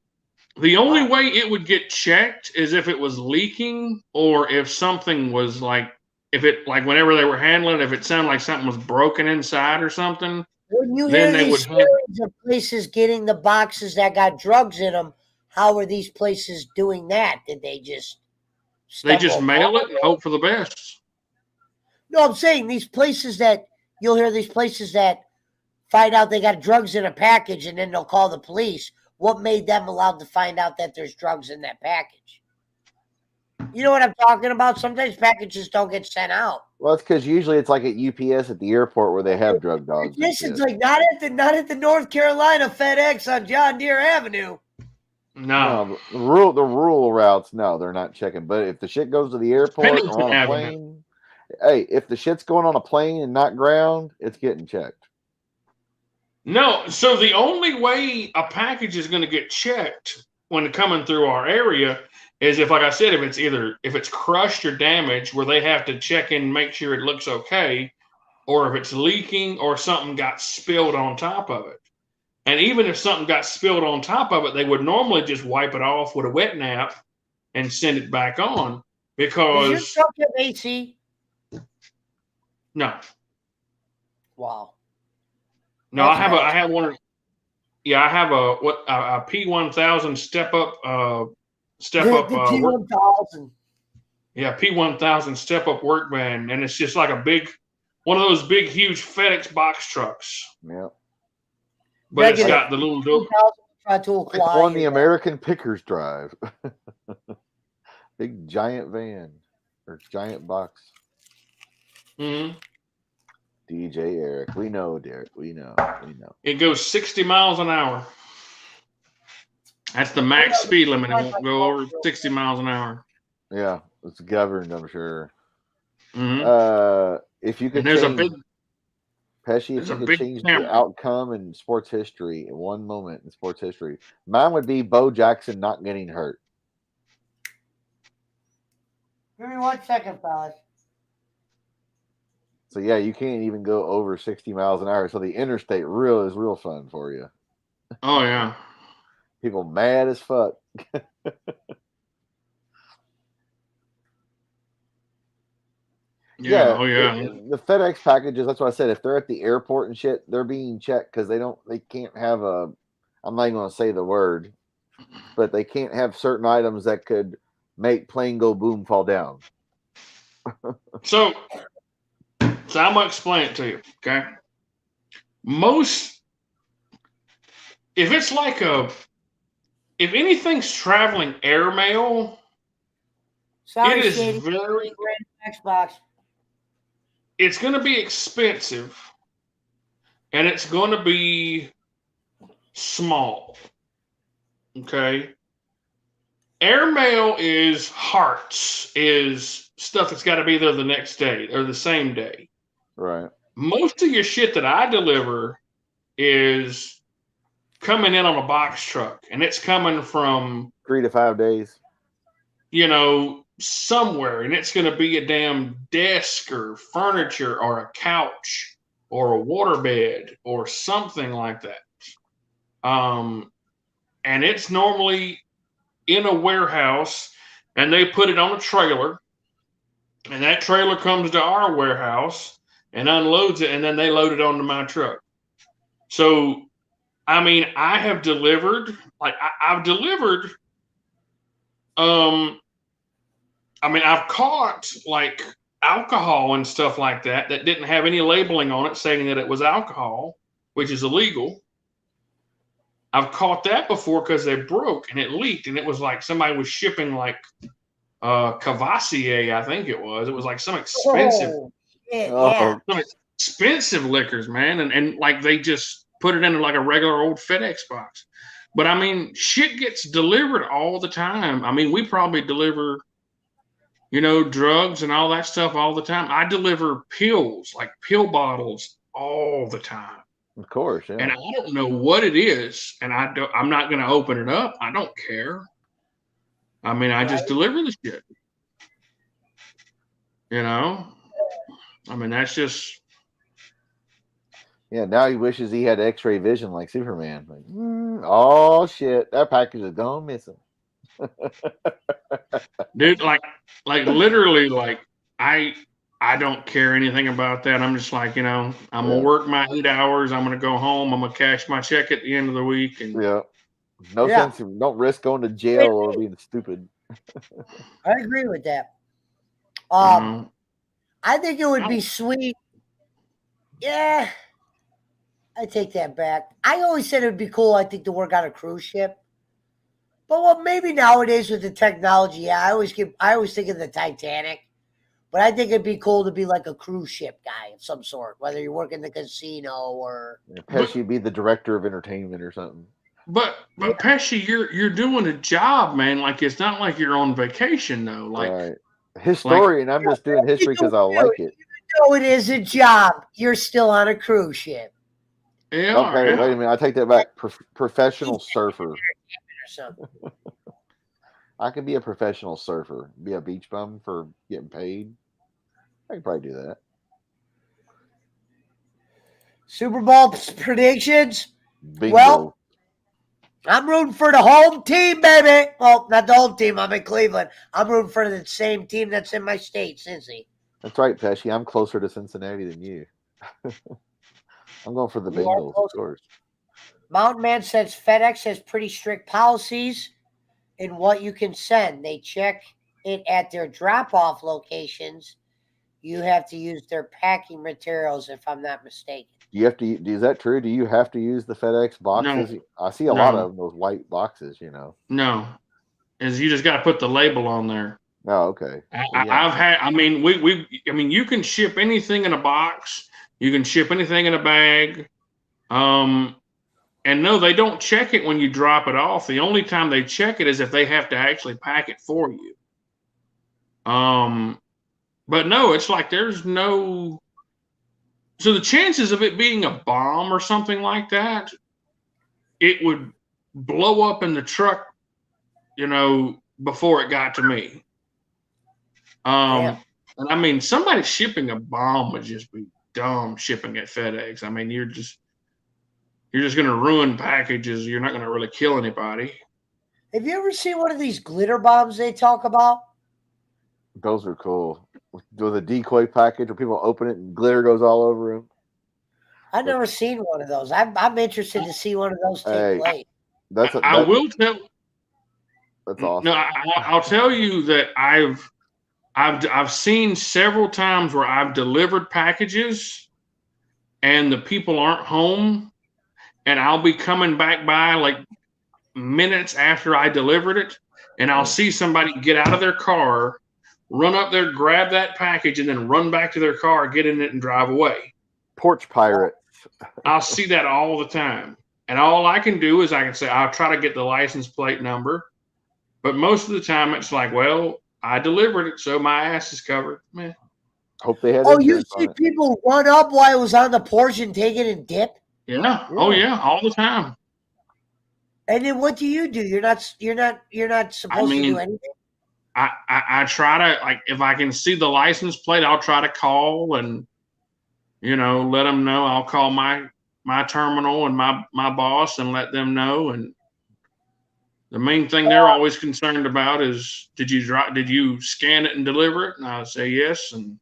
Speaker 3: The only way it would get checked is if it was leaking or if something was like, whenever they were handling it, if it sounded like something was broken inside or something.
Speaker 1: When you
Speaker 3: Then
Speaker 1: hear
Speaker 3: they
Speaker 1: these
Speaker 3: would-
Speaker 1: stories of places getting the boxes that got drugs in them, how are these places doing that? Did they just
Speaker 3: mail it and hope for the best?
Speaker 1: No, I'm saying these places that you'll hear these places that find out they got drugs in a package and then they'll call the police. What made them allowed to find out that there's drugs in that package? You know what I'm talking about? Sometimes packages don't get sent out.
Speaker 4: Well, it's because usually it's like at UPS at the airport where they have drug dogs.
Speaker 1: This is like not at the North Carolina FedEx on John Deere Avenue.
Speaker 3: No.
Speaker 4: the rural routes, no, they're not checking. But if the shit goes to the airport or on a plane, hey, if the shit's going on a plane and not ground, it's getting checked.
Speaker 3: No, so the only way a package is going to get checked when coming through our area is if, like I said, if it's crushed or damaged, where they have to check in and make sure it looks okay, or if it's leaking or something got spilled on top of it. And even if something got spilled on top of it, they would normally just wipe it off with a wet nap and send it back on. Because
Speaker 1: Does your truck have AC?
Speaker 3: No.
Speaker 1: Wow.
Speaker 3: No,
Speaker 1: That's
Speaker 3: I have one. Yeah, I have a P1000 step up.
Speaker 1: The P1000.
Speaker 3: Yeah, P1000 step up work van, and it's just like one of those big, huge FedEx box trucks.
Speaker 4: Yeah.
Speaker 3: But it's got the little door.
Speaker 4: It's on the American Pickers Drive. Big giant van or giant box.
Speaker 3: Mm-hmm.
Speaker 4: DJ Eric, we know, Derek. We know.
Speaker 3: It goes 60 miles an hour. That's the max speed limit. It won't go over 60 miles an hour.
Speaker 4: Yeah, it's governed, I'm sure.
Speaker 3: Mm-hmm.
Speaker 4: If you could
Speaker 3: there's
Speaker 4: change,
Speaker 3: a big
Speaker 4: Pesci, if you could change the outcome in sports history in one moment in sports history, mine would be Bo Jackson not getting hurt.
Speaker 1: Give me 1 second, fellas.
Speaker 4: So yeah, you can't even go over 60 miles an hour. So the interstate is real fun for you.
Speaker 3: Oh yeah.
Speaker 4: People mad as fuck.
Speaker 3: Yeah. Oh yeah.
Speaker 4: The FedEx packages, that's what I said. If they're at the airport and shit, they're being checked because they can't have a, I'm not even going to say the word, but they can't have certain items that could make plane go boom, fall down.
Speaker 3: So I'm going to explain it to you, okay? If it's like if anything's traveling airmail,
Speaker 1: Sorry,
Speaker 3: it is
Speaker 1: Shady.
Speaker 3: very,
Speaker 1: Xbox.
Speaker 3: it's going to be expensive, and it's going to be small, okay? Airmail is hearts, is stuff that's got to be there the next day or the same day.
Speaker 4: Right.
Speaker 3: Most of your shit that I deliver is coming in on a box truck, and it's coming from
Speaker 4: 3 to 5 days.
Speaker 3: Somewhere, and it's going to be a damn desk or furniture or a couch or a waterbed or something like that. And it's normally in a warehouse, and they put it on a trailer, and that trailer comes to our warehouse and unloads it, and then they load it onto my truck. So, I mean, I have delivered, I've delivered, I've caught like alcohol and stuff like that didn't have any labeling on it saying that it was alcohol, which is illegal. I've caught that before because they broke and it leaked, and it was like somebody was shipping like Cavassier, I think it was. It was like some expensive, some expensive liquors, man, and like they just put it in like a regular old FedEx box. But I mean, shit gets delivered all the time. I mean, we probably deliver, drugs and all that stuff all the time. I deliver pills, like pill bottles, all the time.
Speaker 4: Of course, yeah.
Speaker 3: And I don't know what it is, and I'm not going to open it up. I don't care. I mean, I just deliver the shit. You know, I mean, that's just.
Speaker 4: Yeah, now he wishes he had X-ray vision like Superman. Like, oh shit, that package is gone missing.
Speaker 3: Dude, like literally, like I don't care anything about that. I'm just like, I'm gonna work my 8 hours. I'm gonna go home. I'm gonna cash my check at the end of the week, and
Speaker 4: Yeah, no sense. Don't risk going to jail or being stupid.
Speaker 1: I agree with that.
Speaker 3: know,
Speaker 1: I think it would be sweet. Yeah, I take that back. I always said it would be cool, I think, to work on a cruise ship. But well, maybe nowadays with the technology, yeah, I always think of the Titanic. But I think it'd be cool to be like a cruise ship guy of some sort, whether you work in the casino or
Speaker 4: Pesci be the director of entertainment or something.
Speaker 3: But Pesci, you're doing a job, man. Like it's not like you're on vacation though. Like
Speaker 4: right. Historian, I'm just doing history because I like it.
Speaker 1: Even though it is a job, you're still on a cruise ship.
Speaker 3: Yeah.
Speaker 4: Okay, wait a minute. I take that back. Professional surfer. I could be a professional surfer. Be a beach bum for getting paid. I could probably do that.
Speaker 1: Super Bowl predictions.
Speaker 4: Bingo.
Speaker 1: Well, I'm rooting for the home team, baby. Well, not the home team. I'm in Cleveland. I'm rooting for the same team that's in my state, Cincy.
Speaker 4: That's right, Pesci. I'm closer to Cincinnati than you. I'm going for the Bengals, of course.
Speaker 1: Mountain Man says FedEx has pretty strict policies in what you can send. They check it at their drop-off locations. You have to use their packing materials, if I'm not mistaken.
Speaker 4: You have to. Is that true? Do you have to use the FedEx boxes? No. I see a lot of those white boxes.
Speaker 3: No, is you just got to put the label on there.
Speaker 4: Oh, okay.
Speaker 3: I've had. I mean, you can ship anything in a box. You can ship anything in a bag. And no, they don't check it when you drop it off. The only time they check it is if they have to actually pack it for you. But no, it's like there's no. So the chances of it being a bomb or something like that, it would blow up in the truck, before it got to me. And I mean, somebody shipping a bomb would just be dumb shipping at FedEx. I mean, you're just going to ruin packages. You're not going to really kill anybody.
Speaker 1: Have you ever seen one of these glitter bombs they talk about?
Speaker 4: Those are cool. With a decoy package where people open it and glitter goes all over them.
Speaker 1: I've never seen one of those. I'm interested to see one of those take place.
Speaker 3: I will tell.
Speaker 4: That's awesome.
Speaker 3: No, I'll tell you that I've seen several times where I've delivered packages and the people aren't home, and I'll be coming back by like minutes after I delivered it, and I'll see somebody get out of their car, run up there, grab that package, and then run back to their car, get in it, and drive away.
Speaker 4: Porch pirates.
Speaker 3: I'll see that all the time. And all I can do is I can say, I'll try to get the license plate number. But most of the time it's like, well, I delivered it, so my ass is covered. Man.
Speaker 4: Hope they had.
Speaker 1: Oh, you see people run up while it was on the porch and take it and dip?
Speaker 3: Yeah. Oh yeah, all the time.
Speaker 1: And then what do? You're not supposed to do anything.
Speaker 3: I try to, like, if I can see the license plate, I'll try to call and, let them know. I'll call my terminal and my boss and let them know. And the main thing they're always concerned about is, did you scan it and deliver it? And I say yes. And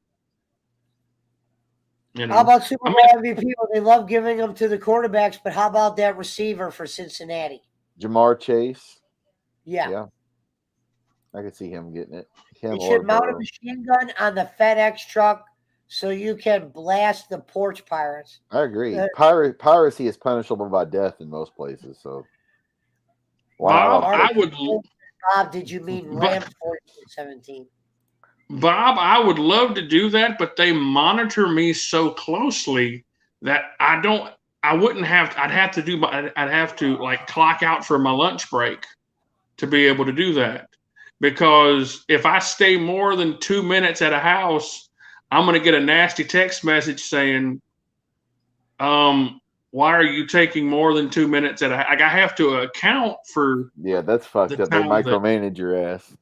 Speaker 1: how about Super Bowl MVP? They love giving them to the quarterbacks, but how about that receiver for Cincinnati?
Speaker 4: Jamar Chase.
Speaker 1: Yeah.
Speaker 4: I could see him getting it.
Speaker 1: You should mount a machine gun on the FedEx truck so you can blast the porch pirates.
Speaker 4: I agree. Piracy is punishable by death in most places. So,
Speaker 3: Bob,
Speaker 1: Bob, did you mean Ram 1417?
Speaker 3: Bob, I would love to do that, but they monitor me so closely that I'd have to like clock out for my lunch break to be able to do that. Because if I stay more than 2 minutes at a house, I'm going to get a nasty text message saying, why are you taking more than 2 minutes at a house? Like, I have to account for.
Speaker 4: Yeah, that's fucked up. They micromanage your ass.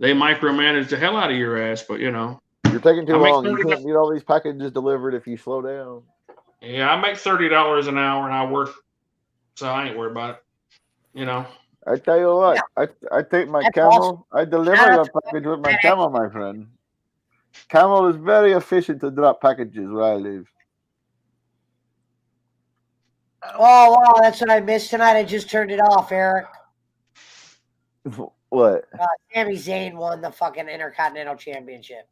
Speaker 3: They micromanage the hell out of your ass, but
Speaker 4: You're taking too
Speaker 3: I make
Speaker 4: long. You
Speaker 3: $30
Speaker 4: can't get all these packages delivered if you slow down.
Speaker 3: Yeah, I make $30 an hour, and I work, so I ain't worried about it. You know.
Speaker 4: I tell you what, I take my
Speaker 1: That's
Speaker 4: camel.
Speaker 1: awesome.
Speaker 4: I deliver
Speaker 1: Shout
Speaker 4: your
Speaker 1: out to
Speaker 4: package with my
Speaker 1: FedEx.
Speaker 4: camel, my friend. Camel is very efficient to drop packages where I live.
Speaker 1: Oh, wow, that's what I missed tonight. I just turned it off, Eric.
Speaker 4: What?
Speaker 1: Sami Zayn won the fucking Intercontinental Championship.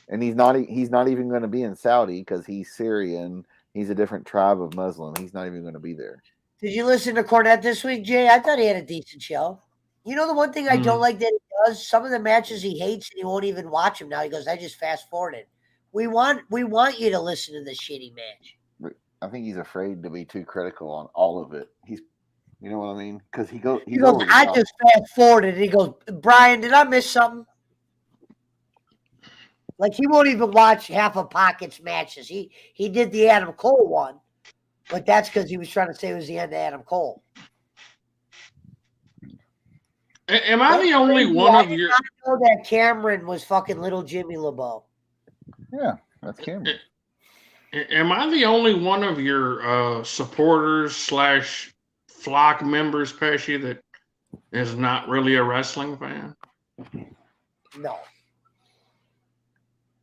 Speaker 4: And he's not even going to be in Saudi because he's Syrian. He's a different tribe of Muslim. He's not even going to be there.
Speaker 1: Did you listen to Cornette this week, Jay? I thought he had a decent show. You know, the one thing I don't like that he does, some of the matches he hates and he won't even watch them now. He goes, I just fast forwarded. We want you to listen to this shitty match.
Speaker 4: I think he's afraid to be too critical on all of it. You know what I mean? Because he goes,
Speaker 1: I just fast forwarded. And he goes, Brian, did I miss something? Like, he won't even watch half of Pocket's matches. He did the Adam Cole one, but that's because he was trying to say it was the end of Adam Cole.
Speaker 3: Am I the only one of your?
Speaker 1: I know that Cameron was fucking little Jimmy LeBeau.
Speaker 4: Yeah, that's Cameron.
Speaker 3: Am I the only one of your supporters / flock members, Pesci, that is not really a wrestling fan?
Speaker 1: No.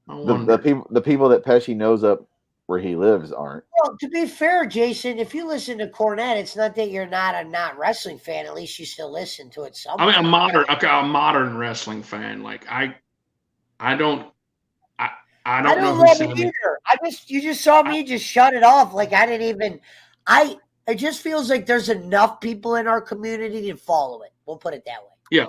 Speaker 4: The people that Pesci knows up where he lives aren't.
Speaker 1: Well, to be fair, Jason, if you listen to Cornette, it's not that you're not a not wrestling fan. At least you still listen to it somewhere.
Speaker 3: I mean, a modern wrestling fan. Like I don't know who
Speaker 1: love
Speaker 3: Sammy.
Speaker 1: it either. You just saw me just shut it off. Like I didn't even. It just feels like there's enough people in our community to follow it. We'll put it that way.
Speaker 3: Yeah.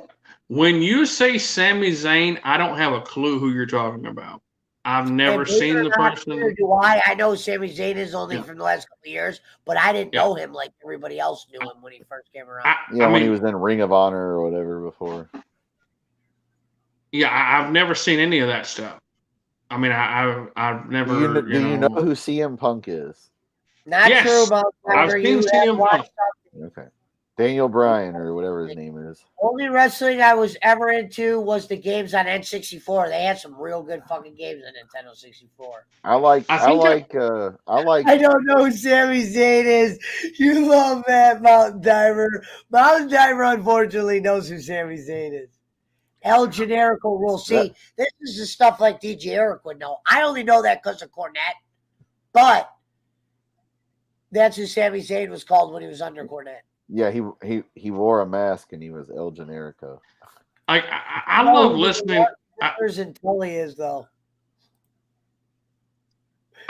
Speaker 3: When you say Sami Zayn, I don't have a clue who you're talking about. I've never seen the person.
Speaker 1: Do I? I know Sami Zayn is only from the last couple of years, but I didn't know him like everybody else knew him when he first came around.
Speaker 4: When he was in Ring of Honor or whatever before.
Speaker 3: Yeah, I've never seen any of that stuff. I mean, I've never.
Speaker 4: Do you know who CM Punk is?
Speaker 1: Not true about
Speaker 3: I've seen CM Punk.
Speaker 4: Okay. Daniel Bryan or whatever his name is.
Speaker 1: Only wrestling I was ever into was the games on N64. They had some real good fucking games on Nintendo 64.
Speaker 4: I
Speaker 1: don't know who Sami Zayn is. You love that Mountain Diver. Mountain Diver unfortunately knows who Sami Zayn is. El Generico rule. See, this is the stuff like DJ Eric would know. I only know that because of Cornette, but that's who Sami Zayn was called when he was under Cornette.
Speaker 4: Yeah, he wore a mask and he was El Generico.
Speaker 3: I love listening.
Speaker 1: And Tully is though.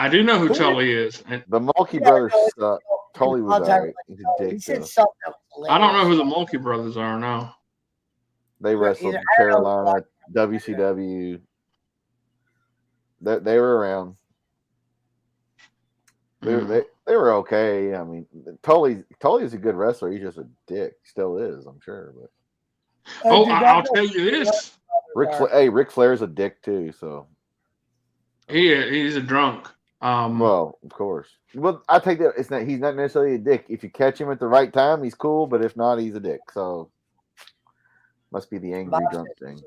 Speaker 3: I do know who Tully is.
Speaker 4: The Mulkey brothers suck. Tully was alright. He's a dick.
Speaker 1: He said something.
Speaker 3: I don't know who the Mulkey brothers are now.
Speaker 4: They wrestled in Carolina, WCW. They were around. They were okay. I mean, Tully's a good wrestler. He's just a dick. Still is, I'm sure. But
Speaker 3: I'll tell you this.
Speaker 4: Ric Flair's a dick too. So
Speaker 3: he's a drunk.
Speaker 4: Well, of course. Well, I take that. He's not necessarily a dick. If you catch him at the right time, he's cool. But if not, he's a dick. So must be the angry drunk thing.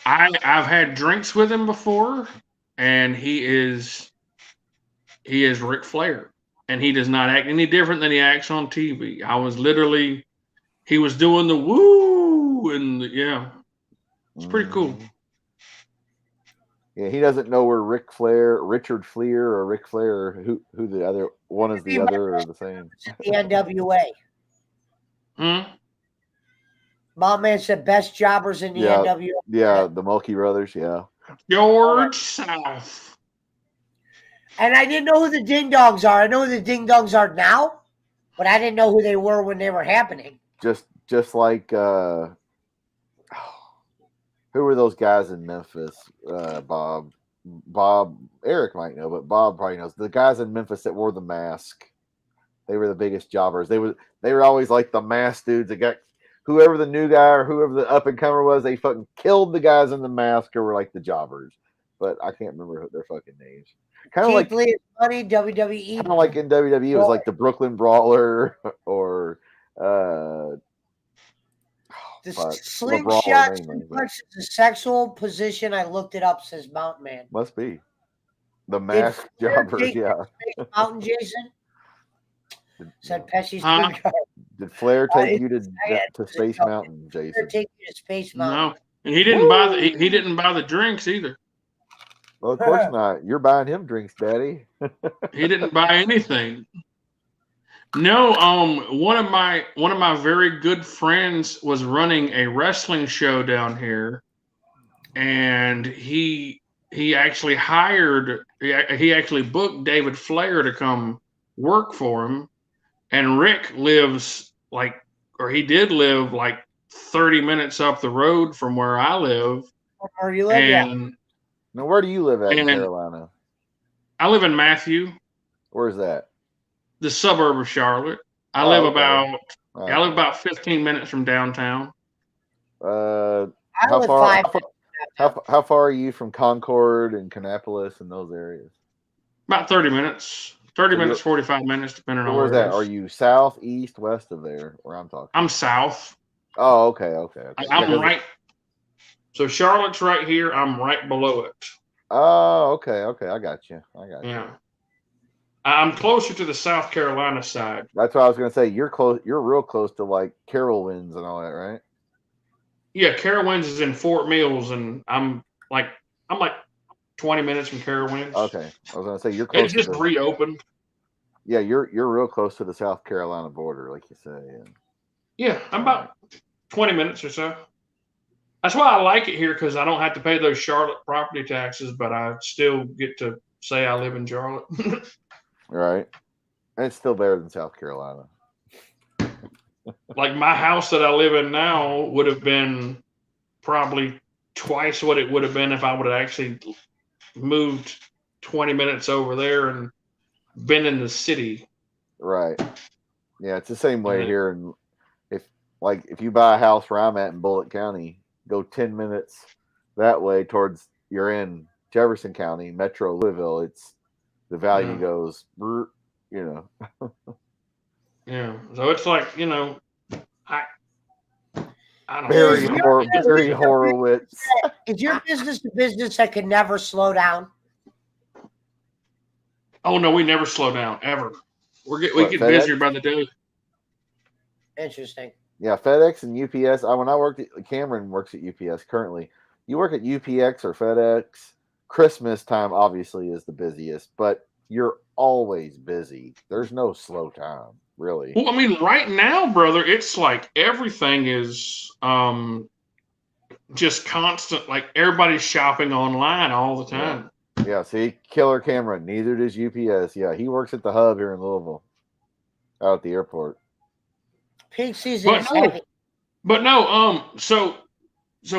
Speaker 3: I've had drinks with him before, and he is Ric Flair. And he does not act any different than he acts on TV. He was doing the woo, and it's pretty cool.
Speaker 4: Yeah, he doesn't know where Richard Fleer or Ric Flair, who the other one is the other or the same.
Speaker 1: The NWA. My man said best jobbers in the NWA.
Speaker 4: Yeah, the Mulkey brothers,
Speaker 3: George South.
Speaker 1: And I didn't know who the Ding Dongs are. I know who the Ding Dongs are now, but I didn't know who they were when they were happening.
Speaker 4: Just like who were those guys in Memphis? Bob, Eric might know, but Bob probably knows. The guys in Memphis that wore the mask. They were the biggest jobbers. They were always like the mask dudes that got whoever the new guy or whoever the up and comer was. They fucking killed the guys in the mask or were like the jobbers. But I can't remember their fucking names. Kind of like
Speaker 1: Money, WWE.
Speaker 4: Kind of like in WWE, it was like the Brooklyn Brawler or
Speaker 1: The
Speaker 4: but
Speaker 1: slingshot
Speaker 4: mainly,
Speaker 1: suplex is a sexual position. I looked it up, says Mountain Man.
Speaker 4: must be the
Speaker 1: Did
Speaker 4: mask
Speaker 1: Flair
Speaker 4: jobber.
Speaker 1: take
Speaker 4: Yeah.
Speaker 1: you to Space Mountain, Jason? Said Pesci's
Speaker 3: Huh?
Speaker 1: good guy.
Speaker 4: Did Flair take you to
Speaker 1: It's a
Speaker 4: Space
Speaker 1: joke.
Speaker 4: Mountain,
Speaker 1: Flair
Speaker 4: Jason?
Speaker 1: take you to Space Mountain.
Speaker 3: No, and he didn't buy the he didn't buy the drinks either.
Speaker 4: Well, of course not. You're buying him drinks, Daddy.
Speaker 3: He didn't buy anything. No, one of my very good friends was running a wrestling show down here, and he actually he actually booked David Flair to come work for him, and Rick lives he did live like 30 minutes up the road from where I live,
Speaker 1: Where you live, yeah.
Speaker 3: and
Speaker 4: Now, where do you live at in
Speaker 3: And-
Speaker 4: Carolina?
Speaker 3: I live in Matthew,
Speaker 4: Where's that?
Speaker 3: the suburb of Charlotte. I
Speaker 4: Oh,
Speaker 3: live
Speaker 4: okay.
Speaker 3: about 15 minutes from downtown.
Speaker 4: Uh,
Speaker 1: I
Speaker 4: how
Speaker 1: live
Speaker 4: far?
Speaker 1: 5
Speaker 4: How far are you from Concord and Canopolis and those areas?
Speaker 3: About 30 minutes. 30
Speaker 4: So
Speaker 3: minutes, 45 minutes, depending on
Speaker 4: Where's
Speaker 3: where it
Speaker 4: that?
Speaker 3: is.
Speaker 4: Are you south, east, west of there? Where I'm talking?
Speaker 3: I'm south.
Speaker 4: Oh, okay.
Speaker 3: I'm
Speaker 4: Yeah,
Speaker 3: right. So Charlotte's right here. I'm right below it.
Speaker 4: Oh, okay. I got you.
Speaker 3: Yeah. I'm closer to the South Carolina side.
Speaker 4: That's what I was gonna say. You're close. You're real close to like Carrollwinds and all that, right?
Speaker 3: Yeah, Carowinds is in Fort Mills, and I'm like 20 minutes from Carowinds.
Speaker 4: Okay. I was gonna say you're close.
Speaker 3: It's just reopened.
Speaker 4: Yeah, you're real close to the South Carolina border, like you say.
Speaker 3: Yeah, I'm about 20 minutes or so. That's why I like it here, because I don't have to pay those Charlotte property taxes, but I still get to say I live in Charlotte.
Speaker 4: Right. And it's still better than South Carolina.
Speaker 3: Like my house that I live in now would have been probably twice what it would have been if I would have actually moved 20 minutes over there and been in the city.
Speaker 4: Right. Yeah, it's the same way
Speaker 3: Mhm.
Speaker 4: here. And if you buy a house where I'm at in Bullitt County, go 10 minutes that way towards you're in Jefferson County, Metro Louisville, it's the value
Speaker 3: Yeah.
Speaker 4: goes,
Speaker 3: Yeah. So it's like, I don't
Speaker 4: very
Speaker 3: know.
Speaker 4: very Horowitz.
Speaker 1: Is your business a business that can never slow down?
Speaker 3: Oh no, we never slow down ever. We get
Speaker 4: What, FedEx?
Speaker 3: busier by the day.
Speaker 1: Interesting.
Speaker 4: Yeah, FedEx and UPS. When I worked Cameron works at UPS currently. You work at UPX or FedEx. Christmas time obviously is the busiest, but you're always busy. There's no slow time, really.
Speaker 3: Well, I mean, right now, brother, it's like everything is just constant. Like everybody's shopping online all the time.
Speaker 4: Yeah, see, Killer Cameron. Neither does UPS. Yeah, he works at the hub here in Louisville, out at the airport.
Speaker 1: Peak season is
Speaker 3: But
Speaker 1: heavy.
Speaker 3: no, so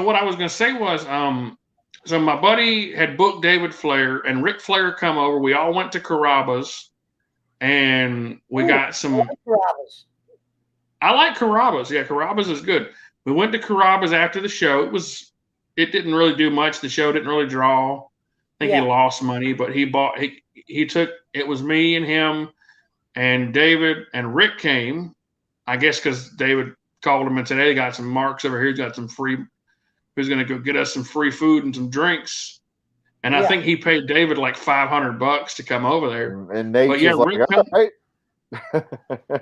Speaker 3: what I was gonna say was, so my buddy had booked David Flair and Ric Flair come over. We all went to Carrabba's, and we got some.
Speaker 1: Robbins.
Speaker 3: I like Carrabba's. Yeah, Carrabba's is good. We went to Carrabba's after the show. It didn't really do much. The show didn't really draw. I think
Speaker 1: Yeah.
Speaker 3: he lost money, but he took, it was me and him and David and Rick came, I guess because David called him and said, hey, got some marks over here. He's got some free, who's going to go get us some free food and some drinks. And I
Speaker 1: Yeah.
Speaker 3: think he paid David like $500 to come over there.
Speaker 4: And Nate's
Speaker 3: But yeah,
Speaker 4: just like,
Speaker 3: Rick
Speaker 4: all right.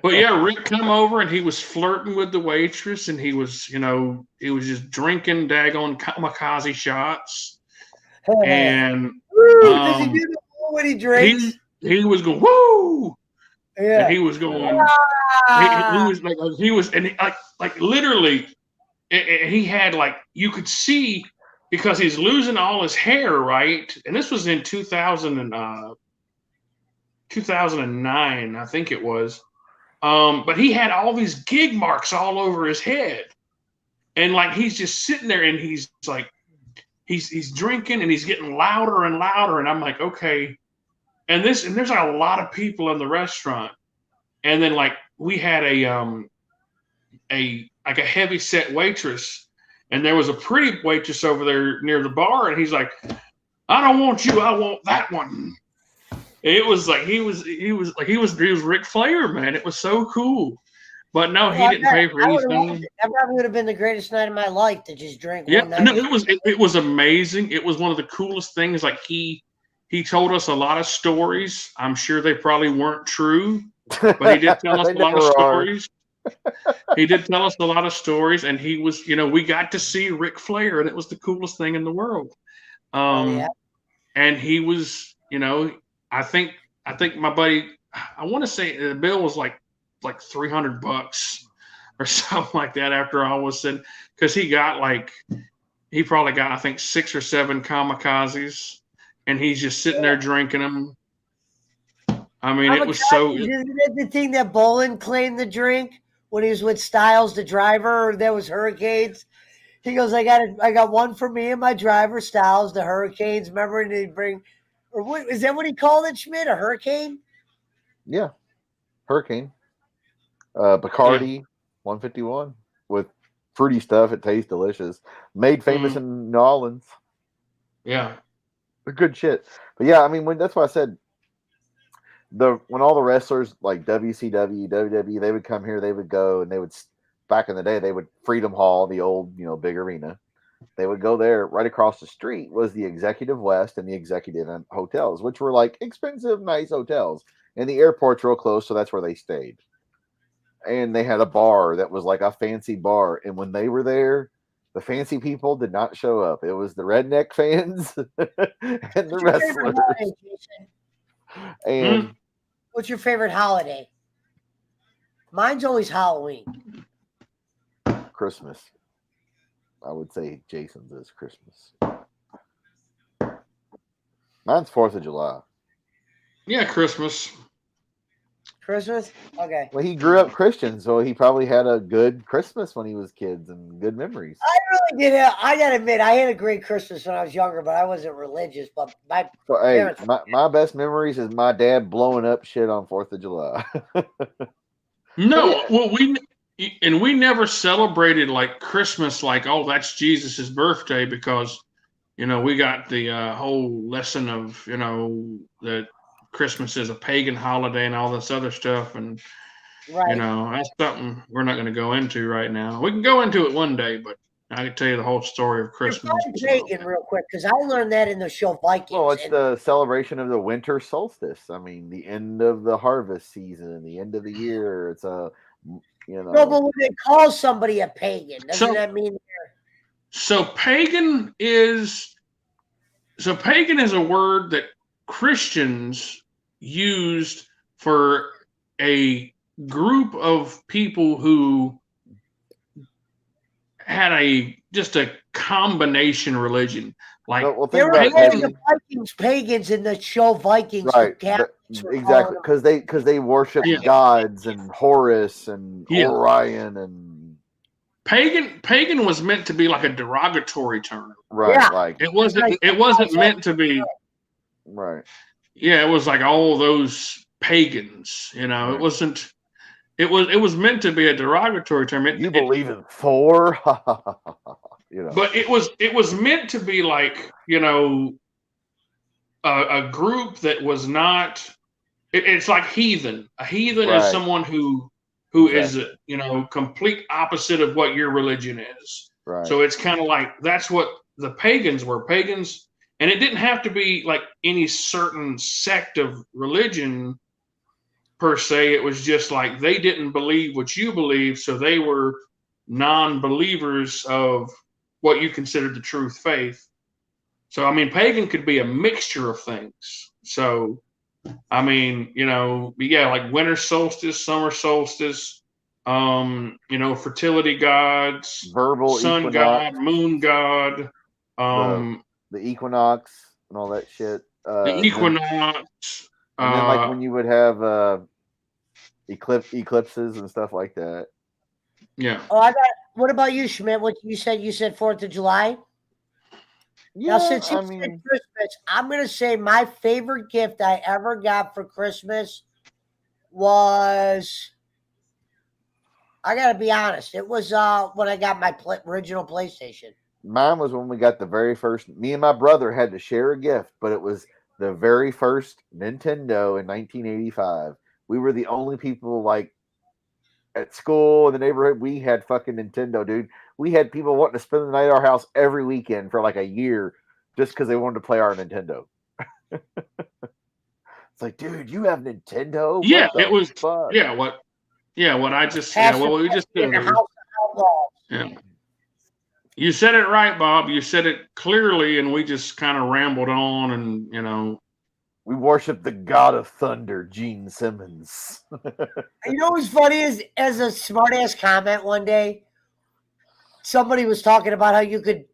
Speaker 3: But yeah, Rick come over and he was flirting with the waitress, and he was just drinking daggone kamikaze shots. And
Speaker 1: Woo, does he do the woo when he drinks?
Speaker 3: he was going woo,
Speaker 1: Yeah.
Speaker 3: and he was going.
Speaker 1: Ah.
Speaker 3: He was like literally, he had like, you could see, because he's losing all his hair, right? And this was in 2009, I think it was. But he had all these gig marks all over his head, and like he's just sitting there, and he's like, he's drinking, and he's getting louder and louder, and I'm like, okay. And there's like a lot of people in the restaurant, and then like we had a heavy set waitress, and there was a pretty waitress over there near the bar, and he's like, I don't want you, I want that one. It was like he was Ric Flair, man. It was so cool. But no, he
Speaker 1: Well,
Speaker 3: didn't pay for
Speaker 1: I would have loved
Speaker 3: anything.
Speaker 1: it. That probably would have been the greatest night of my life to just drink
Speaker 3: Yeah,
Speaker 1: one night.
Speaker 3: no, it was amazing. It was one of the coolest things. Like he told us a lot of stories. I'm sure they probably weren't true, but he did tell us
Speaker 4: They
Speaker 3: a lot of
Speaker 4: never are.
Speaker 3: stories. He did tell us a lot of stories, and he was, we got to see Ric Flair, and it was the coolest thing in the world.
Speaker 1: Yeah.
Speaker 3: And he was, I think my buddy, I want to say the bill was like $300 or something like that after all was said, because he probably got, I think, 6 or 7 kamikazes, and he's just sitting there drinking them. I mean, it was so.
Speaker 1: Isn't it the thing that Bolin claimed to drink when he was with Styles, the driver? There was Hurricanes. He goes, I got one for me and my driver, Styles, the Hurricanes. Remember, and they bring, or what is that? What he called it, Schmidt? A hurricane?
Speaker 4: Yeah, Hurricane. Bacardi 151 with fruity stuff. It tastes delicious. Made famous in New Orleans.
Speaker 3: Yeah.
Speaker 4: Good shit. But yeah, I mean, that's why I said when all the wrestlers like WCW, WWE, they would come here, they would go, and they would, back in the day, they would Freedom Hall, the old, big arena. They would go there. Right across the street was the Executive West and the Executive hotels, which were like expensive, nice hotels. And the airport's real close, so that's where they stayed. And they had a bar that was like a fancy bar. And when they were there, the fancy people did not show up. It was the redneck fans and the wrestlers. And
Speaker 1: what's your favorite holiday? Mine's always Halloween.
Speaker 4: Christmas. I would say Jason's is Christmas. Mine's 4th of July.
Speaker 3: Yeah, Christmas.
Speaker 1: Christmas? Okay.
Speaker 4: Well, he grew up Christian, so he probably had a good Christmas when he was kids and good memories.
Speaker 1: I really did. I gotta admit, I had a great Christmas when I was younger, but I wasn't religious. But my parents.
Speaker 4: My best memories is my dad blowing up shit on 4th of July.
Speaker 3: No, well, we never celebrated like Christmas, like, oh, that's Jesus's birthday, because, we got the whole lesson of, that Christmas is a pagan holiday and all this other stuff. And, that's something we're not going to go into right now. We can go into it one day, but I can tell you the whole story of Christmas.
Speaker 1: Pagan, real quick, because I learned that in the show Vikings.
Speaker 4: Well, it's the celebration of the winter solstice. I mean, the end of the harvest season, the end of the year. It's a, No,
Speaker 1: but when they call somebody a pagan, doesn't that mean
Speaker 3: So pagan is a word that Christians used for a group of people who had just a combination religion. Like,
Speaker 1: they were the Vikings pagans in the show Vikings,
Speaker 4: right? Exactly, because they worship gods and Horus and Orion and
Speaker 3: pagan was meant to be like a derogatory term,
Speaker 4: right?
Speaker 1: Yeah.
Speaker 4: Like
Speaker 3: it wasn't meant to be,
Speaker 4: right?
Speaker 3: Yeah, it was like all those pagans. Right. It wasn't. It was meant to be a derogatory term.
Speaker 4: You believe in Thor?
Speaker 3: But it was meant to be like, a group that was not. It's like heathen. A heathen is someone who is complete opposite of what your religion is.
Speaker 4: Right.
Speaker 3: So it's kind of like that's what the pagans were. Pagans, and it didn't have to be like any certain sect of religion per se. It was just like they didn't believe what you believe, so they were non-believers of what you considered the truth faith. So I mean, pagan could be a mixture of things. So I mean, like winter solstice, summer solstice, fertility gods,
Speaker 4: verbal
Speaker 3: sun
Speaker 4: equinox,
Speaker 3: god, moon god,
Speaker 4: the equinox and all that shit.
Speaker 3: The equinox.
Speaker 4: And then like when you would have eclipses and stuff like that.
Speaker 3: Yeah.
Speaker 1: Oh, what about you, Schmidt? What you said 4th of July?
Speaker 4: Yeah,
Speaker 1: now, since you said Christmas, I'm going to say my favorite gift I ever got for Christmas was, I got to be honest, it was when I got my original PlayStation.
Speaker 4: Mine was when we got the very first, me and my brother had to share a gift, but it was the very first Nintendo in 1985. We were the only people at school in the neighborhood, we had fucking Nintendo, dude. We had people wanting to spend the night at our house every weekend for like a year just because they wanted to play our Nintendo. It's like, dude, you have Nintendo?
Speaker 3: Yeah,
Speaker 4: What the
Speaker 3: it was.
Speaker 4: fuck?
Speaker 3: Yeah, what? Yeah, what I just. Yeah,
Speaker 1: Pastor
Speaker 3: what we just
Speaker 1: in
Speaker 3: said.
Speaker 1: the House of Outlaws.
Speaker 3: Yeah. You said it right, Bob. You said it clearly, and we just kind of rambled on, and
Speaker 4: We worship the god of thunder, Gene Simmons.
Speaker 1: You know what's funny is, as a smart ass comment one day, somebody was talking about how you could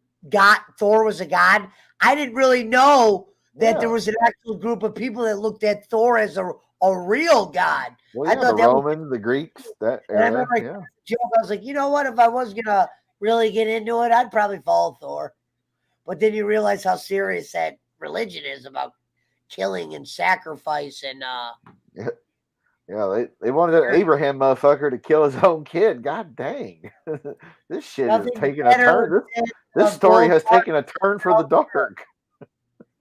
Speaker 1: Thor was a god. I didn't really know that there was an actual group of people that looked at Thor as a real god.
Speaker 4: Well,
Speaker 1: I
Speaker 4: yeah,
Speaker 1: thought
Speaker 4: the
Speaker 1: that
Speaker 4: Romans, the Greeks, that
Speaker 1: And I
Speaker 4: era.
Speaker 1: remember
Speaker 4: Yeah.
Speaker 1: joke. I was like, you know what? If I was gonna really get into it, I'd probably follow Thor. But then you realize how serious that religion is about killing and sacrifice and
Speaker 4: Yeah, they wanted that Abraham motherfucker to kill his own kid. God dang. This shit is
Speaker 1: nothing
Speaker 4: taking a
Speaker 1: better
Speaker 4: turn.
Speaker 1: than
Speaker 4: This
Speaker 1: a
Speaker 4: story
Speaker 1: gold
Speaker 4: has
Speaker 1: heart.
Speaker 4: taken a turn for the dark.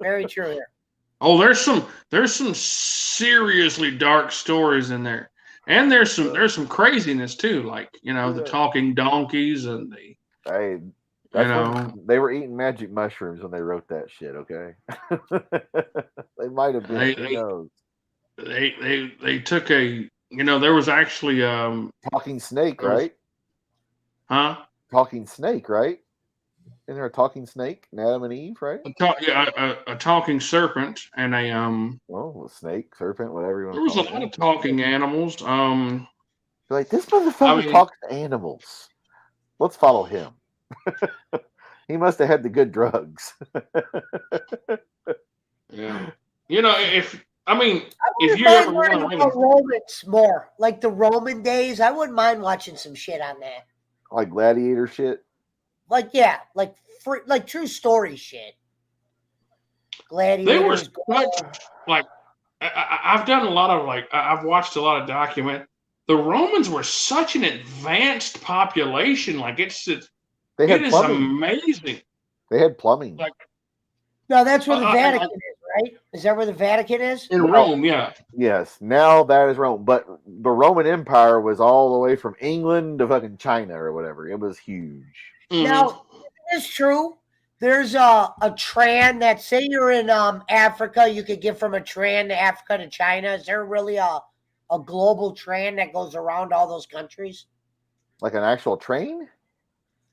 Speaker 1: Very true here.
Speaker 3: Oh, there's some seriously dark stories in there, and there's some craziness too, like the talking donkeys and the
Speaker 4: Hey, that's when they were eating magic mushrooms when they wrote that shit. Okay, they might have been. Who knows?
Speaker 3: They took a there was actually
Speaker 4: talking snake, right? Talking snake, right? Isn't there a talking snake in Adam and Eve, right?
Speaker 3: A talking serpent and a
Speaker 4: a snake, serpent, whatever you want.
Speaker 3: There was a lot of talking animals.
Speaker 4: Like, this motherfucker talks to animals. Let's follow him. He must have had the good drugs.
Speaker 3: Yeah, if you
Speaker 1: ever
Speaker 3: ever
Speaker 1: learning about Romans more, like the Roman days, I wouldn't mind watching some shit on that.
Speaker 4: Like gladiator shit.
Speaker 1: Like like true story shit. Gladiators.
Speaker 3: They were such, like I've done a lot of I've watched a lot of document. The Romans were such an advanced population. Like it is amazing.
Speaker 4: They had plumbing.
Speaker 3: Like
Speaker 1: no, that's where the Vatican is, right? Is that where the Vatican is?
Speaker 3: In Rome, yeah.
Speaker 4: Yes, now that is Rome. But the Roman Empire was all the way from England to fucking China or whatever. It was huge.
Speaker 3: Mm-hmm.
Speaker 1: Now, it's true. There's a tran that, say you're in Africa, you could get from a tran to Africa to China. Is there really a global tran that goes around all those countries?
Speaker 4: Like an actual train?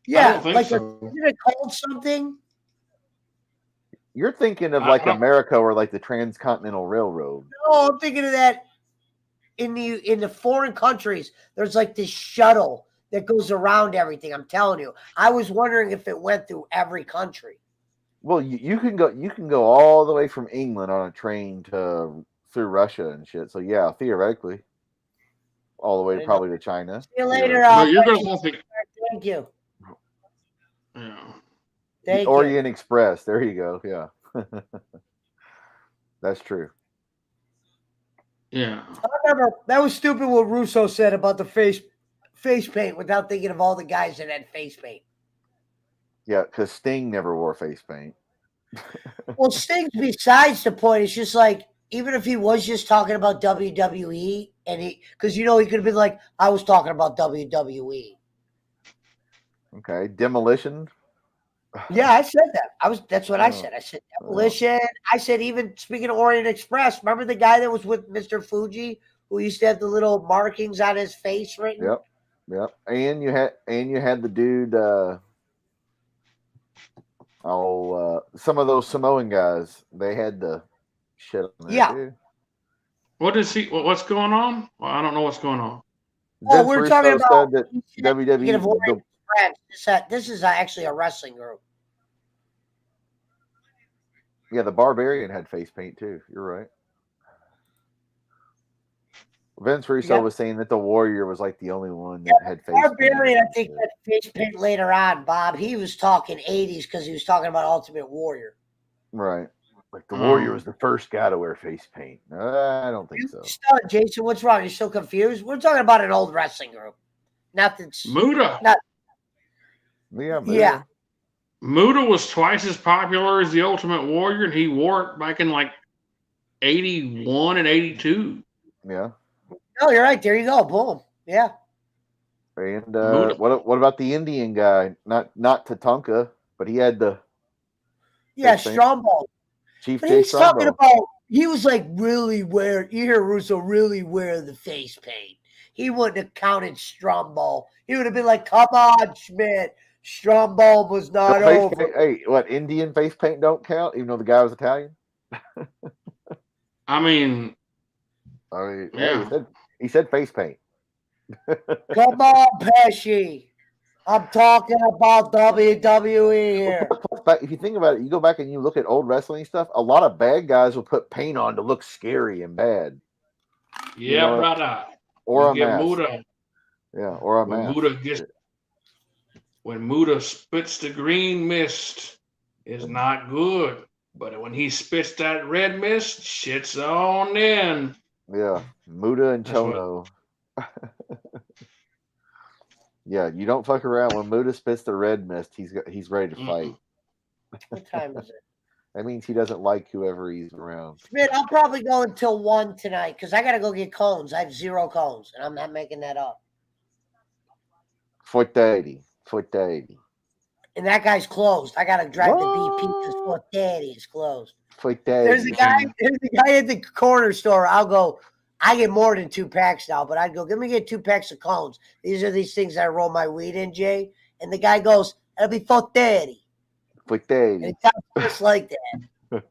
Speaker 1: Yeah, like isn't it called something?
Speaker 4: You're thinking of like America or like the Transcontinental Railroad.
Speaker 1: No, I'm thinking of that in the foreign countries. There's like this shuttle that goes around everything. I'm telling you. I was wondering if it went through every country.
Speaker 4: Well, you can go all the way from England on a train through Russia and shit. So yeah, theoretically, all the way probably to China.
Speaker 1: See you later.
Speaker 3: You're gonna have to.
Speaker 1: Thank you.
Speaker 3: Yeah.
Speaker 4: The Orient Express. There you go. Yeah. That's true.
Speaker 3: Yeah.
Speaker 1: I remember that was stupid what Russo said about the face paint without thinking of all the guys that had face paint.
Speaker 4: Yeah, because Sting never wore face paint.
Speaker 1: Well, Sting's besides the point. It's just like, even if he was just talking about WWE, and because he could have been like, I was talking about WWE.
Speaker 4: Okay, Demolition.
Speaker 1: Yeah, I said that. That's what I said. I said Demolition. I said, even speaking of Orient Express, remember the guy that was with Mr. Fuji who used to have the little markings on his face written?
Speaker 4: Yep. And you had the dude. Some of those Samoan guys, they had the shit on there too.
Speaker 3: What is he? What's going on? Well, I don't know what's going on.
Speaker 1: Oh, we're talking about
Speaker 4: that WWE.
Speaker 1: This is actually a wrestling group.
Speaker 4: Yeah, the Barbarian had face paint too. You're right. Vince Russo was saying that the Warrior was like the only one that had face paint.
Speaker 1: Barbarian, I think, had face paint later on, Bob. He was talking 80s because he was talking about Ultimate Warrior.
Speaker 4: Right. Like the Warrior was the first guy to wear face paint. I don't think so.
Speaker 1: Jason, what's wrong? You're so confused? We're talking about an old wrestling group. Nothing's
Speaker 3: Muda.
Speaker 4: Yeah.
Speaker 3: Muda was twice as popular as the Ultimate Warrior, and he wore it back in like 81 and 82.
Speaker 4: Yeah.
Speaker 1: Oh, you're right. There you go. Boom. Yeah.
Speaker 4: And
Speaker 3: Muda.
Speaker 4: what about the Indian guy? Not Tatanka, but he had the
Speaker 1: Yeah,
Speaker 4: face paint.
Speaker 1: Strongbow.
Speaker 4: Chief
Speaker 1: But
Speaker 4: J
Speaker 1: he's talking
Speaker 4: Strongbow.
Speaker 1: about, he was like, really wear, you hear Russo really wear the face paint. He wouldn't have counted Strongbow. He would have been like, come on, Schmidt. Strongbow was not
Speaker 4: No face
Speaker 1: over.
Speaker 4: paint. Hey, what, Indian face paint don't count, even though the guy was Italian?
Speaker 3: I mean,
Speaker 4: Hey,
Speaker 3: yeah.
Speaker 4: he said face paint.
Speaker 1: Come on, Pesci. I'm talking about WWE here.
Speaker 4: But if you think about it, you go back and you look at old wrestling stuff, a lot of bad guys will put paint on to look scary and bad.
Speaker 3: Yeah, brother.
Speaker 4: Or
Speaker 3: You
Speaker 4: a
Speaker 3: get
Speaker 4: mask.
Speaker 3: Muda.
Speaker 4: Yeah, or a mask.
Speaker 3: When Muda spits the green mist, it's not good. But when he spits that red mist, shit's on in.
Speaker 4: Yeah, Muda and
Speaker 3: That's what-
Speaker 4: Chono. Yeah, you don't fuck around. When Muda spits the red mist, he's ready to fight.
Speaker 1: What time is it?
Speaker 4: That means he doesn't like whoever he's around.
Speaker 1: Schmidt, I'll probably go until 1 tonight because I got to go get cones. I have 0 cones, and I'm not making that up.
Speaker 4: For 30.
Speaker 1: And that guy's closed. I got to drive the DP because
Speaker 4: What?
Speaker 1: 430 is closed.
Speaker 4: For 30.
Speaker 1: There's a guy at the corner store. I'll go. I get more than 2 packs now, but I'd go, let me get 2 packs of cones. These are these things I roll my weed in, Jay. And the guy goes, it'll be 430.
Speaker 4: For
Speaker 1: And
Speaker 4: 30.
Speaker 1: it sounds just like that.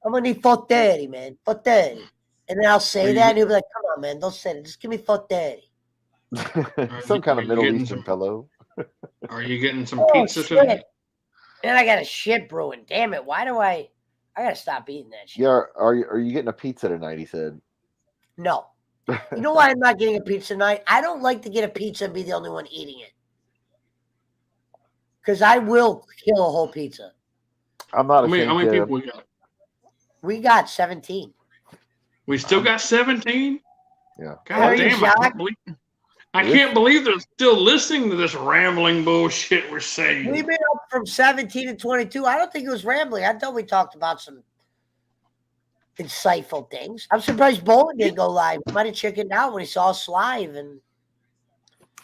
Speaker 1: I'm going to need 430, man. 430. And then I'll say that, and he'll be like, come on, man. Don't say that. Just give me 430.
Speaker 4: Some kind of
Speaker 3: you
Speaker 4: Middle
Speaker 3: getting
Speaker 4: Eastern
Speaker 3: some-
Speaker 4: fellow.
Speaker 3: Are you getting some
Speaker 1: Oh,
Speaker 3: pizza
Speaker 1: shit.
Speaker 3: today?
Speaker 1: And I got a shit brewing. Damn it. Why do I got to stop eating that shit.
Speaker 4: Yeah, are you getting a pizza tonight? He said.
Speaker 1: No. You know why I'm not getting a pizza tonight? I don't like to get a pizza and be the only one eating it. Because I will kill a whole pizza.
Speaker 4: I'm not
Speaker 3: How many
Speaker 4: ashamed
Speaker 3: people
Speaker 4: to.
Speaker 3: we got?
Speaker 1: We got 17.
Speaker 3: We still got 17?
Speaker 4: Yeah.
Speaker 3: God
Speaker 1: Are you
Speaker 3: damn,
Speaker 1: shocked?
Speaker 3: I can't believe they're still listening to this rambling bullshit we're saying.
Speaker 1: We've been up from 17 to 22. I don't think it was rambling. I thought we talked about some insightful things. I'm surprised Bowling didn't go live. He might have chickened out when he saw us live. And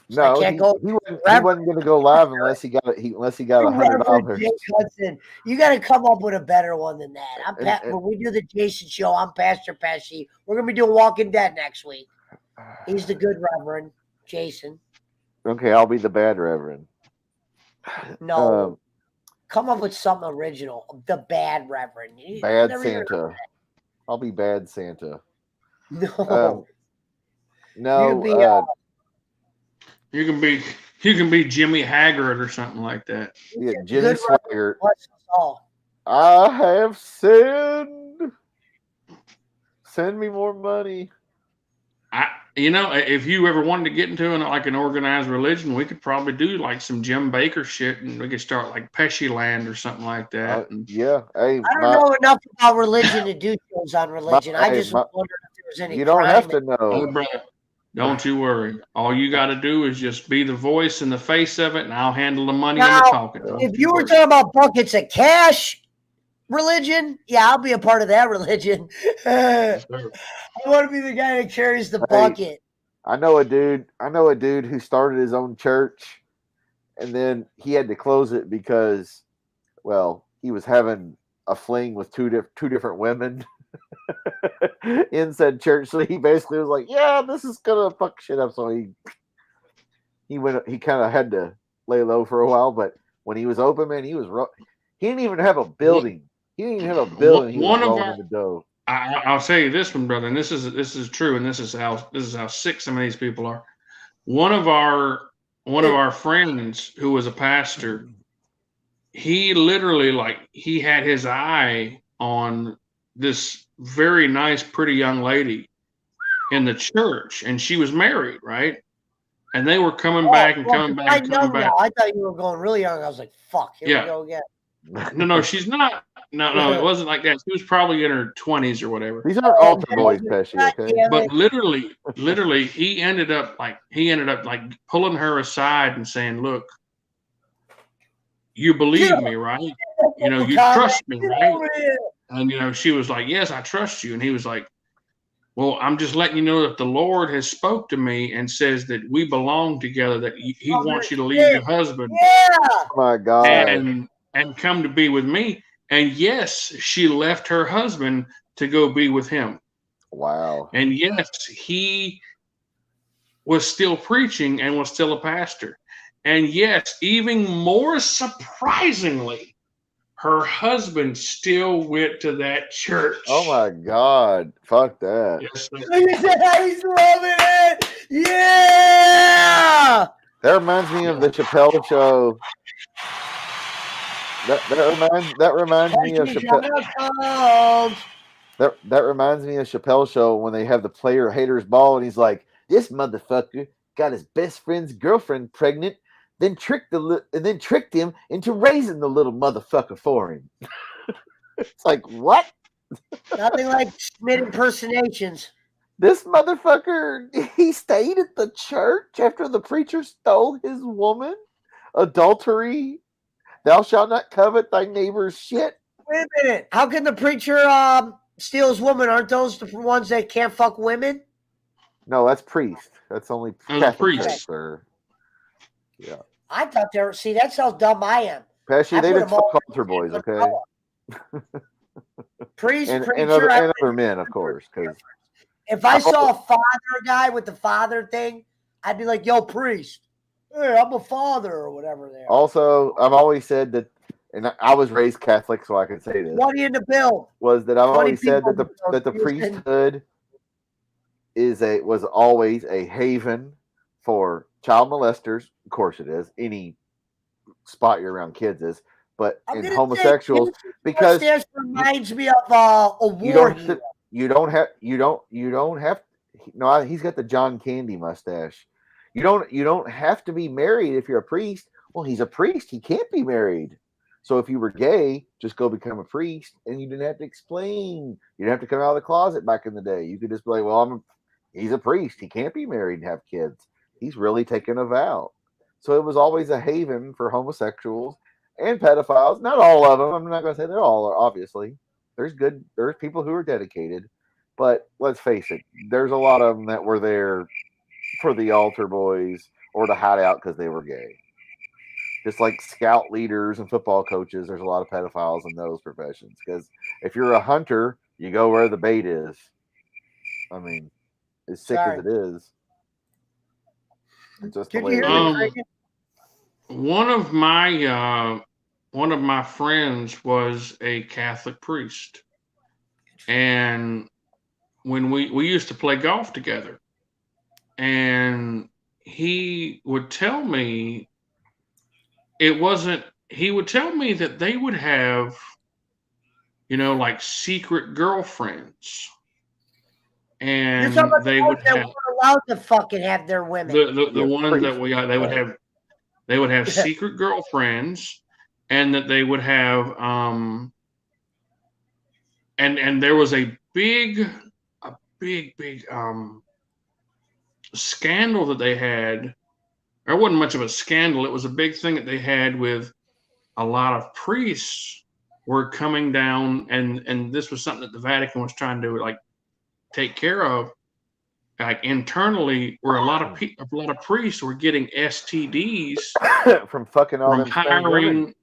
Speaker 4: No,
Speaker 1: can't
Speaker 4: he
Speaker 1: go-
Speaker 4: wasn't going to go live unless he got
Speaker 1: Reverend
Speaker 4: $100.
Speaker 1: Jake Hudson, you got to come up with a better one than that.
Speaker 4: And-
Speaker 1: When we do the Jason show, I'm Pastor Pesci. We're going to be doing Walking Dead next week. He's the good Reverend Jason.
Speaker 4: Okay, I'll be the bad Reverend.
Speaker 1: No, come up with something original. The bad Reverend. You
Speaker 4: Bad
Speaker 1: never heard of
Speaker 4: Santa. I'll be bad Santa.
Speaker 1: that.
Speaker 4: No,
Speaker 1: You'd be,
Speaker 3: You can be Jimmy Haggard or something like that.
Speaker 4: yeah, Jimmy
Speaker 1: good
Speaker 4: Swagger.
Speaker 1: bless us all.
Speaker 4: I have sinned. Send me more money.
Speaker 3: If you ever wanted to get into an organized religion, we could probably do like some Jim Baker shit, and we could start like Pesci Land or something like that.
Speaker 4: Yeah. Hey,
Speaker 1: I don't know enough about religion to do shows on religion. I just wondered if there was any
Speaker 4: you don't
Speaker 1: crime
Speaker 4: have to
Speaker 1: in-
Speaker 4: know.
Speaker 3: Oh, brother, don't you worry. All you got to do is just be the voice and the face of it, and I'll handle the money and the
Speaker 1: Now,
Speaker 3: talking.
Speaker 1: If you were talking about buckets of cash religion, yeah, I'll be a part of that religion. I want to be the guy that carries the bucket.
Speaker 4: I know a dude who started his own church, and then he had to close it because, well, he was having a fling with two different women in said church. So he basically was like, "Yeah, this is gonna fuck shit up." So he kind of had to lay low for a while. But when he was open, man, he didn't even have a building. He didn't even have a building. He was rolling in the dough.
Speaker 3: I'll tell you this one, brother, and this is true, and this is how sick some of these people are. One of our friends who was a pastor, he literally he had his eye on this very nice, pretty young lady in the church, and she was married, right? And they were coming back and coming back and coming back.
Speaker 1: I thought you were going really young. I was like, "Fuck, here we go again."
Speaker 3: No, she's not. No, it wasn't like that. She was probably in her 20s or whatever.
Speaker 4: These aren't altar boys, Pesci, okay?
Speaker 3: But literally, he ended up pulling her aside and saying, "Look, you believe me, right? You trust me, right?" And she was like, "Yes, I trust you." And he was like, Well, I'm just letting you know that the Lord has spoke to me and says that we belong together, that he wants you to leave your husband
Speaker 1: Yeah.
Speaker 4: Oh my God.
Speaker 3: and come to be with me. And yes, she left her husband to go be with him.
Speaker 4: Wow.
Speaker 3: And yes, he was still preaching and was still a pastor. And yes, even more surprisingly, her husband still went to that church.
Speaker 4: Oh my God. Fuck that.
Speaker 3: Yes, sir.
Speaker 1: Look at that. He's loving it. Yeah.
Speaker 4: That reminds me of the Chappelle show. That reminds me of Chappelle. That reminds me of Chappelle show when they have the player haters ball and he's like, this motherfucker got his best friend's girlfriend pregnant, then tricked him into raising the little motherfucker for him. It's like, what?
Speaker 1: Nothing like Schmidt impersonations.
Speaker 4: This motherfucker, he stayed at the church after the preacher stole his woman? Adultery? Thou shalt not covet thy neighbor's shit?
Speaker 1: Wait a minute. How can the preacher steal his woman? Aren't those the ones that can't fuck women?
Speaker 4: No, that's priest. That's only Catholic
Speaker 3: priest.
Speaker 4: sir. Yeah.
Speaker 1: I thought they were. See, that's how dumb I am.
Speaker 4: Pesci,
Speaker 1: I
Speaker 4: they
Speaker 1: put
Speaker 4: didn't
Speaker 1: them all
Speaker 4: fuck altar boys, okay?
Speaker 1: Priest,
Speaker 4: And
Speaker 1: preacher.
Speaker 4: other men, of course. Because
Speaker 1: If I saw a father guy with the father thing, I'd be like, yo, priest. Hey, I'm a father or whatever they are.
Speaker 4: also, I've always said that, and I was raised Catholic, so I can say this.
Speaker 1: 20 in the bill.
Speaker 4: Was that I've
Speaker 1: 20
Speaker 4: always said
Speaker 1: people
Speaker 4: that the
Speaker 1: in the building.
Speaker 4: priesthood was always a haven for child molesters. Of course, it is. Any spot you're around kids is, but
Speaker 1: I'm
Speaker 4: in
Speaker 1: gonna
Speaker 4: homosexuals,
Speaker 1: say,
Speaker 4: because
Speaker 1: this reminds me of a war hero.
Speaker 4: you don't have. No, he's got the John Candy mustache. You don't have to be married if you're a priest. Well, he's a priest. He can't be married. So if you were gay, just go become a priest, and you didn't have to explain. You didn't have to come out of the closet back in the day. You could just be like, well, he's a priest. He can't be married and have kids. He's really taken a vow. So it was always a haven for homosexuals and pedophiles. Not all of them. I'm not going to say they're all, obviously. There's people who are dedicated. But let's face it, there's a lot of them that were there for the altar boys or to hide out because they were gay. Just like scout leaders and football coaches, there's a lot of pedophiles in those professions. Because if you're a hunter, you go where the bait is. I mean, as sick as it is. It's just the way it is.
Speaker 3: One of my friends was a Catholic priest, and when we used to play golf together, and he would tell me he would tell me that they would have, like secret girlfriends, and they would have
Speaker 1: allowed to fucking have their women.
Speaker 3: The ones that we got, they would have secret girlfriends, and that they would have and there was a big scandal that they had. There wasn't much of a scandal. It was a big thing that they had with a lot of priests were coming down, and this was something that the Vatican was trying to take care of. Internally, where a lot of priests were getting STDs
Speaker 4: from fucking all them
Speaker 3: hiring,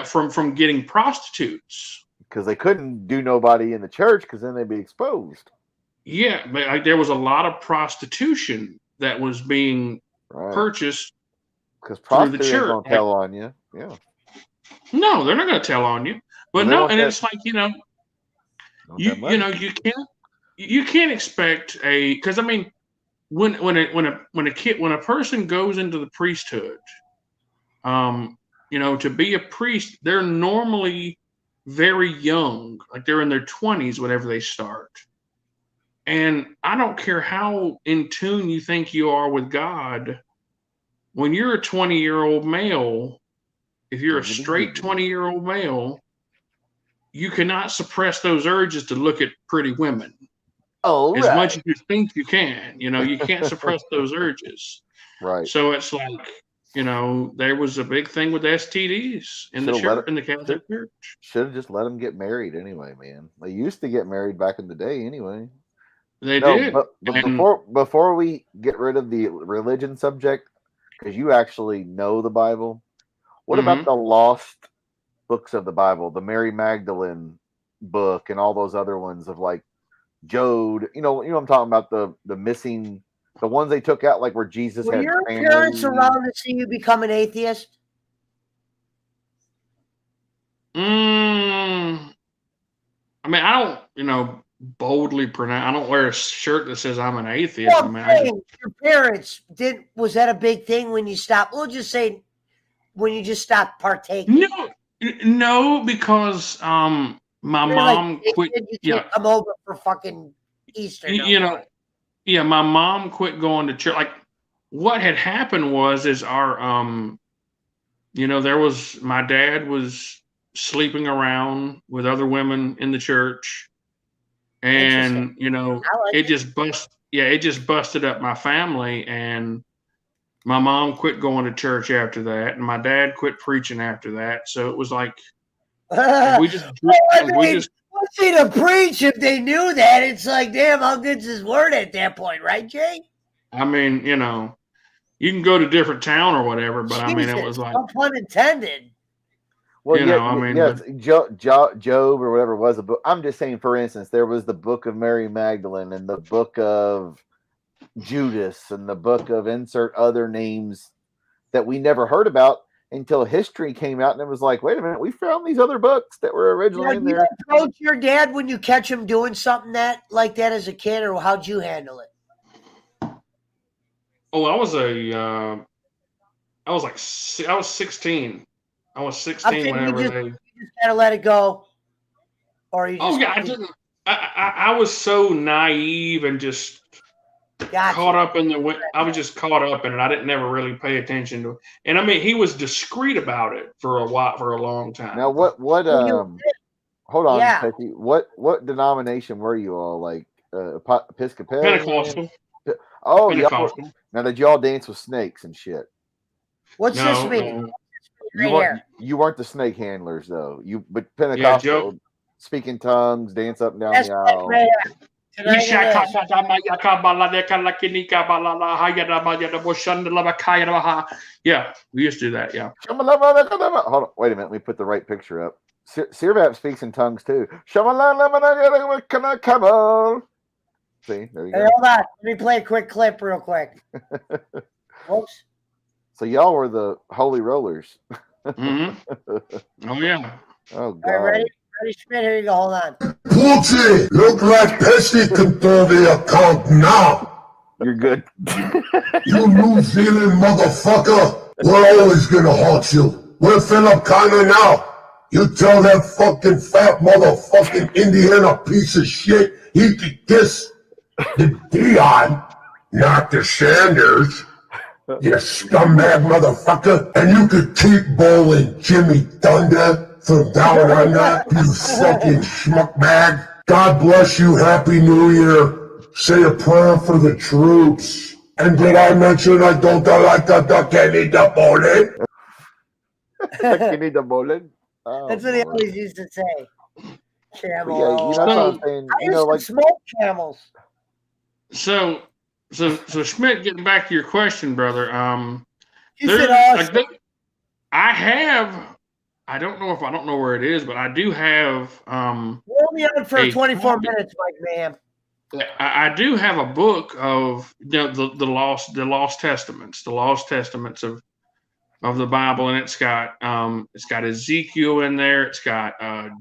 Speaker 3: from getting prostitutes
Speaker 4: because they couldn't do nobody in the church because then they'd be exposed.
Speaker 3: Yeah, but there was a lot of prostitution that was being purchased
Speaker 4: because prostitutes don't tell on you. Yeah,
Speaker 3: no, they're not going to tell on you. But it's like you can't expect because I mean when a person goes into the priesthood, to be a priest, they're normally very young, like they're in their 20s whenever they start. And I don't care how in tune you think you are with God, when you're a 20-year-old male, if you're a straight 20-year-old male, you cannot suppress those urges to look at pretty women. As much as you think you can, you can't suppress those urges.
Speaker 4: Right.
Speaker 3: So it's like, there was a big thing with STDs in the church, in the Catholic Church.
Speaker 4: Should have just let them get married anyway, man. They used to get married back in the day anyway.
Speaker 3: They
Speaker 4: No,
Speaker 3: did.
Speaker 4: but
Speaker 3: And
Speaker 4: before we get rid of the religion subject, because you actually know the Bible, what about
Speaker 3: Mhm.
Speaker 4: the lost books of the Bible, the Mary Magdalene book, and all those other ones of like Job? You know what I'm talking about, the missing, the ones they took out, like where Jesus
Speaker 1: Were
Speaker 4: had
Speaker 1: your parents
Speaker 4: family.
Speaker 1: around to see you become an atheist?
Speaker 3: I mean, I don't, boldly pronounce. I don't wear a shirt that says I'm an atheist.
Speaker 1: Well,
Speaker 3: I
Speaker 1: I'm
Speaker 3: mean, I just
Speaker 1: saying, your parents did. Was that a big thing when you stopped? We'll just say when you just stopped partaking.
Speaker 3: no, because my
Speaker 1: They're like,
Speaker 3: mom
Speaker 1: "Hey,
Speaker 3: quit.
Speaker 1: kid, you
Speaker 3: Yeah,
Speaker 1: can't come over for fucking Easter no
Speaker 3: you
Speaker 1: more."
Speaker 3: know, yeah, my mom quit going to church. Like, what had happened is our there was my dad was sleeping around with other women in the church,
Speaker 1: Interesting.
Speaker 3: and
Speaker 1: I like
Speaker 3: it just busted up my family, and my mom quit going to church after that, and my dad quit preaching after that. So it was like we just
Speaker 1: Well, I
Speaker 3: we
Speaker 1: mean,
Speaker 3: just
Speaker 1: what's he to preach if they knew that? It's like, damn, how good's his word at that point, right, Jay?
Speaker 3: I mean, you can go to different town or whatever, but I mean, it was
Speaker 1: Jesus,
Speaker 3: like,
Speaker 1: no pun intended.
Speaker 4: Well, yeah,
Speaker 3: I mean,
Speaker 4: yes,
Speaker 3: but
Speaker 4: Job or whatever it was a book. I'm just saying, for instance, there was the book of Mary Magdalene and the book of Judas and the book of insert other names that we never heard about until history came out, and it was like, wait a minute, we found these other books that were originally
Speaker 1: Now,
Speaker 4: in
Speaker 1: do you
Speaker 4: there.
Speaker 1: approach your dad when you catch him doing something like that as a kid, or how'd you handle it?
Speaker 3: oh, I was I was like, I was 16. I was
Speaker 1: I'm
Speaker 3: 16
Speaker 1: saying
Speaker 3: whenever
Speaker 1: you
Speaker 3: they.
Speaker 1: just gotta let it go, or you
Speaker 3: Oh
Speaker 1: just
Speaker 3: yeah, I didn't. I was so naive and just caught
Speaker 1: gotcha.
Speaker 3: up in I was just caught up in it. I didn't never really pay attention to it. And I mean, he was discreet about it for a long time.
Speaker 4: Now, what
Speaker 1: Well,
Speaker 4: hold on,
Speaker 1: yeah.
Speaker 4: Petty. What denomination were you all, like Episcopalian?
Speaker 3: Pentecostal.
Speaker 4: Oh, y'all.
Speaker 3: Pentecostal.
Speaker 4: Now, did y'all dance with snakes and shit?
Speaker 1: What's this
Speaker 3: No,
Speaker 1: mean?
Speaker 3: no.
Speaker 4: You
Speaker 1: Right
Speaker 4: weren't
Speaker 1: here.
Speaker 4: you weren't the snake handlers though. But
Speaker 3: Yeah, Joe.
Speaker 4: Pentecostal, speak in tongues, dance up and down
Speaker 1: That's
Speaker 4: the aisle.
Speaker 1: right here. Tonight
Speaker 3: Yeah, we used to do that. Yeah.
Speaker 4: Hold on, wait a minute. Let me put the right picture up. Sirvap speaks in tongues too. See, there you
Speaker 1: Hey,
Speaker 4: go.
Speaker 1: hold on. Let me play a quick clip real quick. Whoops.
Speaker 4: So y'all were the holy rollers.
Speaker 3: Mm-hmm. Oh yeah.
Speaker 4: Oh
Speaker 1: All right,
Speaker 4: God.
Speaker 1: ready? Ready, Schmidt? Here you go. Hold on.
Speaker 2: Pussy, look like Pesci can throw the account now.
Speaker 4: You're good.
Speaker 2: You New Zealand motherfucker, we're always gonna haunt you. We're Philip Connor now. You tell that fucking fat motherfucking Indiana piece of shit he could kiss the Dion, not the Sanders. You scumbag motherfucker. And you could keep bowling Jimmy Thunder from down under, you fucking schmuck bag. God bless you. Happy New Year. Say a prayer for the troops. And did I mention I don't like the Kenny the Bowling?
Speaker 4: Kenny the Bowling. Oh,
Speaker 1: That's what he
Speaker 4: Lord.
Speaker 1: always used to say. Camel.
Speaker 4: Yeah, that's what I'm saying.
Speaker 1: I used to smoke camels.
Speaker 3: So Schmidt, getting back to your question, brother.
Speaker 1: You said awesome.
Speaker 3: I don't know where it is, but I do have.
Speaker 1: We're only on for 24 minutes, Mike, man.
Speaker 3: I do have a book of the lost testaments of the Bible, and it's got Ezekiel in there. It's got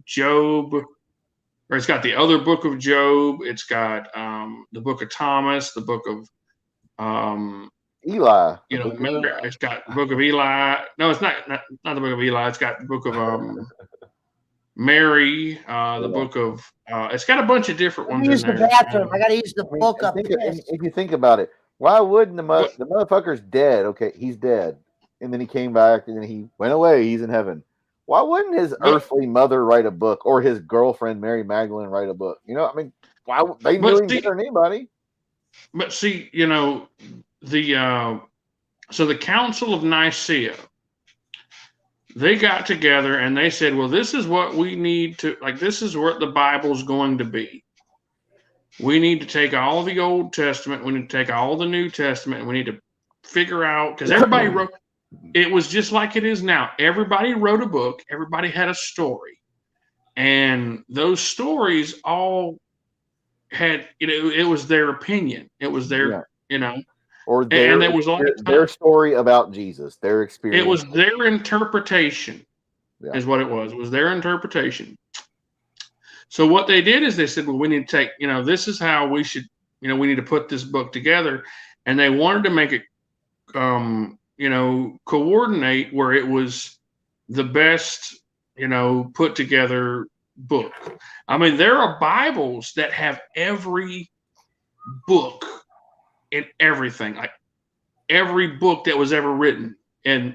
Speaker 3: Job, or it's got the other book of Job. It's got the book of Thomas, the book of
Speaker 4: Eli.
Speaker 3: It's got the book of Eli. No, it's not the book of Eli. It's got the book of Mary, the book of. It's got a bunch of different ones in there.
Speaker 1: Use the bathroom. I got to use the book up.
Speaker 4: If you think about it, why wouldn't the motherfucker's dead? Okay, he's dead, and then he came back, and then he went away. He's in heaven. Why wouldn't his earthly mother write a book, or his girlfriend Mary Magdalene write a book? I mean, why they knew him better than anybody?
Speaker 3: But see, so the Council of Nicaea, they got together and they said, well, this is what we need to, like, this is what the Bible's going to be. we need to take all the Old Testament, we need to take all the New Testament, and we need to figure out, because everybody wrote, it was just like it is now. Everybody wrote a book, everybody had a story. And those stories all had, it was their opinion. It was their,
Speaker 4: or
Speaker 3: and there was
Speaker 4: their story about Jesus, their experience.
Speaker 3: It was their interpretation, is what it was. It was their interpretation. So what they did is they said, well, we need to take, this is how we should, we need to put this book together. And they wanted to make it, coordinate where it was the best, put together book. I mean, there are Bibles that have every book in everything, like every book that was ever written and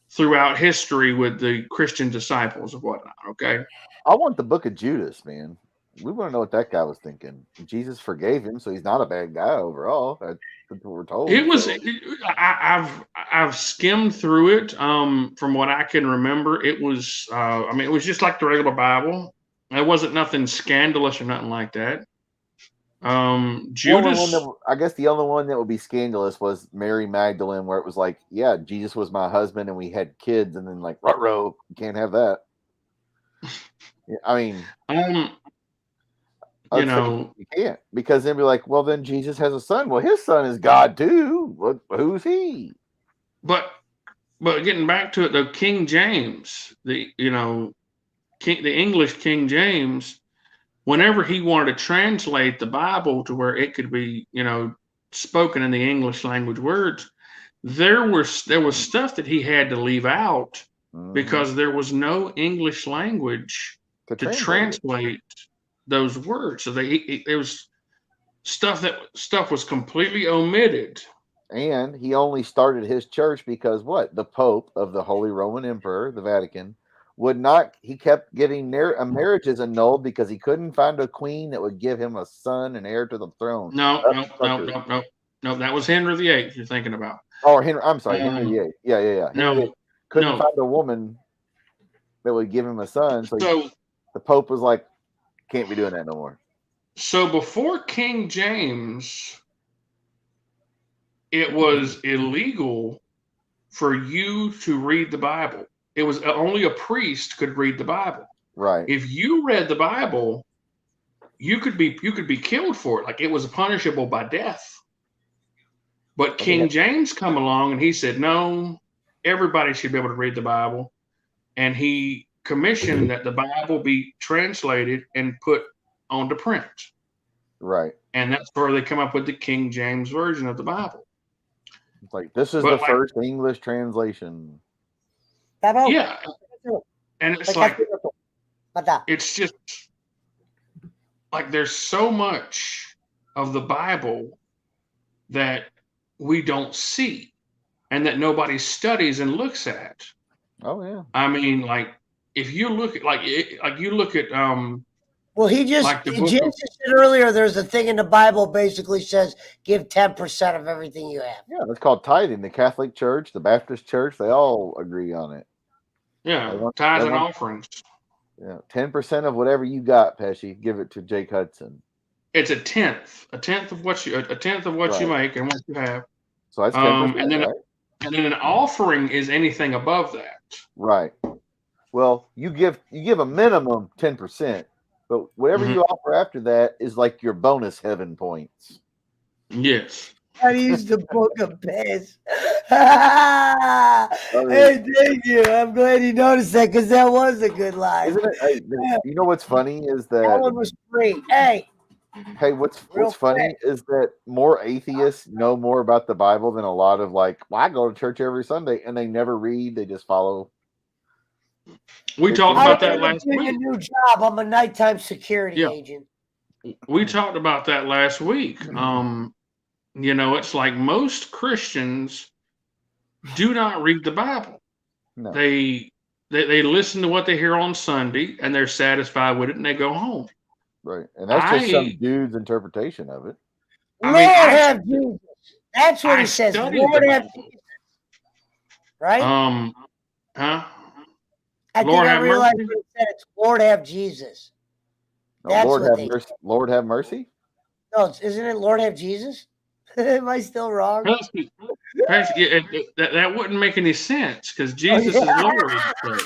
Speaker 3: throughout history with the Christian disciples and whatnot. Okay.
Speaker 4: I want the book of Judas, man. We want to know what that guy was thinking. Jesus forgave him, so he's not a bad guy overall. That's what we're told.
Speaker 3: It was. I've skimmed through it. From what I can remember, it was. It was just like the regular Bible. It wasn't nothing scandalous or nothing like that. Judas.
Speaker 4: I guess the only one that would be scandalous was Mary Magdalene, where it was like, yeah, Jesus was my husband, and we had kids, and then like, ruh-roh, you can't have that. I mean, you can't, because then be like, well, then Jesus has a son. Well, his son is God too. Who's he?
Speaker 3: But getting back to it, though, King James, the English King James, whenever he wanted to translate the Bible to where it could be, spoken in the English language words, there was stuff that he had to leave out because there was no English language to translate those words. So there was stuff was completely omitted.
Speaker 4: And he only started his church because the Pope of the Holy Roman Emperor, the Vatican, would not. He kept getting marriages annulled because he couldn't find a queen that would give him a son and heir to the throne.
Speaker 3: No. That was Henry VIII. You're thinking about.
Speaker 4: Oh, Henry. I'm sorry, Henry VIII. Yeah.
Speaker 3: No,
Speaker 4: couldn't find a woman that would give him a son. So the Pope was like, can't be doing that no more.
Speaker 3: So before King James, it was illegal for you to read the Bible. It was only a priest could read the Bible.
Speaker 4: Right.
Speaker 3: If you read the Bible, you could be killed for it. Like, it was punishable by death. But King James come along and he said, no, everybody should be able to read the Bible. And he commissioned that the Bible be translated and put onto print.
Speaker 4: Right.
Speaker 3: And that's where they come up with the King James version of the Bible.
Speaker 4: It's like, this is the first English translation.
Speaker 3: Yeah. And it's like, it's just like there's so much of the Bible that we don't see and that nobody studies and looks at.
Speaker 4: Oh, yeah.
Speaker 3: I mean, like, if you look at,
Speaker 1: well, James said earlier, there's a thing in the Bible basically says give 10% of everything you have.
Speaker 4: Yeah, that's called tithing. The Catholic Church, the Baptist Church, they all agree on it.
Speaker 3: Yeah, tithes and offerings.
Speaker 4: Yeah, 10% of whatever you got, Pesci, give it to Jake Hudson.
Speaker 3: It's a tenth of what you make and what you have.
Speaker 4: So that's 10%,
Speaker 3: and then an offering is anything above that.
Speaker 4: Right. Well, you give a minimum 10%, but whatever you offer after that is like your bonus heaven points.
Speaker 3: Yes.
Speaker 1: I used the book of Pez. Hey, thank you. I'm glad you noticed that because that was a good line.
Speaker 4: Isn't it? You know what's funny is that
Speaker 1: one was free. Hey,
Speaker 4: what's funny is that more atheists know more about the Bible than a lot of I go to church every Sunday and they never read. They just follow.
Speaker 3: We talked about that last week.
Speaker 1: A new job. I'm a nighttime security agent.
Speaker 3: We talked about that last week. It's like most Christians do not read the Bible.
Speaker 4: No.
Speaker 3: They listen to what they hear on Sunday and they're satisfied with it and they go home.
Speaker 4: Right. And that's just some dude's interpretation of it.
Speaker 1: Lord have Jesus. That's what he says. Lord have Jesus. Right?
Speaker 3: Huh?
Speaker 1: I realized when he said it's Lord have Jesus.
Speaker 4: No,
Speaker 1: That's
Speaker 4: Lord
Speaker 1: what
Speaker 4: have
Speaker 1: they.
Speaker 4: mercy. Lord have mercy.
Speaker 1: No, isn't it Lord have Jesus? Am I still wrong?
Speaker 3: That wouldn't make any sense because
Speaker 1: Oh,
Speaker 3: Jesus is Lord. So.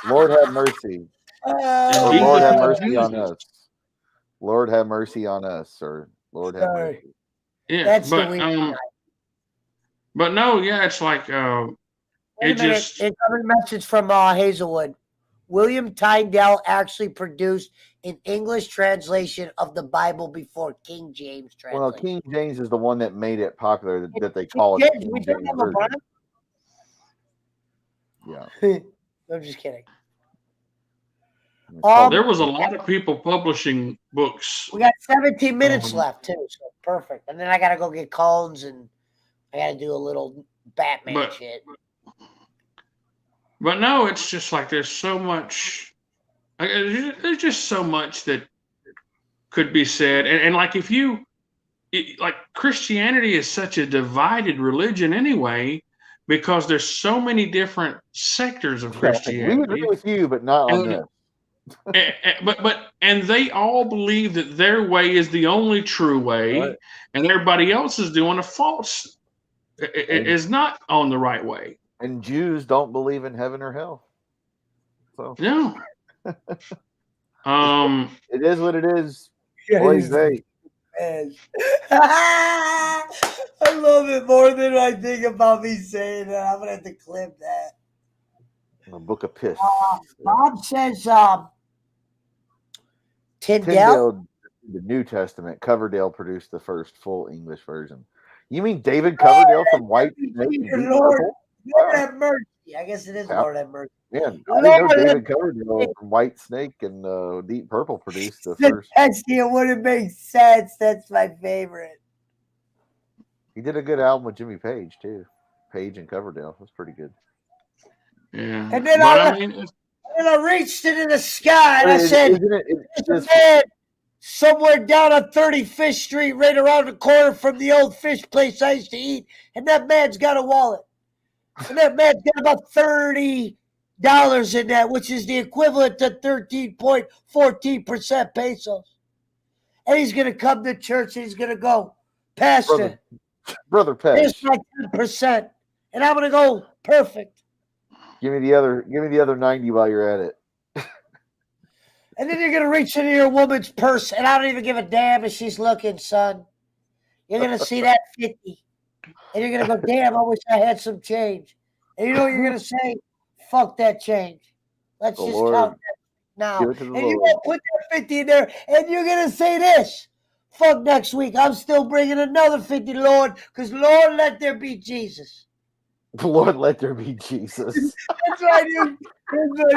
Speaker 4: Lord have mercy.
Speaker 3: And
Speaker 4: Or
Speaker 1: Oh,
Speaker 4: Lord
Speaker 3: Jesus
Speaker 4: have
Speaker 3: is
Speaker 4: mercy on
Speaker 3: Jesus.
Speaker 4: us. Lord have mercy on us, or Lord have
Speaker 1: sorry.
Speaker 4: mercy.
Speaker 3: Yeah,
Speaker 1: That's the weird.
Speaker 3: but no, yeah, it's like
Speaker 1: Wait a
Speaker 3: it
Speaker 1: minute.
Speaker 3: just
Speaker 1: Incoming message from Hazelwood. William Tyndale actually produced an English translation of the Bible before King James
Speaker 4: Well,
Speaker 1: translation.
Speaker 4: King James is the one that made it popular. That they call it the
Speaker 1: James,
Speaker 4: King
Speaker 1: we talking
Speaker 4: James
Speaker 1: about
Speaker 4: version.
Speaker 1: LeBron?
Speaker 4: Yeah.
Speaker 1: I'm just kidding.
Speaker 4: It's called
Speaker 3: there was a lot of people publishing books.
Speaker 1: We got 17 minutes
Speaker 3: Um,
Speaker 1: left too, so perfect. And then I gotta go get cones and I gotta do a little Batman
Speaker 3: But-
Speaker 1: shit.
Speaker 3: But no, it's just like there's so much. There's just so much that could be said, and like if you like Christianity is such a divided religion anyway, because there's so many different sectors of
Speaker 4: we agree
Speaker 3: Christianity,
Speaker 4: with you, but not on
Speaker 3: and,
Speaker 4: this.
Speaker 3: and they all believe that their way is the only true way,
Speaker 4: Right.
Speaker 3: and everybody else is doing a false, is not on the right way.
Speaker 4: And Jews don't believe in heaven or hell. So
Speaker 3: No.
Speaker 4: it is what it is. Boys, they.
Speaker 1: I love it more than I think about me saying that. I'm gonna have to clip that.
Speaker 4: A book of piss.
Speaker 1: Bob says Tyndale.
Speaker 4: Tyndale, the New Testament. Coverdale produced the first full English version. You mean David Coverdale from White Snake and Deep
Speaker 1: Lord,
Speaker 4: Purple?
Speaker 1: Lord have mercy. I guess it is
Speaker 4: Yeah.
Speaker 1: Lord have mercy.
Speaker 4: Man, I didn't know
Speaker 1: Lord
Speaker 4: David
Speaker 1: have
Speaker 4: Coverdale from White Snake and Deep Purple produced the
Speaker 1: The
Speaker 4: first.
Speaker 1: Pesky, it wouldn't make sense. That's my favorite.
Speaker 4: He did a good album with Jimmy Page too. Page and Coverdale. That's pretty good.
Speaker 3: Yeah.
Speaker 1: And then
Speaker 3: But
Speaker 1: I,
Speaker 3: I mean,
Speaker 1: and I reached into the sky and I said,
Speaker 4: Isn't it?
Speaker 1: there's a man somewhere down on 35th Street, right around the corner from the old fish place I used to eat, and that man's got a wallet. And that man's got about $30 in that, which is the equivalent to 13.14% pesos. And he's going to come to church and he's going to go, Pastor,
Speaker 4: Brother
Speaker 1: here's
Speaker 4: Pesh.
Speaker 1: my 10%. And I'm going to go, perfect.
Speaker 4: Give me the other 90 while you're at it.
Speaker 1: And then you're going to reach into your woman's purse, and I don't even give a damn if she's looking, son. You're going to see that 50. And you're going to go, damn, I wish I had some change. And you know what you're going to say? Fuck that change. Let's
Speaker 4: The
Speaker 1: just
Speaker 4: Lord.
Speaker 1: count that now.
Speaker 4: Give it to the
Speaker 1: And you're
Speaker 4: Lord.
Speaker 1: going to put that 50 in there, and you're going to say this. Fuck next week. I'm still bringing another 50, Lord, because Lord, let there be Jesus.
Speaker 4: Lord, let there be Jesus.
Speaker 1: That's my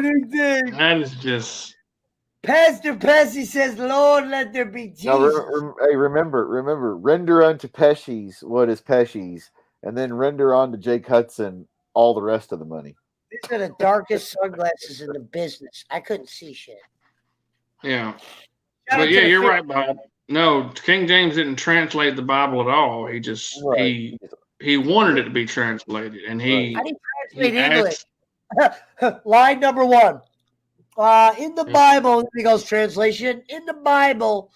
Speaker 1: new thing.
Speaker 3: that is just.
Speaker 1: Pastor Pesci says, Lord, let there be Jesus.
Speaker 4: Now, hey, remember, render unto Pesci's what is Pesci's, and then render on to Jake Hudson all the rest of the money.
Speaker 1: These are the darkest sunglasses in the business. I couldn't see shit.
Speaker 3: Yeah.
Speaker 1: Shout out
Speaker 3: But
Speaker 1: to
Speaker 3: yeah,
Speaker 1: the
Speaker 3: you're
Speaker 1: fifth-
Speaker 3: right, Bob. No, King James didn't translate the Bible at all. He just
Speaker 4: Right.
Speaker 3: he wanted it to be translated, and he
Speaker 1: I didn't
Speaker 3: he
Speaker 1: translate English.
Speaker 3: asked,
Speaker 1: Line number one. In the Bible, he goes, translation, in the Bible.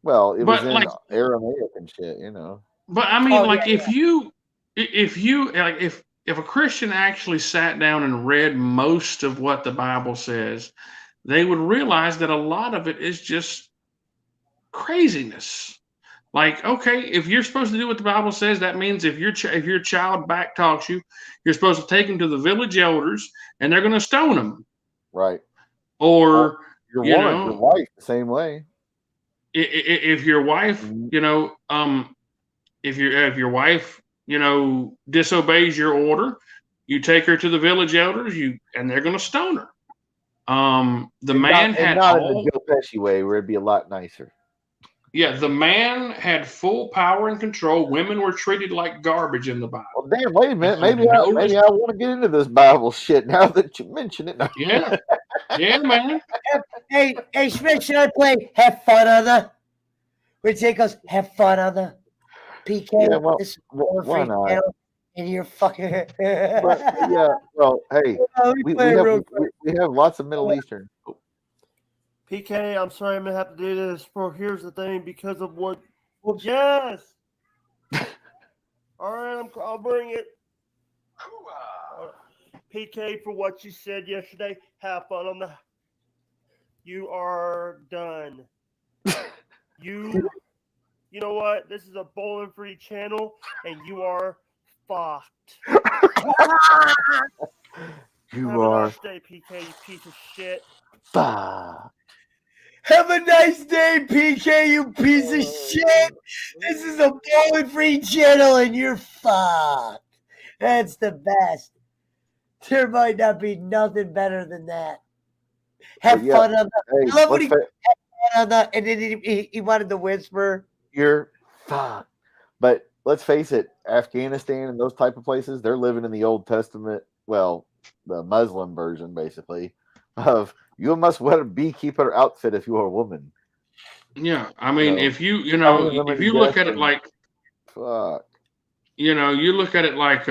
Speaker 4: Well, it was
Speaker 3: But,
Speaker 4: in
Speaker 3: like-
Speaker 4: Aramaic and shit, you know.
Speaker 3: but I mean,
Speaker 1: Oh,
Speaker 3: like
Speaker 1: yeah,
Speaker 3: if you like if a Christian actually sat down and read most of what the Bible says, they would realize that a lot of it is just craziness. Like, okay, if you're supposed to do what the Bible says, that means if your child backtalks you, you're supposed to take him to the village elders, and they're going to stone him.
Speaker 4: Right.
Speaker 3: Or
Speaker 4: Your
Speaker 3: you
Speaker 4: woman,
Speaker 3: know,
Speaker 4: your wife, the same way.
Speaker 3: if your wife, you know, if your wife, you know, disobeys your order, you take her to the village elders, and they're going to stone her. The man had
Speaker 4: not in
Speaker 3: all.
Speaker 4: the Joe Pesci way, where it'd be a lot nicer.
Speaker 3: Yeah, the man had full power and control. Women were treated like garbage in the Bible.
Speaker 4: Well, damn, wait a minute. Maybe
Speaker 3: No
Speaker 4: I want to get into this Bible shit now that you mention it.
Speaker 3: Yeah, yeah, man.
Speaker 1: Hey, Schmidt, should I play Have Fun on the? Where Jake goes, Have Fun on the PK.
Speaker 4: Yeah, well,
Speaker 1: This is
Speaker 4: why
Speaker 1: free
Speaker 4: not?
Speaker 1: channel, and you're fucking.
Speaker 4: But, yeah, well, hey, we have lots of Middle Eastern.
Speaker 5: PK, I'm sorry I'm gonna have to do this. Bro, here's the thing, because of what. Yes. All right, I'll bring it. PK, for what you said yesterday, have fun on the. You are done. You know what? This is a Bowling Free channel, and you are fucked.
Speaker 4: You
Speaker 5: Have a
Speaker 4: are
Speaker 5: nice day, PK, you piece of shit.
Speaker 4: fucked.
Speaker 1: Have a nice day, PK, you piece of shit. This is a Bowling Free channel and you're fucked. That's the best. There might not be nothing better than that. Have
Speaker 4: But yeah,
Speaker 1: fun on the.
Speaker 4: hey,
Speaker 1: I love when
Speaker 4: let's
Speaker 1: he
Speaker 4: fa-
Speaker 1: on the, and then he wanted to whisper.
Speaker 4: you're fucked. But let's face it, Afghanistan and those type of places, they're living in the Old Testament, well, the Muslim version, basically, of you must wear a beekeeper outfit if you are a woman.
Speaker 3: Yeah, I mean,
Speaker 4: No.
Speaker 3: if you
Speaker 4: Having
Speaker 3: if
Speaker 4: limited
Speaker 3: you look
Speaker 4: death
Speaker 3: at it
Speaker 4: and-
Speaker 3: like,
Speaker 4: Fuck.
Speaker 3: you look at it like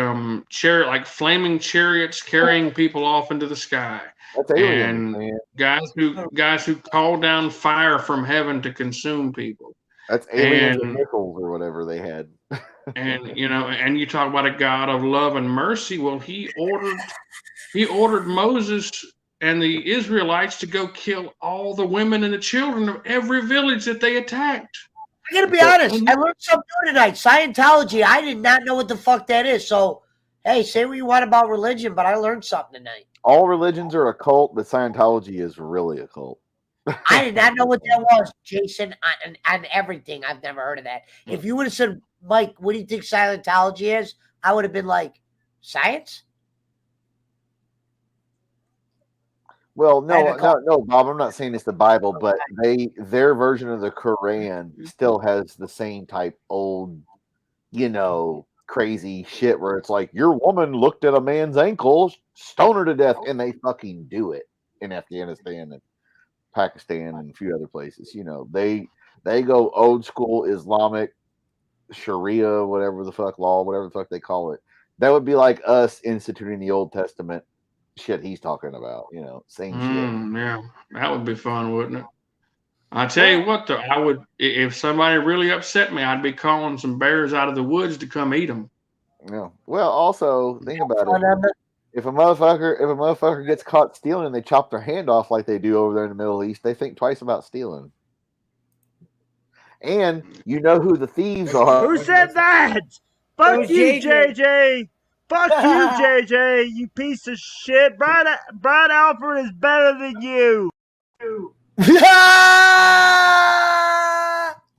Speaker 3: chariot, like flaming chariots carrying people off into the sky,
Speaker 4: That's alien,
Speaker 3: and
Speaker 4: man.
Speaker 3: guys who call down fire from heaven to consume people.
Speaker 4: That's aliens and
Speaker 3: And
Speaker 4: missiles or whatever they had.
Speaker 3: and and you talk about a God of love and mercy. Well, he ordered Moses and the Israelites to go kill all the women and the children of every village that they attacked.
Speaker 1: I gotta be honest. I learned something new tonight. Scientology. I did not know what the fuck that is. So, hey, say what you want about religion, but I learned something tonight.
Speaker 4: All religions are a cult, but Scientology is really a cult.
Speaker 1: I did not know what that was, Jason, on everything. I've never heard of that. If you would have said, Mike, what do you think Scientology is? I would have been like, science?
Speaker 4: Well, no, Bob. I'm not saying it's the Bible, but their version of the Quran still has the same type old, crazy shit where it's like your woman looked at a man's ankle, stone her to death, and they fucking do it in Afghanistan and Pakistan and a few other places. They go old school Islamic Sharia, whatever the fuck law, whatever the fuck they call it. That would be like us instituting the Old Testament shit he's talking about, same shit.
Speaker 3: Yeah, that would be fun, wouldn't it? I tell you what, though, I would if somebody really upset me, I'd be calling some bears out of the woods to come eat them.
Speaker 4: Yeah. Well, also think about it. If a motherfucker gets caught stealing and they chop their hand off like they do over there in the Middle East, they think twice about stealing. And you know who the thieves are.
Speaker 5: Who said that? Fuck you, JJ. Fuck you, JJ. You piece of shit. Brian Alfred is better than you.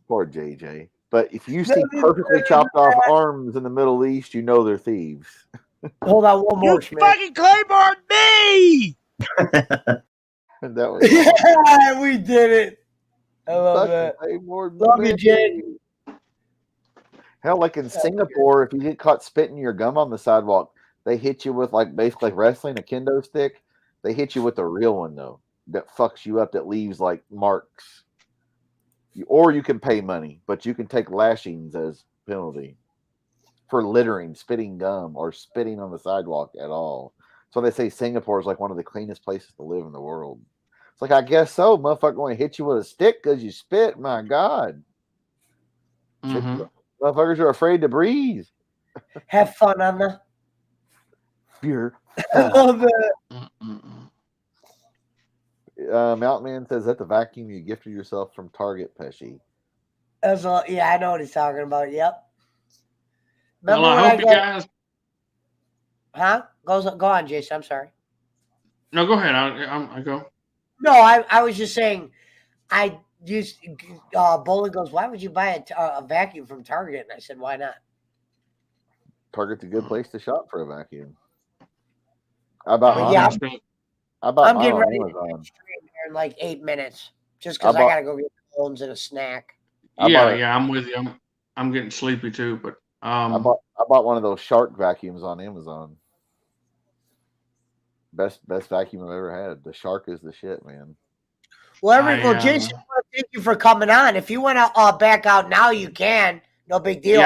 Speaker 4: Poor JJ. But if you see perfectly chopped off arms in the Middle East, you know they're thieves.
Speaker 1: Hold on, one more.
Speaker 5: You fucking Claymore me!
Speaker 4: That was
Speaker 1: yeah, we did it. I love that.
Speaker 4: Love you, Jay. Hell, like in Singapore, if you get caught spitting your gum on the sidewalk, they hit you with basically wrestling, a kendo stick. They hit you with the real one though, that fucks you up, that leaves like marks. Or you can pay money, but you can take lashings as penalty for littering, spitting gum, or spitting on the sidewalk at all. So they say Singapore is like one of the cleanest places to live in the world. It's like, I guess so. Motherfucker going to hit you with a stick because you spit. My God. Mm-hmm. Motherfuckers are afraid to breathe.
Speaker 1: Have fun on the.
Speaker 4: Beer.
Speaker 1: I love it.
Speaker 4: Mountain Man says that the vacuum you gifted yourself from Target, Pesci.
Speaker 1: Yeah, I know what he's talking about. Yep.
Speaker 3: Remember well, I hope you guys.
Speaker 1: Huh? Go on, Jason. I'm sorry.
Speaker 3: No, go ahead. I go.
Speaker 1: No, I was just saying. I used Bowling goes. Why would you buy a vacuum from Target? And I said, why not?
Speaker 4: Target's a good place to shop for a vacuum.
Speaker 1: I'm getting ready to stream here in like 8 minutes, just because I gotta go get phones and a snack.
Speaker 3: Yeah, I'm with you. I'm getting sleepy too, but
Speaker 4: I bought one of those Shark vacuums on Amazon. Best vacuum I've ever had. The Shark is the shit, man.
Speaker 1: Well, Jason, I want to thank you for coming on. If you want to back out now, you can. No big deal.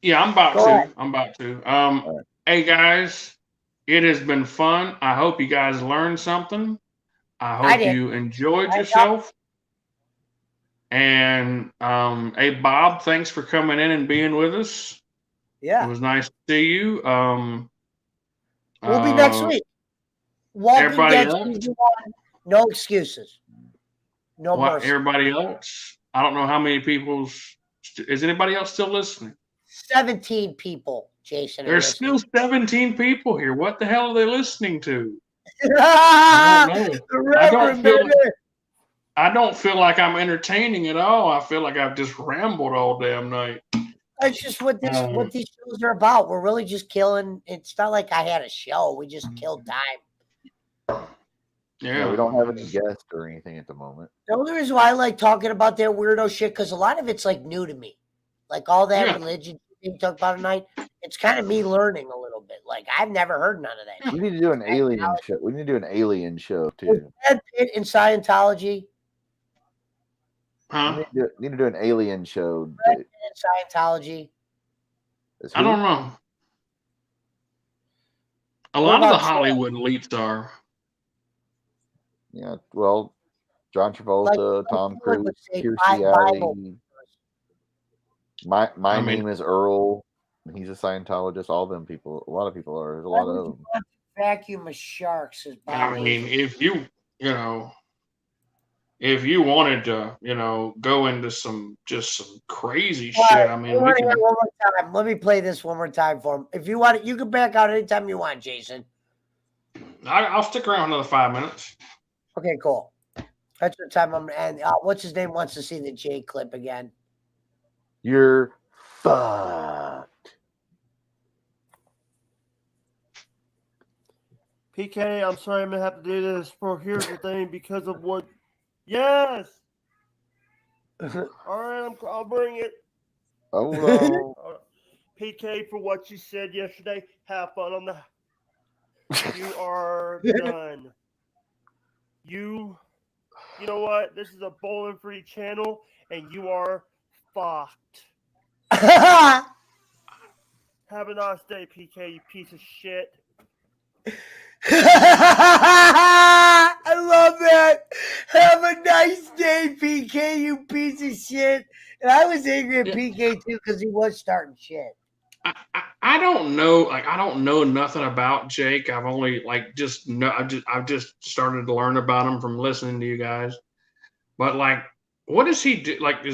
Speaker 3: Yeah, I'm about to. Hey guys, it has been fun. I hope you guys learned something. I
Speaker 1: I
Speaker 3: hope
Speaker 1: did.
Speaker 3: you enjoyed
Speaker 1: I
Speaker 3: yourself. And hey, Bob, thanks for coming in and being with us. It
Speaker 1: Yeah.
Speaker 3: was nice to see you.
Speaker 1: We'll be next week. Walking
Speaker 3: everybody
Speaker 1: Dead
Speaker 3: else?
Speaker 1: season 1. No excuses. No
Speaker 3: What
Speaker 1: mercy.
Speaker 3: everybody else? I don't know how many people's. Is anybody else still listening?
Speaker 1: 17 people, Jason.
Speaker 3: There's still 17 people here. What the hell are they listening to?
Speaker 1: I
Speaker 3: I don't know.
Speaker 1: Reverend,
Speaker 3: I don't feel like I'm entertaining at all. I feel like I've just rambled all damn night.
Speaker 1: That's just what these shows are about. We're really just killing. It's not like I had a show. We just killed time.
Speaker 3: Yeah,
Speaker 4: we don't have any guests or anything at the moment.
Speaker 1: The only reason why I like talking about that weirdo shit, because a lot of it's like new to me. Like all that religion you talk about tonight, it's kind of me learning a little bit. Like I've never heard none of that.
Speaker 4: We need to do an alien show. We need to do an alien show too.
Speaker 1: Brad Pitt in Scientology.
Speaker 3: Huh?
Speaker 4: We need to do an alien show.
Speaker 1: Brad Pitt in Scientology.
Speaker 3: I don't know. A lot of the Hollywood elites are.
Speaker 4: Yeah, well, John Travolta, Tom Cruise, Kirstie Alley. My name is Earl. He's a Scientologist. All them people. A lot of people are. There's a lot of them.
Speaker 1: Vacuum of sharks is.
Speaker 3: I mean, if you wanted to, go into some crazy shit. I mean,
Speaker 1: one more time. Let me play this one more time for him. If you want it, you can back out anytime you want, Jason.
Speaker 3: I'll stick around another 5 minutes.
Speaker 1: Okay, cool. That's the time I'm. And what's his name wants to see the J clip again.
Speaker 4: You're fucked.
Speaker 5: PK, I'm sorry I'm gonna have to do this. Here's the thing, because of what. Yes. All right, I'll bring it.
Speaker 4: Oh no.
Speaker 5: PK, for what you said yesterday. Have fun on the. You are done. You know what? This is a bowling free channel, and you are fucked. Have a nice day, PK, you piece of shit.
Speaker 1: I love that. Have a nice day, PK, you piece of shit. And I was angry at PK too because he was starting shit.
Speaker 3: I don't know. Like, I don't know nothing about Jake. I've only I've just started to learn about him from listening to you guys. But like, what does he do? Like,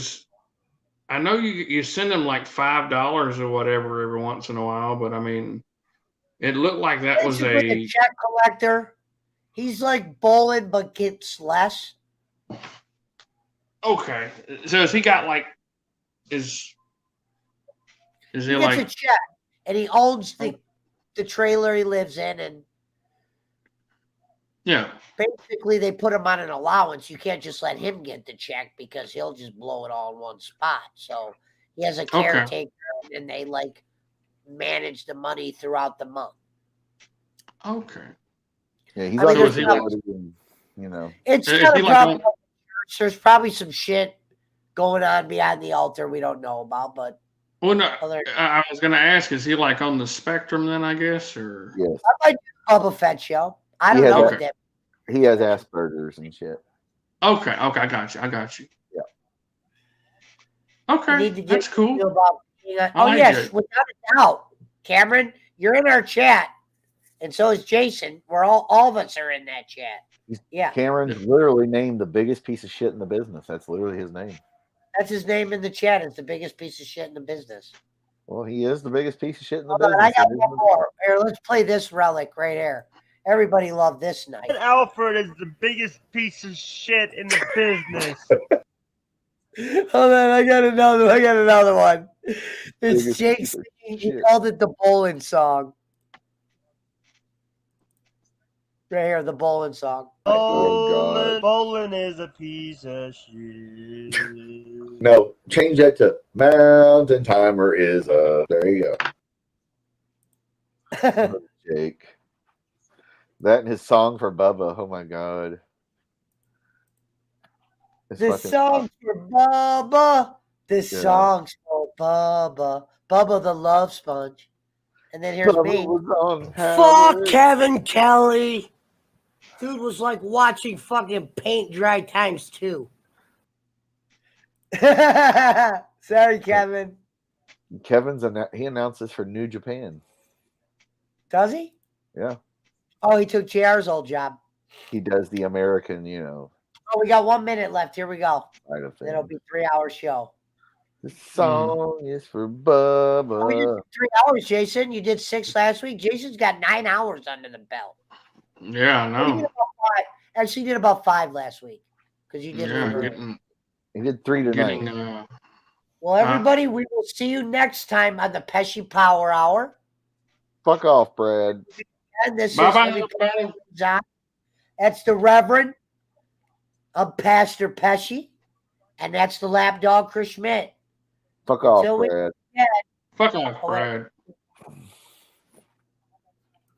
Speaker 3: I know you send him like $5 or whatever every once in a while, but I mean, it looked like that was a
Speaker 1: check collector. He's like bowling, but gets less.
Speaker 3: Okay, so has he got like is he
Speaker 1: gets
Speaker 3: like
Speaker 1: a check, and he owns the trailer he lives in, and
Speaker 3: yeah,
Speaker 1: basically they put him on an allowance. You can't just let him get the check because he'll just blow it all in one spot. So he has a caretaker, and they like manage the money throughout the month.
Speaker 3: Okay.
Speaker 4: Yeah, he's
Speaker 1: It's not a problem. There's probably some shit going on behind the altar we don't know about, but
Speaker 3: well, no, I was going to ask, is he like on the spectrum then? I guess, or
Speaker 4: yes,
Speaker 1: I might do a Bubba Fett show. I don't know what that.
Speaker 4: He has Asperger's and shit.
Speaker 3: Okay, I got you.
Speaker 4: Yeah.
Speaker 3: Okay, that's cool.
Speaker 1: Yes, without a doubt, Cameron, you're in our chat. And so is Jason. We're all of us are in that chat. Yeah.
Speaker 4: Cameron's literally named the biggest piece of shit in the business. That's literally his name.
Speaker 1: That's his name in the chat. It's the biggest piece of shit in the business.
Speaker 4: Well, he is the biggest piece of shit in the business.
Speaker 1: I got one more. Here, let's play this relic right here. Everybody loved this night.
Speaker 5: Alfred is the biggest piece of shit in the business.
Speaker 1: Hold on, I got another one. It's Jake. He called it the bowling song. Right here, the bowling song.
Speaker 5: Bowling is a piece of shit.
Speaker 4: No, change that to Mountain Timer is a. There you go. Jake. That and his song for Bubba. Oh my God.
Speaker 1: This song's for Bubba. This song's for Bubba. Bubba the Love Sponge. And then here's me.
Speaker 5: Fuck Kevin Kelly.
Speaker 1: Dude was like watching fucking paint dry times 2. Sorry, Kevin.
Speaker 4: Kevin's he announces for New Japan.
Speaker 1: Does he?
Speaker 4: Yeah,
Speaker 1: Oh, he took JR's old job.
Speaker 4: he does the American,
Speaker 1: Oh, we got 1 minute left. Here we go.
Speaker 4: side of
Speaker 1: It'll
Speaker 4: things.
Speaker 1: be 3-hour show.
Speaker 4: The song is for
Speaker 1: Oh, you
Speaker 4: Bubba.
Speaker 1: did 3 hours, Jason. You did 6 last week. Jason's got 9 hours under the belt.
Speaker 3: Yeah, I
Speaker 1: Well, you did
Speaker 3: know.
Speaker 1: about 5. Actually, you did about 5 last week because you did
Speaker 3: Yeah,
Speaker 1: leave early.
Speaker 3: getting
Speaker 4: He did 3 tonight.
Speaker 3: getting
Speaker 1: Well, everybody, we will see you next time on the Pesci Power Hour.
Speaker 4: Fuck off, Brad.
Speaker 1: And this
Speaker 3: bye-bye,
Speaker 1: is
Speaker 3: everybody.
Speaker 1: that's the Reverend of Pastor Pesci, and that's the lapdog Chris Schmidt.
Speaker 4: Fuck off,
Speaker 1: Until we-
Speaker 4: Brad.
Speaker 3: Fuck off, Brad.